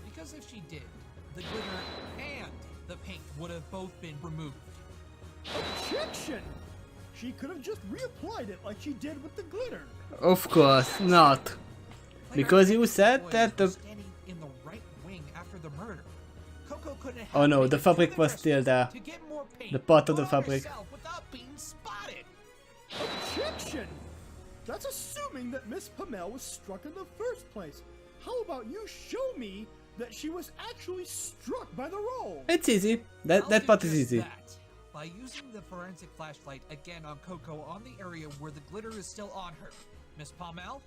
Because if she did, the glitter and the paint would have both been removed. Objection! She could have just reapplied it like she did with the glitter. Of course not. Because you said that the... Standing in the right wing after the murder. Coco couldn't have Oh no, made the it to fabric was dressing still room there. to get more paint The part of the on fabric. herself without being spotted. Objection! That's assuming that Miss Pommel was struck in the first place. How about you show me that she was actually struck by the roll? It's easy. That I'll part do is just easy. that by using the forensic flashlight again on Coco on the area where the glitter is still on her. Miss Pommel?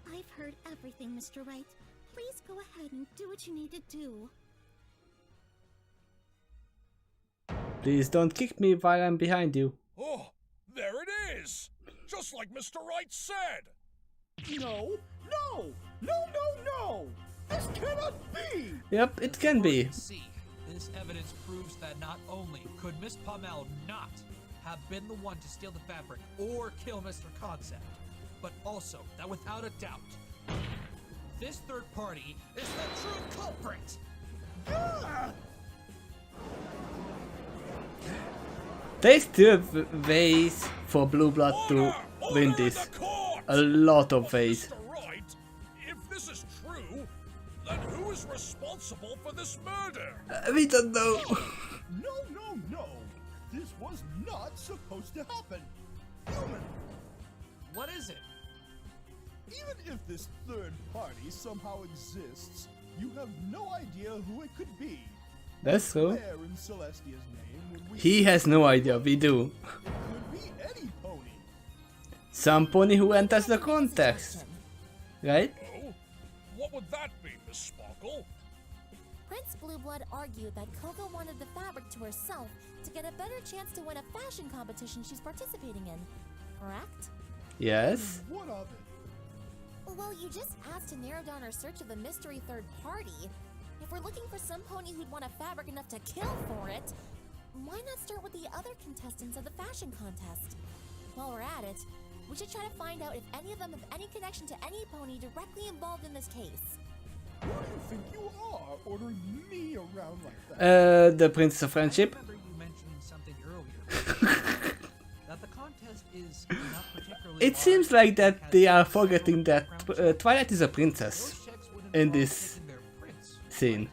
I've heard everything, Mr. Wright. Please go ahead and do what you need to do. Please don't kick me while I'm behind you. Oh, there it is! Just like Mr. Wright said! No! No! No, no, no! This cannot be! Yep, it can be. See, this evidence proves that not only could Miss Pommel not have been the one to steal the fabric or kill Mr. Concept, but also that without a doubt, this third party is the true culprit! Ah! There's still ways for Blue Blood to win this. A lot of ways. Mr. Wright, if this is true, then who is responsible for this murder? We don't know. No, no, no! This was not supposed to happen. Human! What is it? Even if this third party somehow exists, you have no idea who it could be. That's true. Where in Celestia's name would we He has no idea, we do. It could be any pony. Some pony who enters the contest. Right? Oh? What would that be, Miss Sparkle? Prince Blueblood argued that Coco wanted the fabric to herself to get a better chance to win a fashion competition she's participating in. Correct? Yes. What of it? Well, you just asked to narrow down our search of the mystery third party. If we're looking for some pony who'd want a fabric enough to kill for it, why not start with the other contestants of the fashion contest? While we're at it, we should try to find out if any of them have any connection to any pony directly involved in this case. Who do you think you are, ordering me around like that? The Princess of Friendship. I remember you mentioning something earlier. That the contest is not particularly It seems like that they are forgetting that Twilight is a princess in this scene.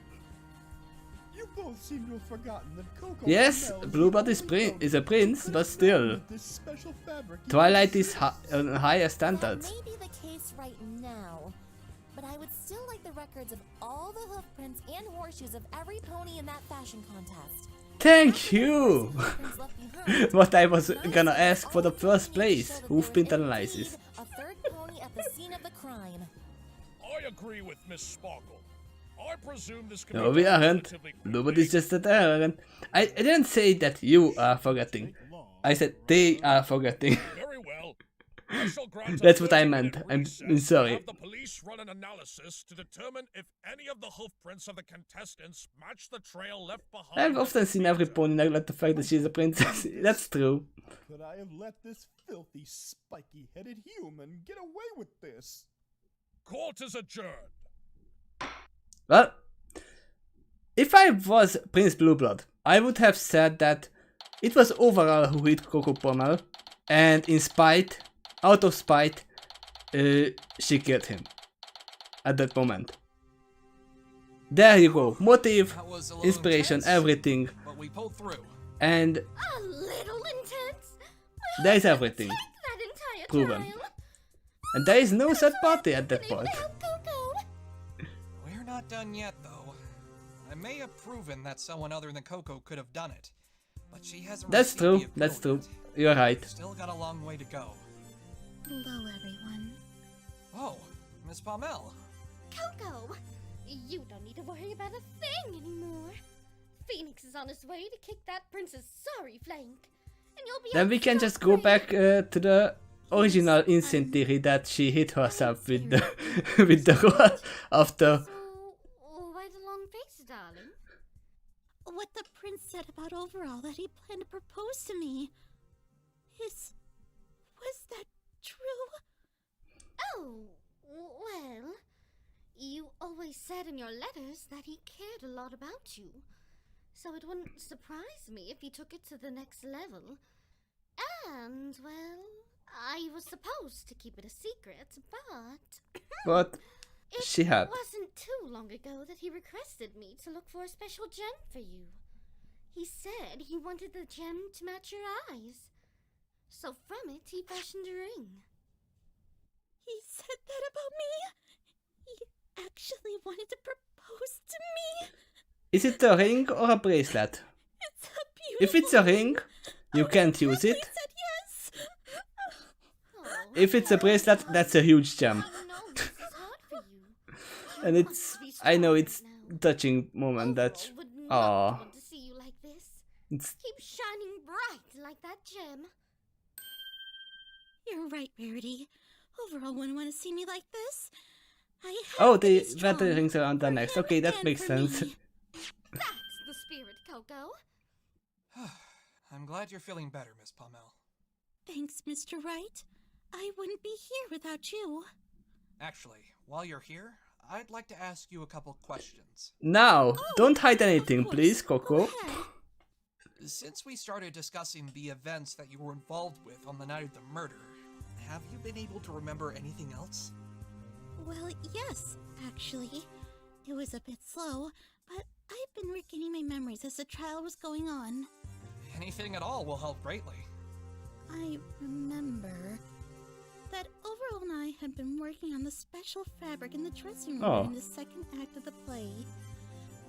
You both seem to have forgotten that Coco Yes, Blueblood is a prince, but still, Twilight is on a higher standard. That may be the case right now, but I would still like the records of all the hoof prints and horseshoes of every pony in that fashion contest. Thank you! What I was gonna ask for the first place, hoofprint analysis. A third pony at the scene of the crime. I agree with Miss Sparkle. I presume this can No, be we done aren't. relatively Nobody's just at errand. I didn't say that you are forgetting. I said they are forgetting. Very well. I shall grant a That's what I 30-minute meant. I'm recess sorry. to have the police run an analysis to determine if any of the hoofprints of the contestants match the trail left behind. I've often seen every pony neglect the fact that she's a princess. That's true. Could I have let this filthy, spiky-headed human get away with this? Court is adjourned. Well, if I was Prince Blueblood, I would have said that it was overall who hit Coco Pommel, and out of spite, she killed him at that moment. There you go. Motive, inspiration, intense, everything. But we pulled through. And A little intense. there is everything That entire proven. trial. And there is no third party at that point. We're not done yet, though. I may have proven that someone other than Coco could have done it, but she hasn't. That's received true, the appeal that's true. yet. You're right. Still got a long way to go. Hello, everyone. Oh, Miss Pommel. Coco, you don't need to worry about a thing anymore. Phoenix is on his way to kick that prince's sorry flank, and you'll be. Then we can just go back to the original insane theory that she hit herself with the with the rod after. Why the long face, darling? What the prince said about overall that he planned to propose to me. Was that true? Oh, well, you always said in your letters that he cared a lot about you, so it wouldn't surprise me if he took it to the next level. And, well, I was supposed to keep it a secret, but... But she had. It wasn't too long ago that he requested me to look for a special gem for you. He said he wanted the gem to match your eyes. So from it, he fashioned a ring. He said that about me? He actually wanted to propose to me? Is it a ring or a bracelet? It's a beautiful If it's a ring, you can't use it. He said yes. If it's a bracelet, that's a huge gem. And I know it's touching moment that, Want to see you like this. It's Keep shining bright like that gem. You're right, Rarity. Overall wouldn't want to see me like this. they wrap the rings around their necks. Okay, that makes sense. That's the spirit, Coco. I'm glad you're feeling better, Miss Pommel. Thanks, Mr. Wright. I wouldn't be here without you. Actually, while you're here, I'd like to ask you a couple questions. Now, don't hide anything, please, Coco. Since we started discussing the events that you were involved with on the night of the murder, have you been able to remember anything else? Well, yes, actually. It was a bit slow, but I've been regaining my memories as the trial was going on. Anything at all will help greatly. I remember that Overall and I had been working on the special fabric in the dressing room in the second act of the play.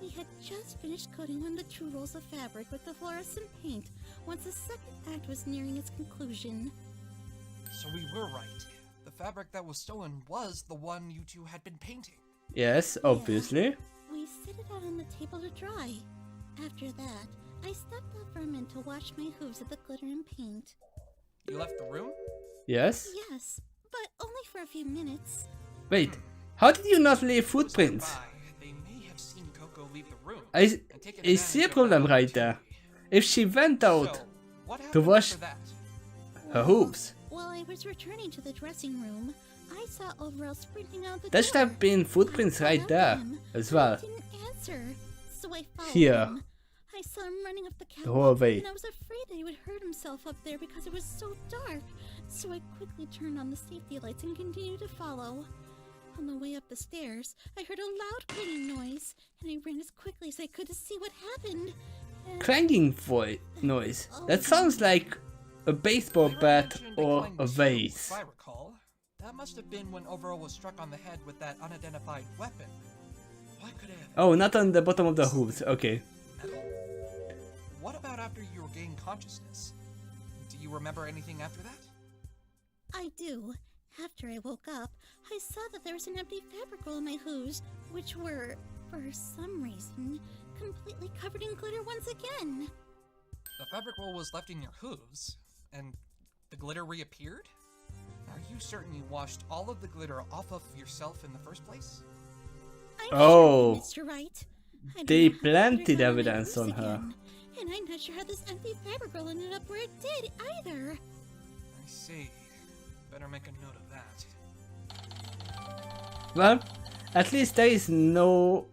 We had just finished coating on the true rolls of fabric with the fluorescent paint once the second act was nearing its conclusion. So we were right. The fabric that was stolen was the one you two had been painting. Yes, obviously. Yeah, we set it out on the table to dry. After that, I stepped out for a minute to wash my hooves of the glitter and paint. You left the room? Yes. Yes, but only for a few minutes. Wait, how did you not leave footprints? They may have seen Coco leave the room. I see a problem right there. If she went out to wash her hooves, While I was returning to the dressing room, I saw Overall sprinting out the there door. should have been footprints right there as well. He didn't answer, so I followed Here. him. I saw him running up the The whole catwalk, way. and I was afraid that he would hurt himself up there because it was so dark. So I quickly turned on the safety lights and continued to follow. On the way up the stairs, I heard a loud clanging noise, and I ran as quickly as I could to see what happened. And Clanging noise. That sounds like a baseball bat or a vase. If I recall, that must have been when Overall was struck on the head with that unidentified weapon. What could it have? Oh, not on the bottom of the hooves. Okay. What about after you regained consciousness? Do you remember anything after that? I do. After I woke up, I saw that there was an empty fabric roll in my hooves, which were, for some reason, completely covered in glitter once again. The fabric roll was left in your hooves, and the glitter reappeared? Are you certain you washed all of the glitter off of yourself in the first place? Oh, Mr. Wright. they planted evidence on her. And I'm not sure how this empty fabric roll ended up where it did either. I see. Better make a note of that. Well, at least there is no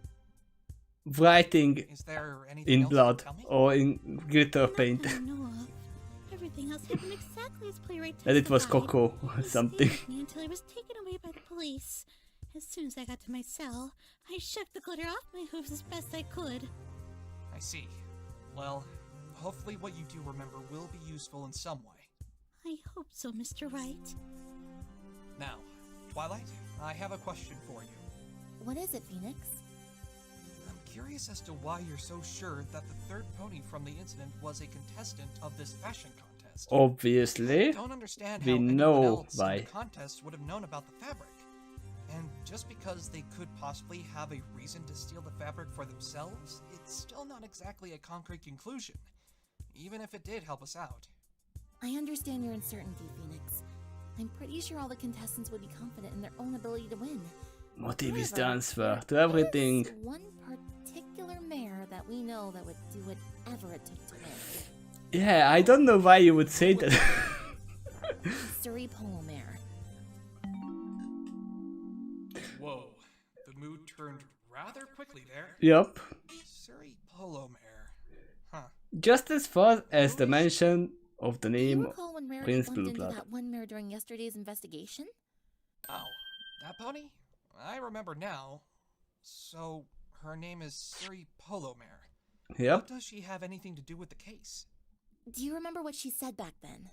writing Is there anything in else you blood can tell me? or in glitter paint. I know of. Everything else happened exactly as playwright That it was testified. Coco or He something. stayed with me until I was taken away by the police. As soon as I got to my cell, I shook the glitter off my hooves as best I could. I see. Well, hopefully what you do remember will be useful in some way. I hope so, Mr. Wright. Now, Twilight, I have a question for you. What is it, Phoenix? I'm curious as to why you're so sure that the third pony from the incident was a contestant of this fashion contest. Obviously, I don't understand we how anyone know else in why. the contest would have known about the fabric. And just because they could possibly have a reason to steal the fabric for themselves, it's still not exactly a concrete conclusion, even if it did help us out. I understand your uncertainty, Phoenix. I'm pretty sure all the contestants would be confident in their own ability to win. Motive is the However, answer to there everything. is one particular mayor that we know that would do whatever it took to win. Yeah, I don't know why you would say that. Surrey Polo Mare. Whoa, the mood turned rather quickly there. Yup. Surrey Polo Mare. Huh. Just as far as the mention of the Do you name recall when Rarity Prince bumped into Blueblood. that one mare during yesterday's investigation? Oh, that pony? I remember now. So, her name is Surrey Polo Mare. Yep. What does she have anything to do with the case? Do you remember what she said back then?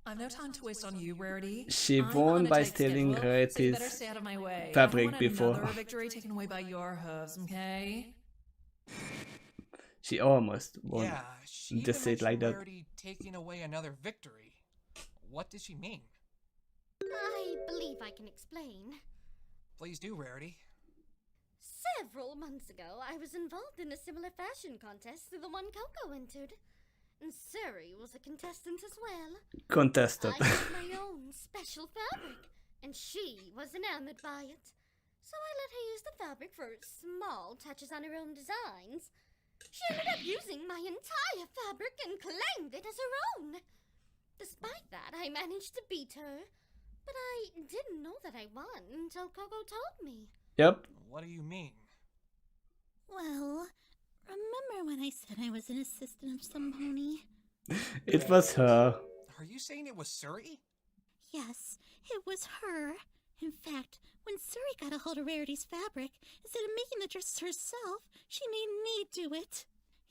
I've no time to waste on you, Rarity. She I'm won on a by tight stealing schedule, so you Rarity's better stay out of my way. fabric I don't want before. another victory taken away by your hooves, okay? She almost won. Yeah, she Just say it like that. Rarity taking away another victory. What did she mean? I believe I can explain. Please do, Rarity. Several months ago, I was involved in a similar fashion contest to the one Coco entered. And Surrey was a contestant as well. Contestant. I had my own special fabric, and she was enamored by it. So I let her use the fabric for small touches on her own designs. She ended up using my entire fabric and claimed it as her own. Despite that, I managed to beat her. But I didn't know that I won until Coco told me. Yep. What do you mean? Well, remember when I said I was an assistant of some pony? It was her. Are you saying it was Surrey? Yes, it was her. In fact, when Surrey got a hold of Rarity's fabric, instead of making the dresses herself, she made me do it.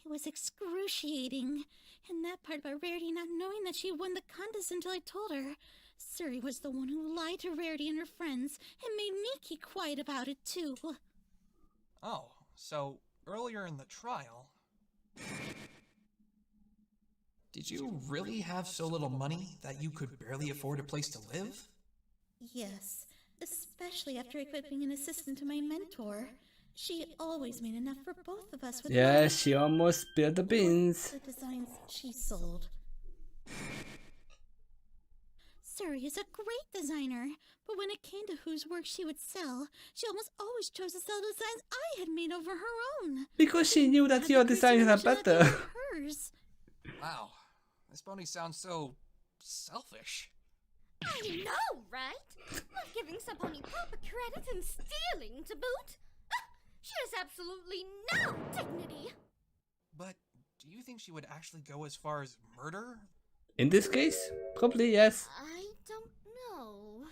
It was excruciating. And that part about Rarity not knowing that she won the contest until I told her. Suri was the one who lied to Rarity and her friends and made me keep quiet about it too. Oh, so earlier in the trial... Did you really have so little money that you could barely afford a place to live? Yes, especially after equipping an assistant to my mentor. She always made enough for both of us with Yeah, she almost spilled the beans. the designs she sold. Suri is a great designer, but when it came to whose work she would sell, she almost always chose to sell designs I had made over her own. Because she knew that your designs are better. Hers. Wow, this pony sounds so selfish. I know, right? Not giving Saponi proper credit and stealing to boot. She has absolutely no dignity. But do you think she would actually go as far as murder? In this case, probably yes. I don't know.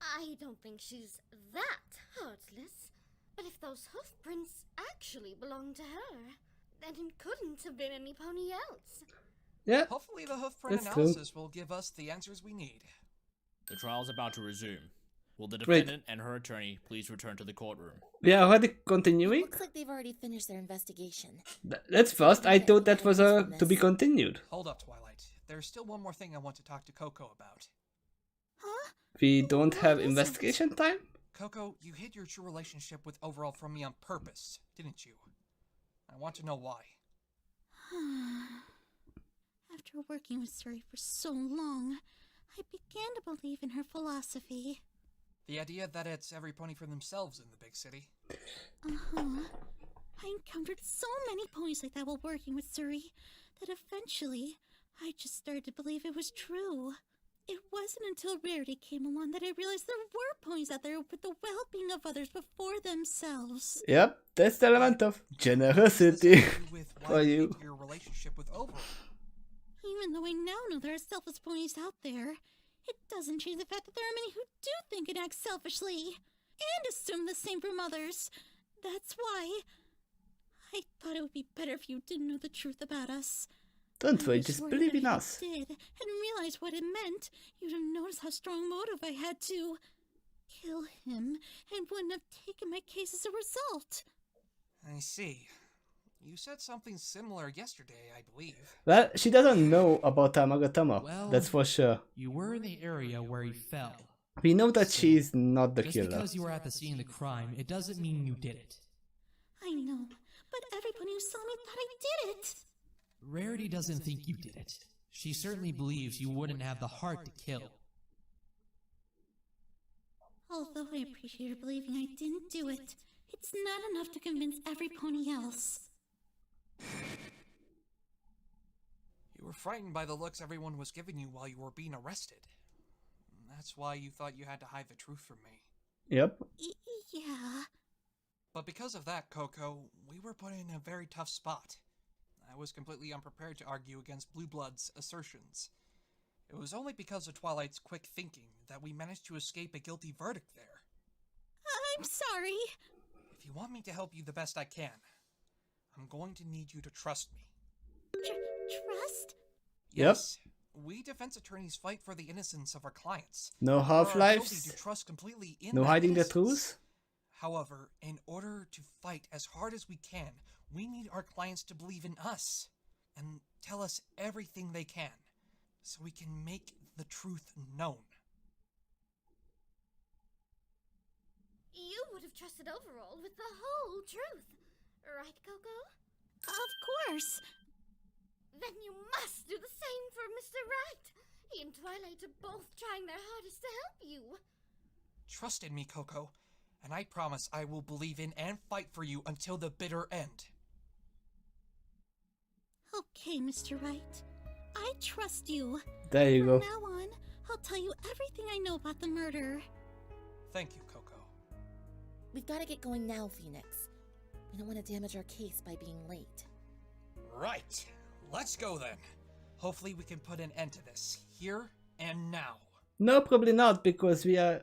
I don't think she's that heartless. But if those hoof prints actually belong to her, then it couldn't have been any pony else. Yeah. Hopefully the hoof print that's analysis will give us the answers we need. The trial is about to resume. Will the Great. defendant and her attorney please return to the courtroom? We are already continuing. Looks like they've already finished their investigation. That's fast. I thought that was to be continued. Hold up, Twilight. There's still one more thing I want to talk to Coco about. Huh? We don't have investigation time? Coco, you hid your true relationship with Overall from me on purpose, didn't you? I want to know why. After working with Suri for so long, I began to believe in her philosophy. The idea that it's every pony for themselves in the big city. Uh-huh. I encountered so many ponies like that while working with Suri that eventually I just started to believe it was true. It wasn't until Rarity came along that I realized there were ponies out there who put the well-being of others before themselves. Yep, that's the element of generosity for you. Your relationship with Overall. Even though I now know there are selfless ponies out there, it doesn't change the fact that there are many who do think and act selfishly, and assume the same from others. That's why I thought it would be better if you didn't know the truth about us. Don't worry, I just swear believe that in if us. you did and realized what it meant, you'd have noticed how strong motive I had to kill him, and wouldn't have taken my case as a result. I see. You said something similar yesterday, I believe. Well, she doesn't know about Tamagatama, Well, that's for sure. You were in the area where he fell. We know that she's not the Just killer. because you were at the scene of the crime, it doesn't mean you did it. I know, but everybody who saw me thought I did it. Rarity doesn't think you did it. She certainly believes you wouldn't have the heart to kill. Although I appreciate her believing I didn't do it, it's not enough to convince every pony else. You were frightened by the looks everyone was giving you while you were being arrested. That's why you thought you had to hide the truth from me. Yep. Yeah. But because of that, Coco, we were put in a very tough spot. I was completely unprepared to argue against Blue Blood's assertions. It was only because of Twilight's quick thinking that we managed to escape a guilty verdict there. I'm sorry. If you want me to help you the best I can, I'm going to need you to trust me. Trust? Yes. We defense attorneys fight for the innocence of our clients. No half-lives. To trust completely in No that hiding the innocence. truth. However, in order to fight as hard as we can, we need our clients to believe in us and tell us everything they can, so we can make the truth known. You would have trusted Overall with the whole truth, right, Coco? Of course. Then you must do the same for Mr. Right. He and Twilight are both trying their hardest to help you. Trust in me, Coco, and I promise I will believe in and fight for you until the bitter end. Okay, Mr. Right. I trust you. There you go. From now on, I'll tell you everything I know about the murder. Thank you, Coco. We've got to get going now, Phoenix. We don't want to damage our case by being late. Right. Let's go then. Hopefully we can put an end to this, here and now. No, probably not, because we are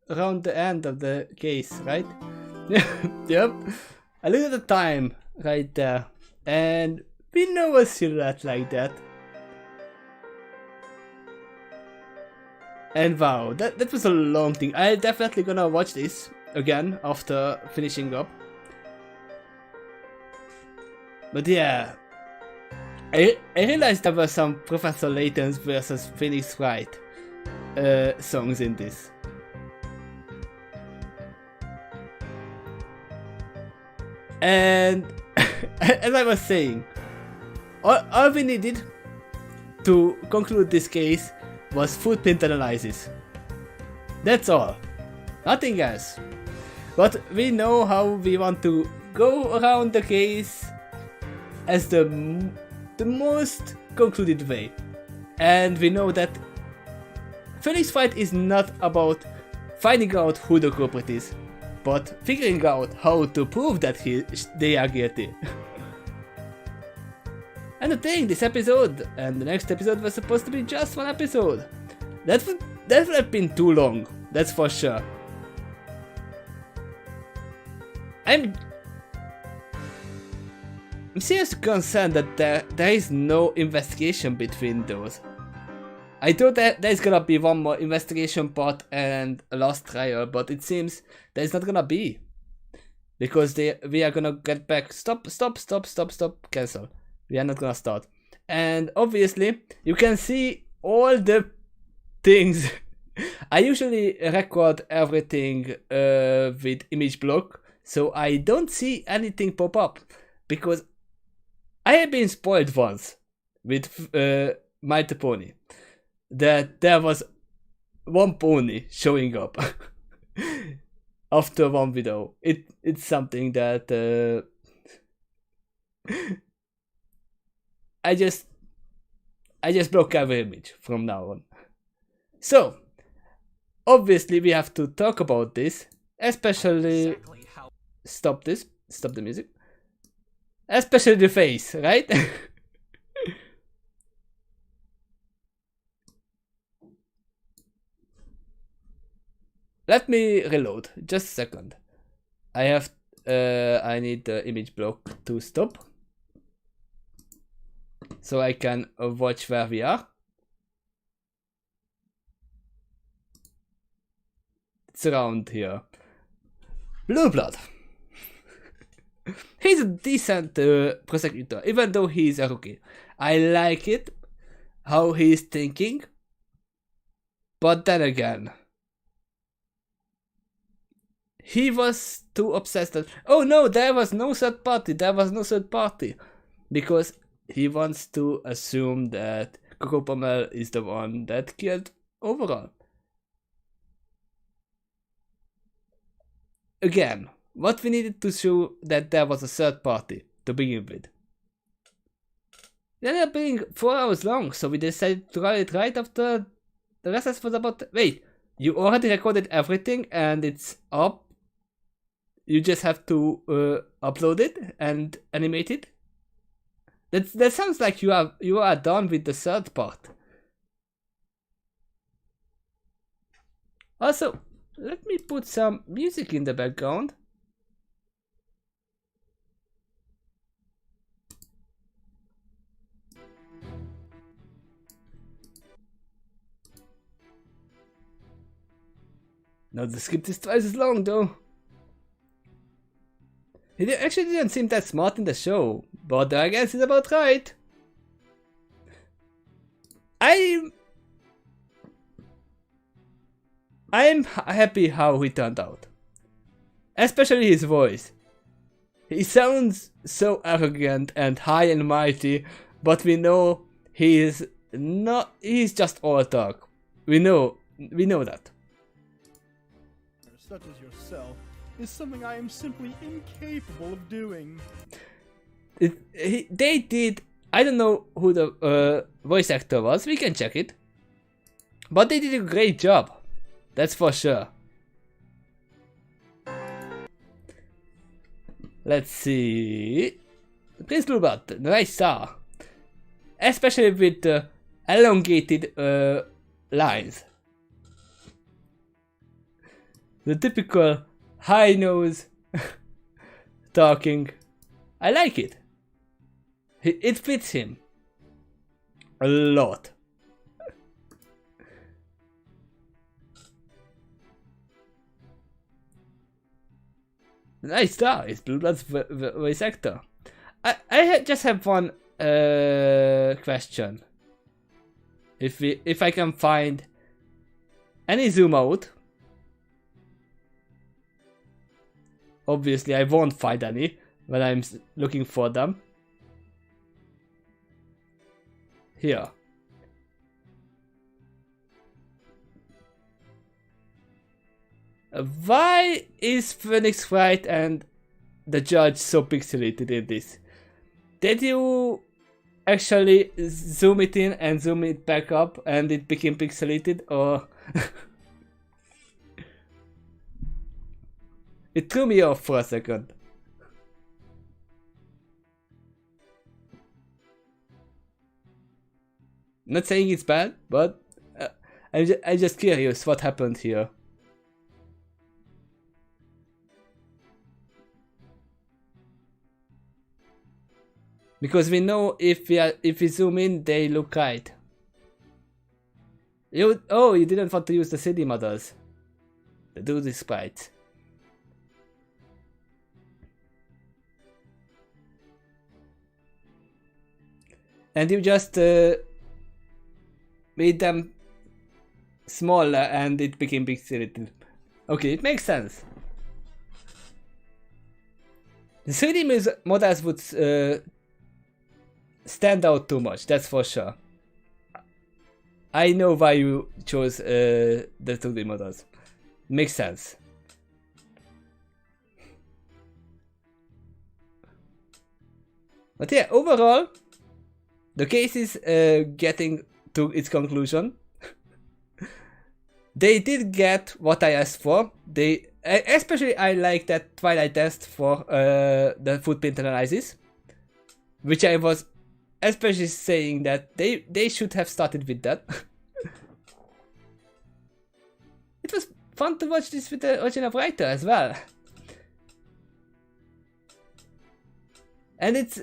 around the end of the case, right? Yep. A little at a time, right there. and we know a silhouette like that. And wow, that was a long thing. I'm definitely gonna watch this again after finishing up. But yeah, I realized there were some Professor Layton's versus Phoenix Wright songs in this. And as I was saying, all we needed to conclude this case was footprint analysis. That's all. Nothing else. But we know how we want to go around the case as the most concluded way. And we know that Phoenix Wright is not about finding out who the culprit is, but figuring out how to prove that they are guilty. And the thing, this episode and the next episode was supposed to be just one episode. That would have been too long, that's for sure. I'm seriously concerned that there is no investigation between those. I thought that there's gonna be one more investigation part and a last trial, but it seems there's not gonna be. Because we are gonna get back. Stop, cancel. We are not gonna start. And obviously, you can see all the things. I usually record everything with image block, so I don't see anything pop up. Because I have been spoiled once with My the Pony. That there was one pony showing up after one video. It's something that I just block every image from now on. So obviously we have to talk about this, especially stop the music, especially the face, right? Let me reload, just a second. I need the image block to stop. So I can watch where we are. It's around here. Blue Blood. He's a decent prosecutor, even though he's a rookie. I like it, how he's thinking. But then again, he was too obsessed that, oh no, there was no third party, because he wants to assume that Coco Pommel is the one that killed overall. Again, what we needed to show that there was a third party to begin with. They ended up being 4 hours long, so we decided to run it right after the rest was about. Wait, you already recorded everything and it's up? You just have to upload it and animate it? That sounds like you are done with the third part. Also, let me put some music in the background. Now the script is twice as long though. He actually didn't seem that smart in the show, but I guess it's about right. I'm happy how he turned out. Especially his voice. He sounds so arrogant and high and mighty, but we know he's not. He's just all talk. We know that. Such as yourself is something I am simply incapable of doing. They did. I don't know who the voice actor was. We can check it. But they did a great job. That's for sure. Let's see. Prince Bluebird, nice star. Especially with the elongated lines. The typical high nose talking. I like it. It fits him a lot. Nice star. It's Blue Blood's voice actor. I just have one question. If I can find any zoom out. Obviously, I won't find any when I'm looking for them. Here. Why is Phoenix Wright and the judge so pixelated in this? Did you actually zoom it in and zoom it back up and it became pixelated, or it threw me off for a second. Not saying it's bad, but I'm just curious what happened here. Because we know if we zoom in, they look right. You didn't want to use the city models. Do this right. And you just made them smaller and it became pixelated. Okay, it makes sense. The 3D models would stand out too much, that's for sure. I know why you chose the 2D models. Makes sense. But yeah, overall, the case is getting to its conclusion. They did get what I asked for. Especially I like that Twilight test for the footprint analysis, which I was especially saying that they should have started with that. It was fun to watch this with the original writer as well. And it's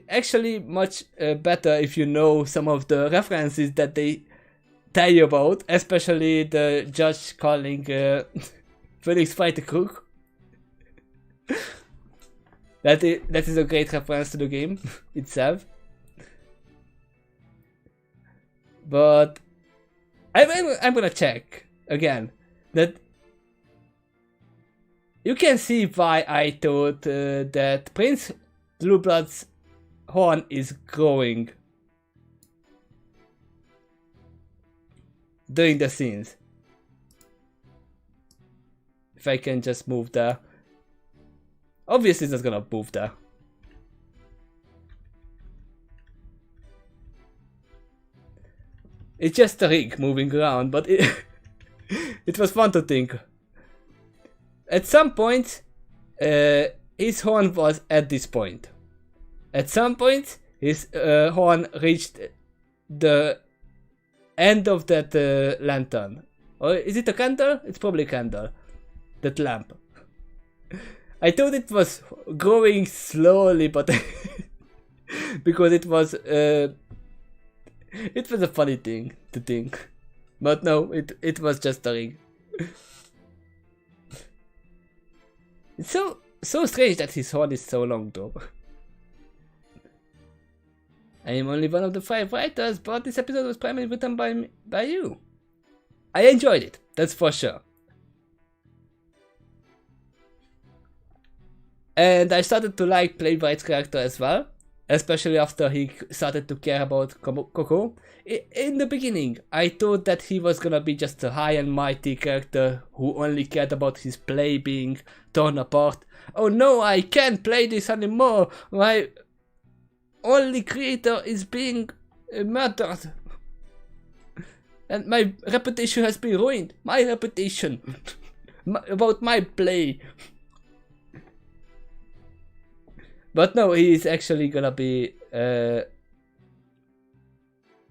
actually much better if you know some of the references that they tell you about, especially the judge calling Felix Fight a crook. That is a great reference to the game itself. But I'm gonna check again that you can see why I thought that Prince Blue Blood's horn is growing during the scenes. If I can just move there. Obviously it's not gonna move there. It's just a rig moving around, but it was fun to think. At some point, his horn was at this point. At some point, his horn reached the end of that lantern. Or is it a candle? It's probably a candle. That lamp. I thought it was growing slowly, but because it was a funny thing to think. But no, it was just a ring. It's so strange that his horn is so long though. I am only one of the 5 writers, but this episode was primarily written by you. I enjoyed it, that's for sure. And I started to like Playwright's character as well, especially after he started to care about Coco. In the beginning, I thought that he was gonna be just a high and mighty character who only cared about his play being torn apart. Oh no, I can't play this anymore! My only creator is being murdered. And my reputation has been ruined. My reputation. About my play. But no, he is actually gonna be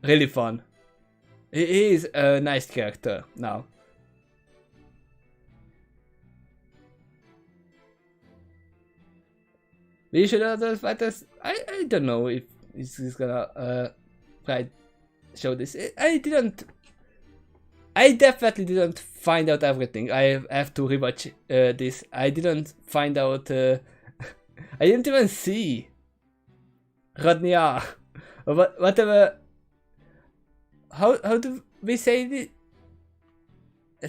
really fun. He is a nice character now. We should other fighters. I don't know if is gonna try show this. I definitely didn't find out everything. I have to rewatch this. I didn't find out. I didn't even see Rodney R. Or whatever. How do we say it?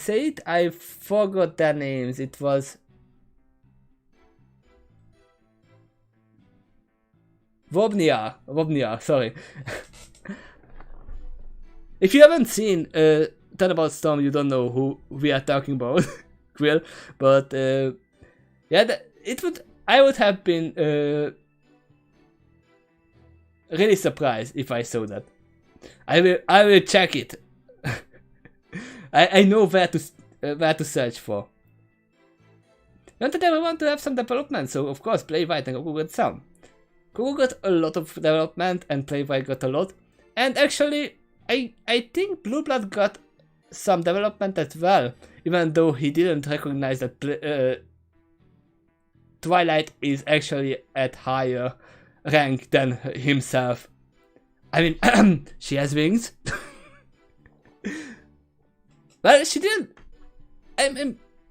Say it? I forgot their names. It was Wobniar, sorry. If you haven't seen Turnabout Storm, you don't know who we are talking about, Quill. But yeah, I would have been really surprised if I saw that. I will check it. I know where to search for. Not that I want to have some development, so of course Playwright and Google got some. Google got a lot of development and Playwright got a lot. And actually, I think Blue Blood got some development as well, even though he didn't recognize that Twilight is actually at higher rank than himself. I mean, she has wings. Well, she didn't.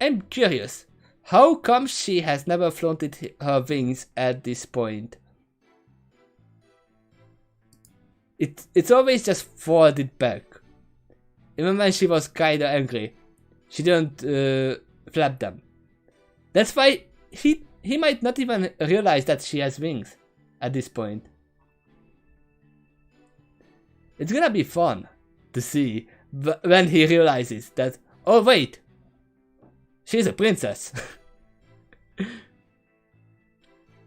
I'm curious. How come she has never flaunted her wings at this point? It's always just folded back. Even when she was kinda angry, she didn't flap them. That's why he might not even realize that she has wings at this point. It's gonna be fun to see when he realizes that, oh wait, she's a princess.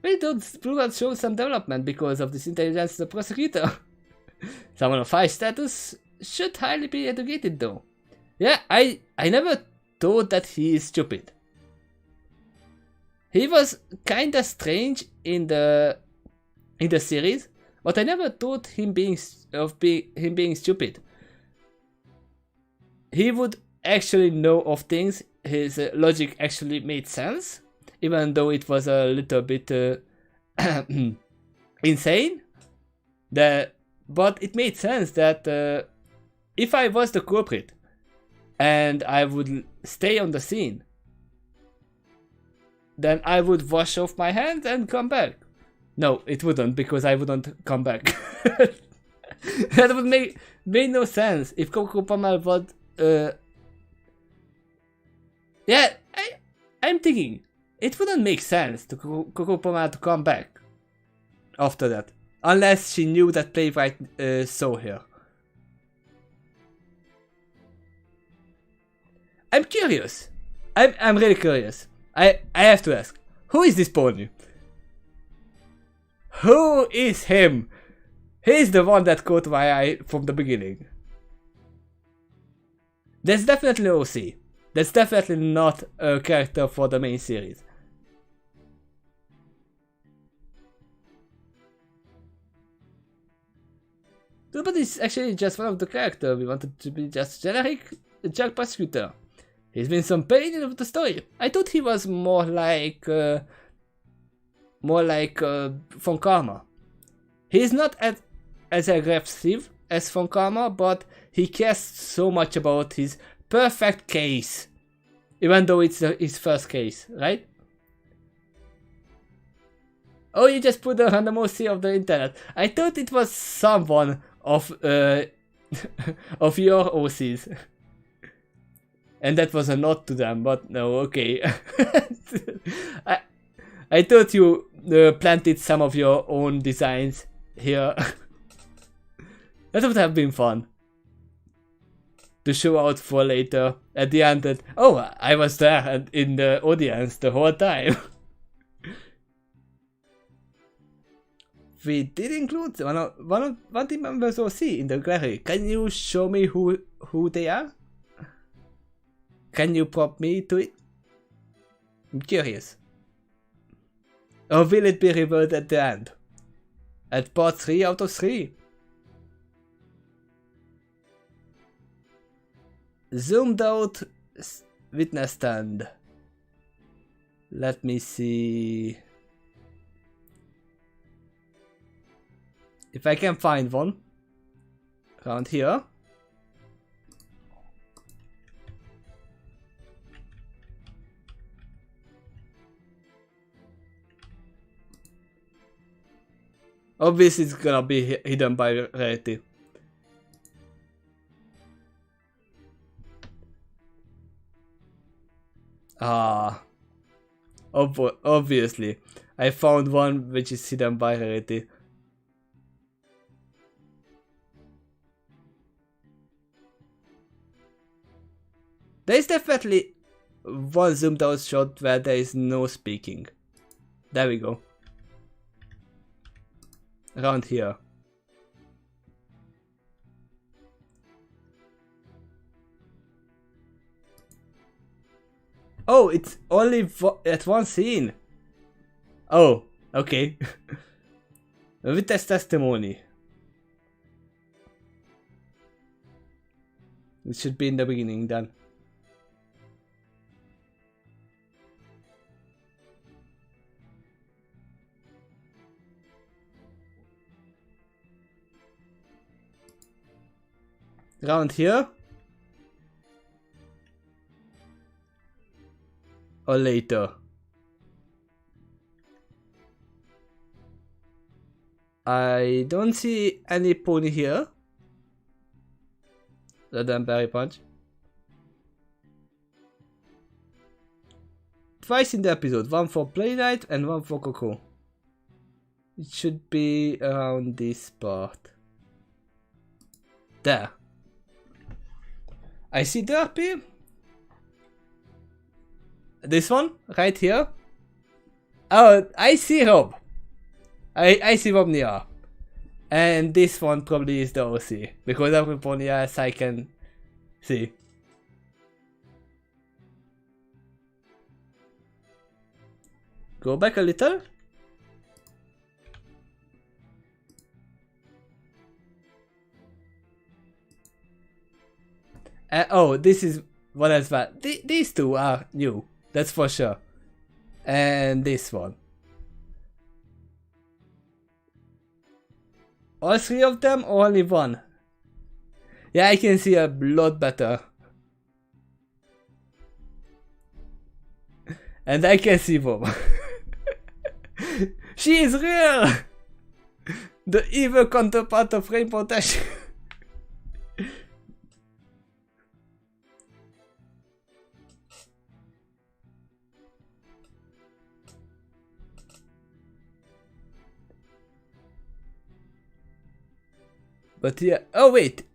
Wait, don't Blue Blood show some development because of this intelligence of the prosecutor? Someone of high status should highly be educated though. Yeah, I never thought that he is stupid. He was kinda strange in the series, but I never thought him being stupid. He would actually know of things. His logic actually made sense, even though it was a little bit insane. But it made sense that if I was the culprit and I would stay on the scene, then I would wash off my hands and come back. No, it wouldn't, because I wouldn't come back. That would make no sense if Coco Pommel would. Yeah, I'm thinking it wouldn't make sense to Coco Pommel to come back after that, unless she knew that Playwright saw her. I'm curious. I'm really curious. I have to ask, who is this pony? Who is him? He's the one that caught my eye from the beginning. That's definitely OC. That's definitely not a character for the main series. But it's actually just one of the characters. We wanted to be just generic drug prosecutor. He's been some pain in the story. I thought he was more like Von Karma. He's not as aggressive as Von Karma, but he cares so much about his perfect case, even though it's his first case, right? Oh, you just put the randomosity of the internet. I thought it was someone of of your OCs. And that was a nod to them, but no, okay. I thought you planted some of your own designs here. That would have been fun. To show out for later at the end that, oh, I was there and in the audience the whole time. We did include one team members OC in the gallery. Can you show me who they are? Can you prompt me to it? I'm curious. Or will it be revealed at the end? At part 3 out of 3? Zoomed out witness stand. Let me see. If I can find one around here. Obviously, it's gonna be hidden by rarity. Obviously, I found one which is hidden by rarity. There is definitely one zoomed out shot where there is no speaking. There we go. Around here. Oh, it's only at one scene. Oh, okay. Witness testimony. It should be in the beginning then. Around here? Or later? I don't see any pony here. Other than Berry Punch. Twice in the episode, one for Play Night and one for Coco. It should be around this part. There. I see Derpy. This one, right here. Oh, I see Rob. I see Rob near. And this one probably is the OC. Because everybody else I can see. Go back a little. Oh, this is what as well. These two are new, that's for sure. And this one. All three of them or only one? Yeah, I can see a lot better. And I can see Bob. She is real! The evil counterpart of Rainbow Dash. But yeah, oh wait,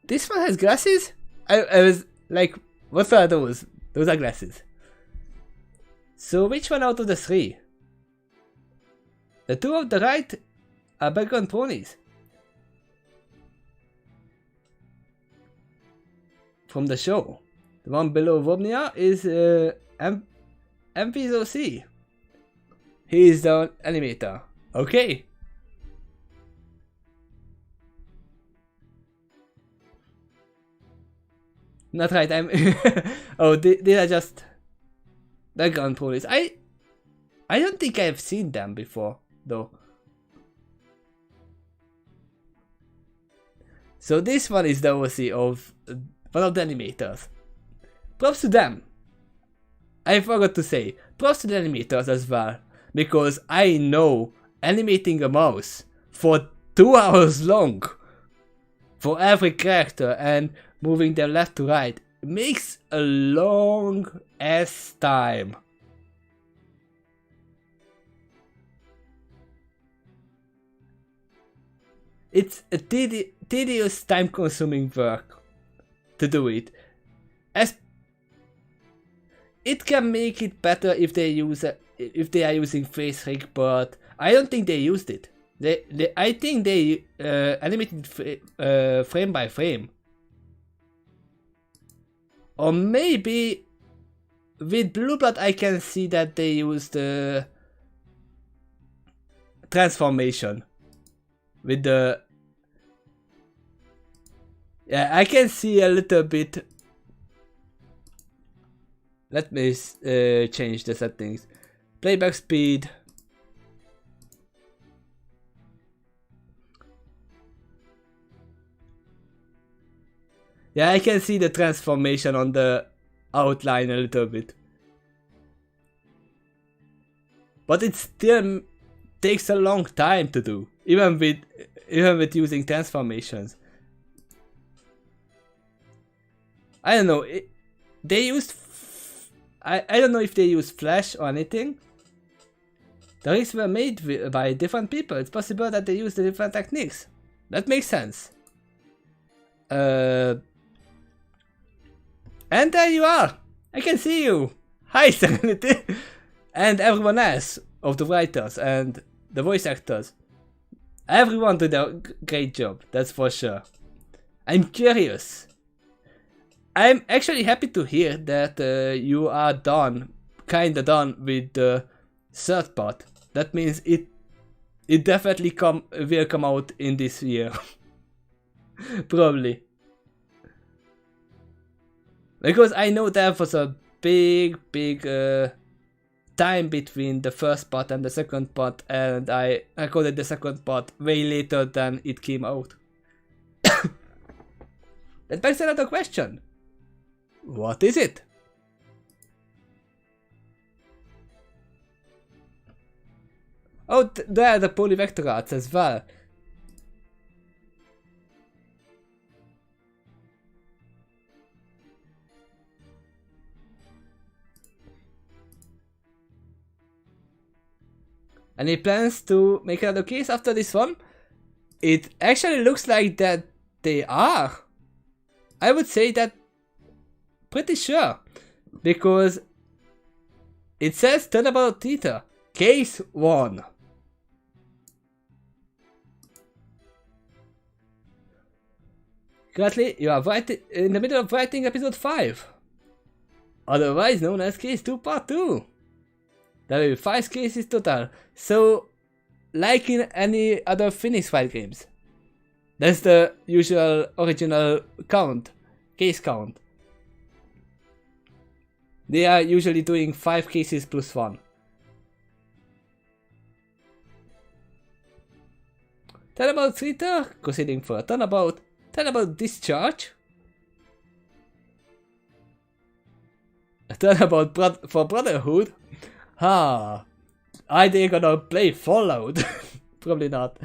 this one has glasses? I was like, what are those? Those are glasses. So which one out of the three? The two on the right are background ponies. From the show. The one below Vobnia is MP's OC. He is the animator. Okay. Not right, I'm... oh, they are just background ponies. I don't think I've seen them before, though. So this one is the OC of one of the animators. Props to them. I forgot to say, props to the animators as well. Because I know animating a mouse for 2 hours long for every character and moving them left to right makes a long ass time. It's a tedious, time consuming work to do it. As it can make it better if they are using face rig, but I don't think they used it. I think they animated frame by frame. Or maybe with Blue Blood I can see that they used the transformation with the... Yeah, I can see a little bit. Let me change the settings. Playback speed. Yeah, I can see the transformation on the outline a little bit. But it still takes a long time to do, even with using transformations. I don't know. They used. I don't know if they use Flash or anything. The rigs were made by different people. It's possible that they used the different techniques. That makes sense. And there you are. I can see you. Hi, Serenity. And everyone else of the writers and the voice actors. Everyone did a great job, that's for sure. I'm curious. I'm actually happy to hear that you are kinda done with the third part. That means it definitely will come out in this year. Probably. Because I know there was a big time between the first part and the second part, and I recorded the second part way later than it came out. That begs another question. What is it? Oh, there are the polyvector arts as well. Any plans to make another case after this one? It actually looks like that they are. I would say that pretty sure. Because it says Turnabout Theater, Case 1. Currently, you are in the middle of writing episode 5. Otherwise known as Case 2 Part 2. There will be 5 cases total, so like in any other Phoenix Wright games. That's the usual original count, case count. They are usually doing 5 cases plus 1. Turnabout Theater, proceeding for a turnabout. Turnabout Discharge. A turnabout for Brotherhood. Are they gonna play Fallout? Probably not.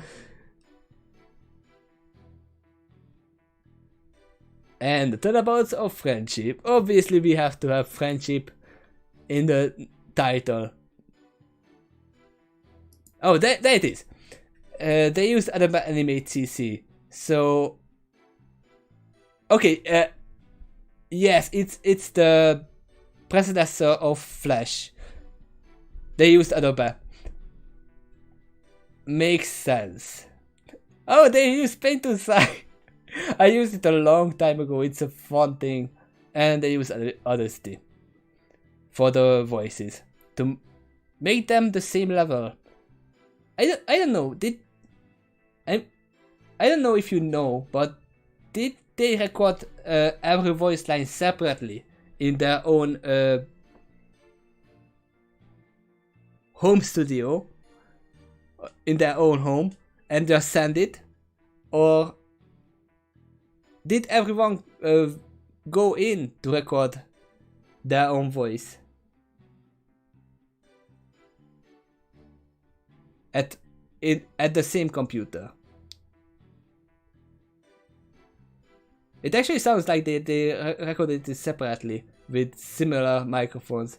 And the Turnabouts of Friendship. Obviously we have to have friendship in the title. Oh, there it is. They used Adobe Animate CC. So okay, yes, it's the predecessor of Flash. They used Adobe. Makes sense. Oh, they used Paint to Sign. I used it a long time ago. It's a fun thing. And they use Audacity for the voices to make them the same level. I don't know. I don't know if you know, but did they record every voice line separately in their own home studio, in their own home, and just send it? Or did everyone go in to record their own voice at the same computer? It actually sounds like they recorded it separately with similar microphones.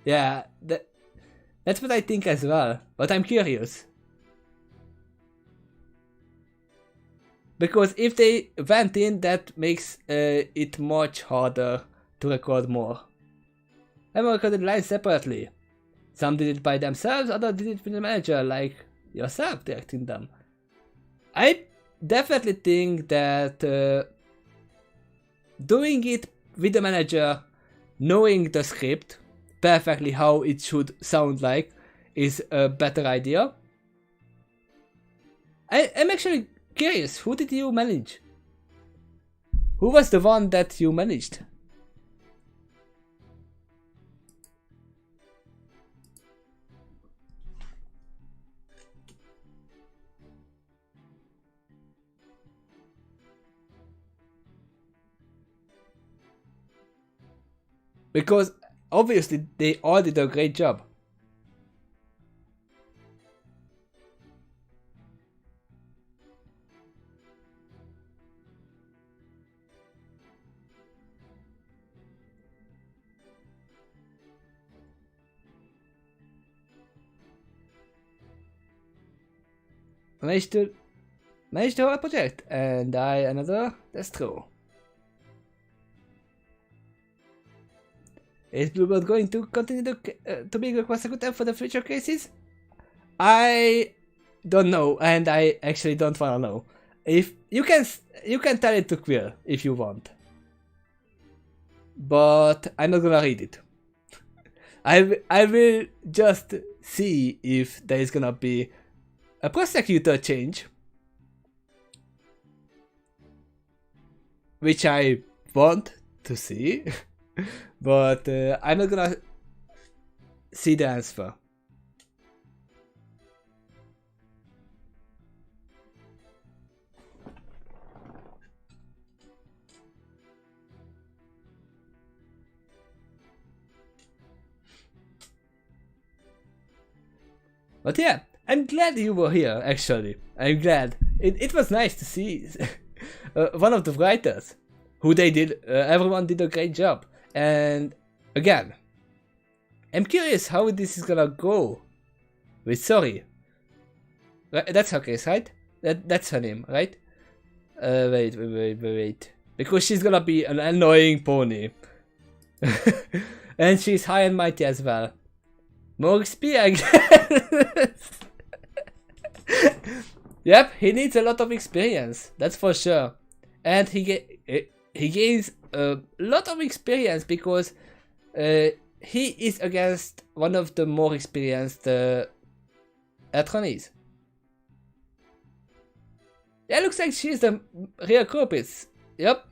Yeah, that's what I think as well, but I'm curious. Because if they went in, that makes it much harder to record more. Everyone recorded lines separately. Some did it by themselves, others did it with the manager, like yourself directing them. I definitely think that doing it with the manager, knowing the script perfectly how it should sound like, is a better idea. I'm actually curious, who did you manage? Who was the one that you managed? Because obviously they all did a great job. Managed the whole project, and I another. That's true. Is Bluebird going to continue to be a prosecutor for the future cases? I don't know, and I actually don't wanna know. If you can tell it to Quill if you want, but I'm not gonna read it. I will just see if there is gonna be a prosecutor change, which I want to see, but I'm not gonna see the answer. But yeah, I'm glad you were here, actually. I'm glad. It was nice to see one of the writers who they did, everyone did a great job. And again, I'm curious how this is gonna go with Sorry. That's her case, right? That's her name, right? Wait. Because she's gonna be an annoying pony. And she's high and mighty as well. More XP, I guess. Yep, he needs a lot of experience, that's for sure. And he gains a lot of experience because he is against one of the more experienced attorneys. Yeah, looks like she's the real culprit. Yep,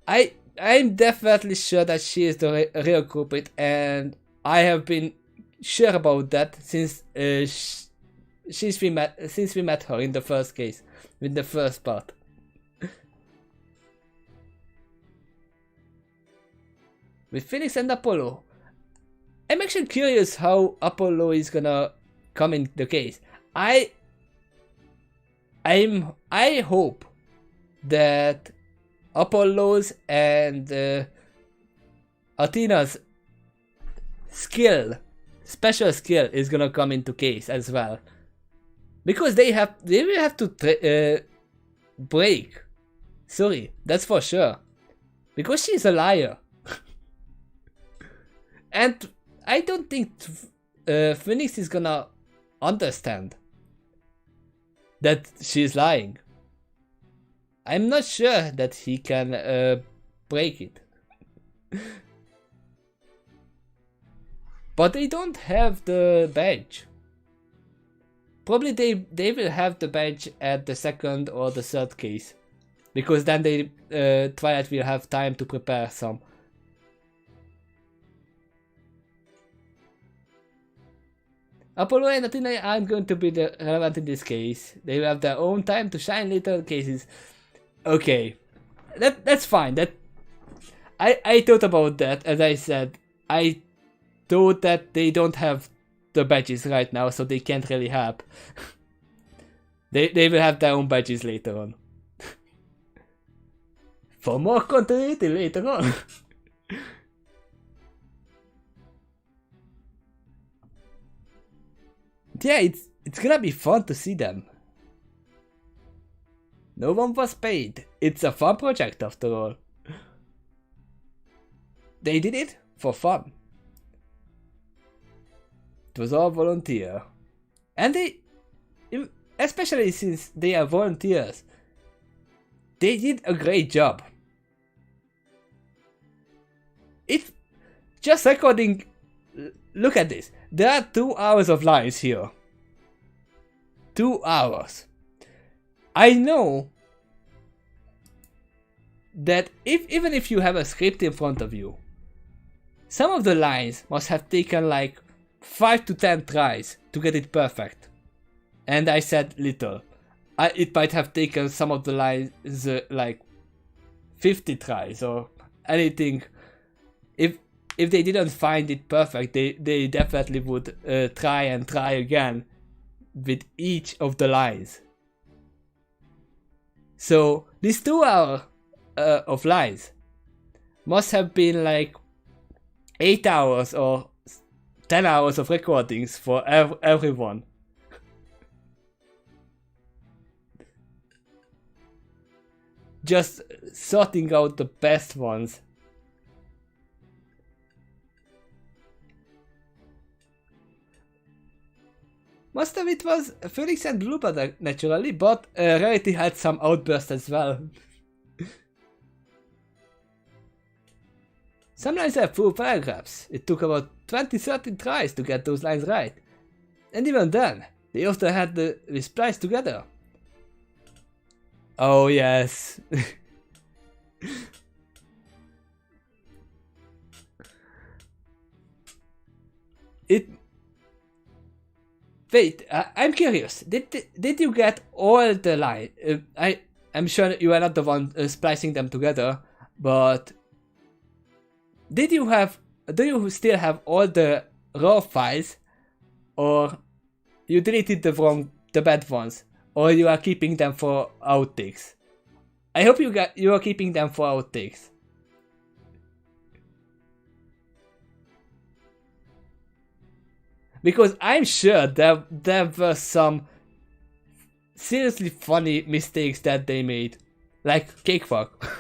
I'm definitely sure that she is the real culprit, and I have been sure about that since we met her in the first case, in the first part. With Phoenix and Apollo, I'm actually curious how Apollo is gonna come in the case. I hope that Apollo's and Athena's special skill is gonna come into case as well, because they will have to break. Sorry, that's for sure, because she's a liar. And I don't think Phoenix is gonna understand that she's lying. I'm not sure that he can break it. But they don't have the badge. Probably they will have the badge at the second or the third case, because then Twilight will have time to prepare some. Apollo and Athena aren't going to be relevant in this case. They will have their own time to shine later in cases. Okay, that's fine. I thought about that, as I said. I thought that they don't have the badges right now, so they can't really help. They will have their own badges later on. For more continuity later on. Yeah, it's gonna be fun to see them. No one was paid. It's a fun project after all. They did it for fun. It was all volunteer. And especially since they are volunteers, they did a great job. It's just recording. Look at this. There are 2 hours of lines here. 2 hours. I know that even if you have a script in front of you, some of the lines must have taken like 5 to 10 tries to get it perfect. And I said little. It might have taken some of the lines like 50 tries or anything. If if they didn't find it perfect, they definitely would try and try again with each of the lines. So these 2 hours of lines must have been like 8 hours or 10 hours of recordings for everyone. Just sorting out the best ones. Most of it was Phoenix and Bluebird naturally, but Rarity had some outbursts as well. Some lines have full paragraphs. It took about 20-30 tries to get those lines right. And even then, they often had the replies together. Oh yes. Wait, I'm curious. Did you get all the lines? I'm sure you are not the one splicing them together, but do you still have all the raw files, or you deleted the bad ones, or you are keeping them for outtakes? I hope you are keeping them for outtakes. Because I'm sure there were some seriously funny mistakes that they made, like cakewalk.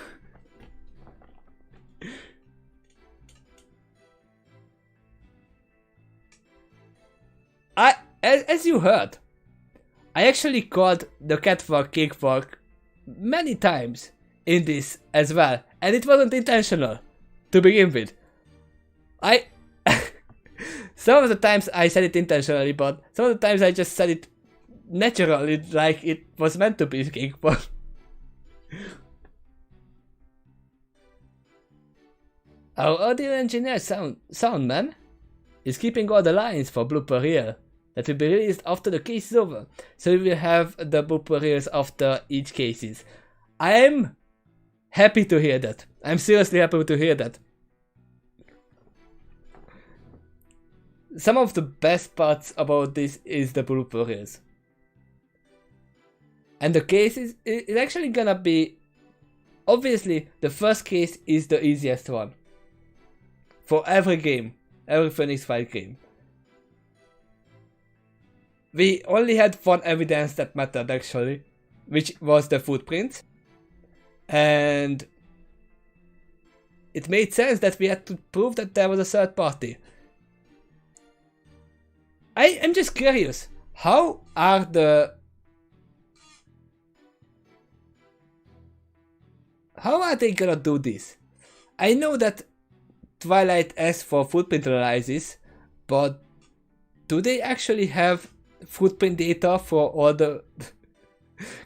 As you heard, I actually called the catwalk cakewalk many times in this as well, and it wasn't intentional to begin with. Some of the times I said it intentionally, but some of the times I just said it naturally, like it was meant to be cakewalk. Our audio engineer Soundman is keeping all the lines for blooper reel that will be released after the case is over, so we will have the blooper reels after each cases. I am happy to hear that. I'm seriously happy to hear that. Some of the best parts about this is the blooper reels. And the case is actually gonna be, obviously the first case is the easiest one. For every game, every Phoenix Wright game. We only had one evidence that mattered actually, which was the footprint. And it made sense that we had to prove that there was a third party. I am just curious, how are they gonna do this? I know that Twilight asks for footprint analysis, but do they actually have footprint data for all the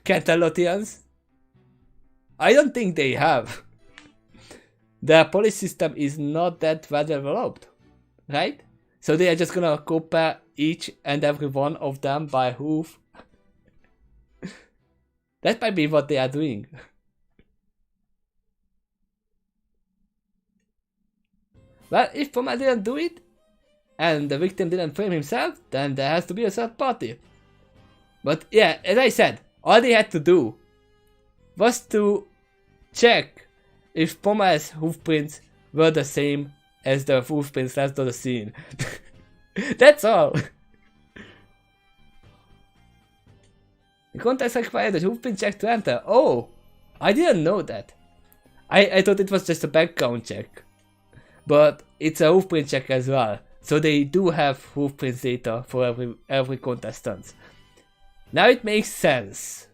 Cantalothians? I don't think they have. Their police system is not that well developed, right? So they are just gonna compare each and every one of them by hoof. That might be what they are doing. Well, if Poma didn't do it, and the victim didn't frame himself, then there has to be a third party. But yeah, as I said, all they had to do was to check if Poma's hoofprints were the same as the hoofprints left on the scene. That's all. The contest required a hoofprint check to enter. Oh, I didn't know that. I thought it was just a background check. But it's a hoofprint check as well. So they do have hoofprint data for every contestant. Now it makes sense.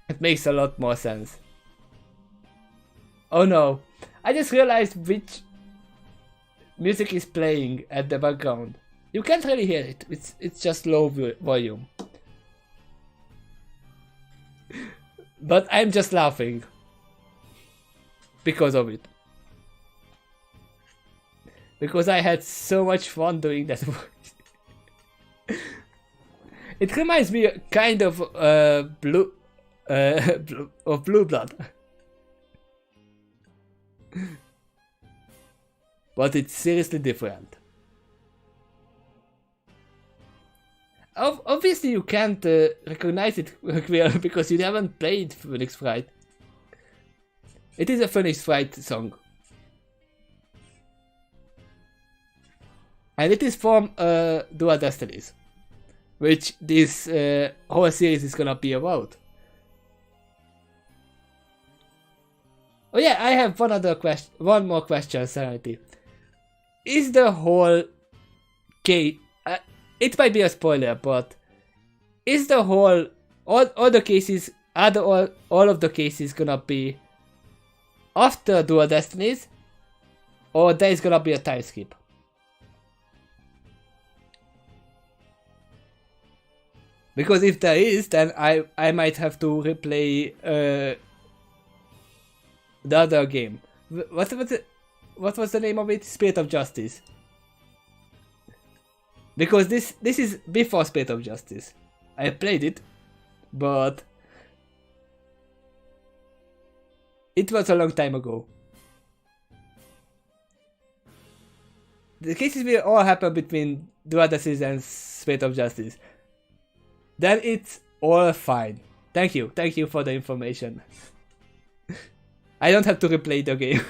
It makes a lot more sense. Oh no, I just realized which music is playing at the background. You can't really hear it, it's just low volume. But I'm just laughing because of it. Because I had so much fun doing that voice. It reminds me kind of Blue Blood. but it's seriously different. Obviously you can't recognize it clearly because you haven't played Phoenix Wright. It is a Phoenix Wright song. And it is from Dual Destinies, which this whole series is gonna be about. Oh yeah, I have one more question, Serenity. Is the whole case... it might be a spoiler, but... Is the whole... All the cases... Are all of the cases gonna be... after Dual Destinies? Or there is gonna be a time skip? Because if there is, then I might have to replay... the other game. What was the name of it? Spirit of Justice. Because this is before Spirit of Justice. I played it, but it was a long time ago. The cases will all happen between Dual Destinies and Spirit of Justice. Then it's all fine. Thank you for the information. I don't have to replay the game.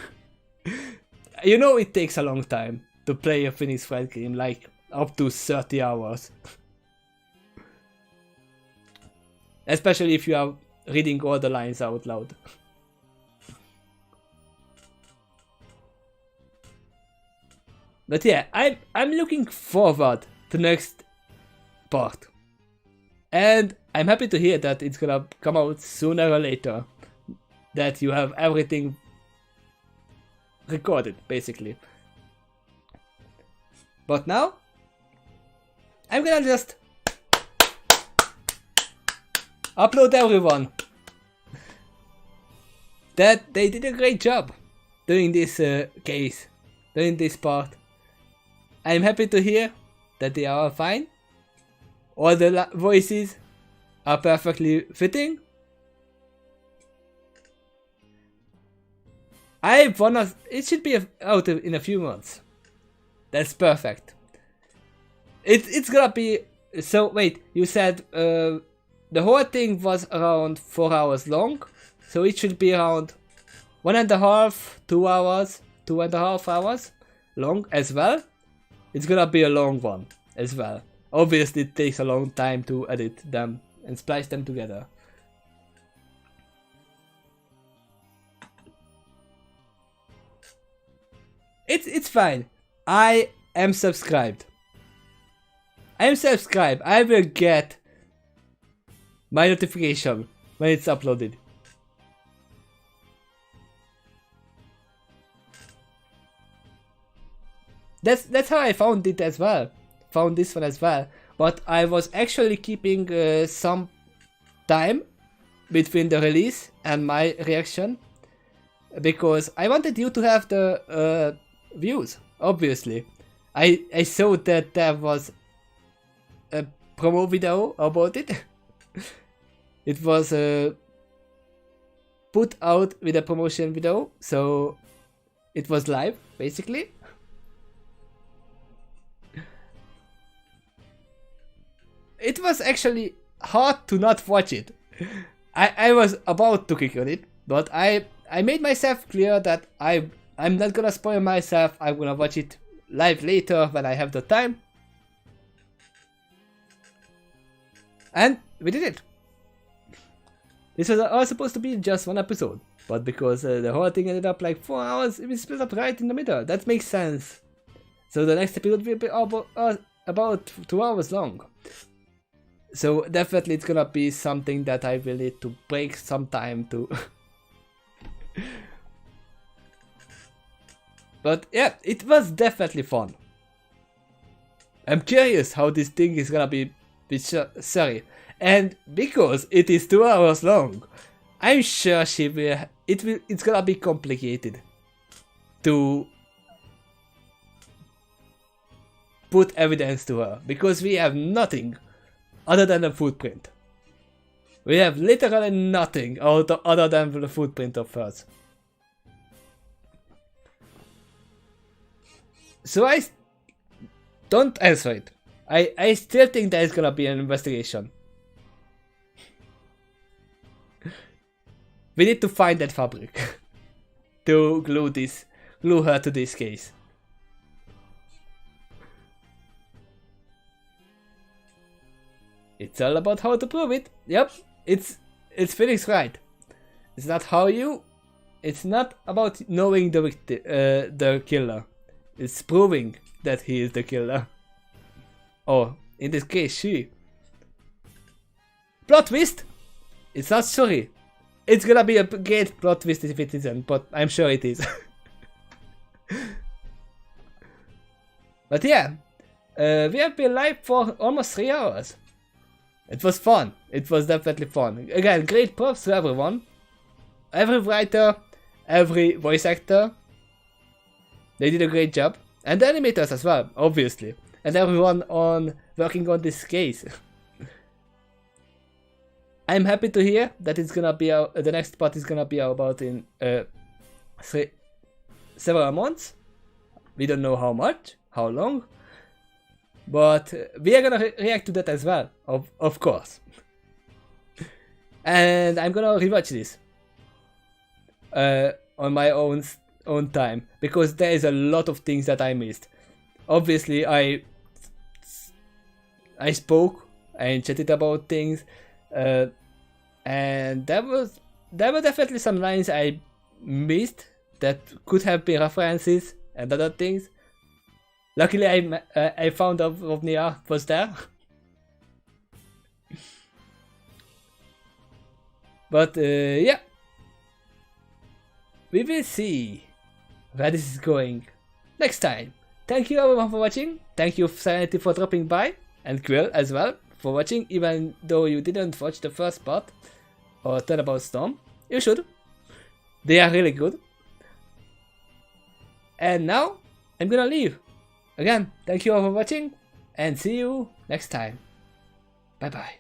You know it takes a long time to play a Phoenix Wright game, like up to 30 hours. Especially if you are reading all the lines out loud. But yeah, I'm looking forward to next part. And I'm happy to hear that it's gonna come out sooner or later. That you have everything recorded, basically. But now, I'm gonna just upload everyone. That they did a great job doing this case, doing this part. I'm happy to hear that they are fine. All the voices are perfectly fitting. It should be out in a few months. That's perfect. It's gonna be... So wait, you said the whole thing was around 4 hours long. So it should be around 1.5, 2 hours, 2.5 hours long as well. It's gonna be a long one as well. Obviously it takes a long time to edit them and splice them together. It's fine. I am subscribed. I will get my notification when it's uploaded. That's how I found it as well. Found this one as well. But I was actually keeping some time between the release and my reaction. Because I wanted you to have the views, obviously. I saw that there was a promo video about it. It was put out with a promotion video, so it was live, basically. It was actually hard to not watch it. I was about to click on it, but I made myself clear that I'm not gonna spoil myself. I'm gonna watch it live later when I have the time. And we did it. This was all supposed to be just one episode, but because the whole thing ended up like 4 hours, it was split up right in the middle. That makes sense. So the next episode will be about 2 hours long. So definitely it's gonna be something that I will need to break some time to. But yeah, it was definitely fun. I'm curious how this thing is gonna be sorry. And because it is 2 hours long, I'm sure it's gonna be complicated to put evidence to her, because we have nothing other than a footprint. We have literally nothing other than the footprint of hers. So I don't answer it. I still think there is gonna be an investigation. We need to find that fabric to glue her to this case. It's all about how to prove it. Yep, it's Phoenix right. It's not how you. It's not about knowing the killer. It's proving that he is the killer. Or in this case, she. Plot twist. It's not sorry. It's gonna be a great plot twist if it isn't, but I'm sure it is. But yeah, we have been live for almost 3 hours. It was fun. It was definitely fun. Again, great props to everyone. Every writer, every voice actor. They did a great job. And the animators as well, obviously. And everyone working on this case. I'm happy to hear that it's gonna be the next part is gonna be about in several months. We don't know how much, how long, but we are gonna react to that as well, of course. And I'm gonna rewatch this on my own time, because there is a lot of things that I missed. Obviously, I spoke and chatted about things. And there were definitely some lines I missed that could have been references and other things. Luckily, I found out Nia was there. But yeah, we will see where this is going next time. Thank you everyone for watching. Thank you Serenity for dropping by, and Quill as well for watching, even though you didn't watch the first part or Turnabout Storm. You should. They are really good. And now I'm gonna leave. Again, thank you all for watching, and see you next time. Bye bye.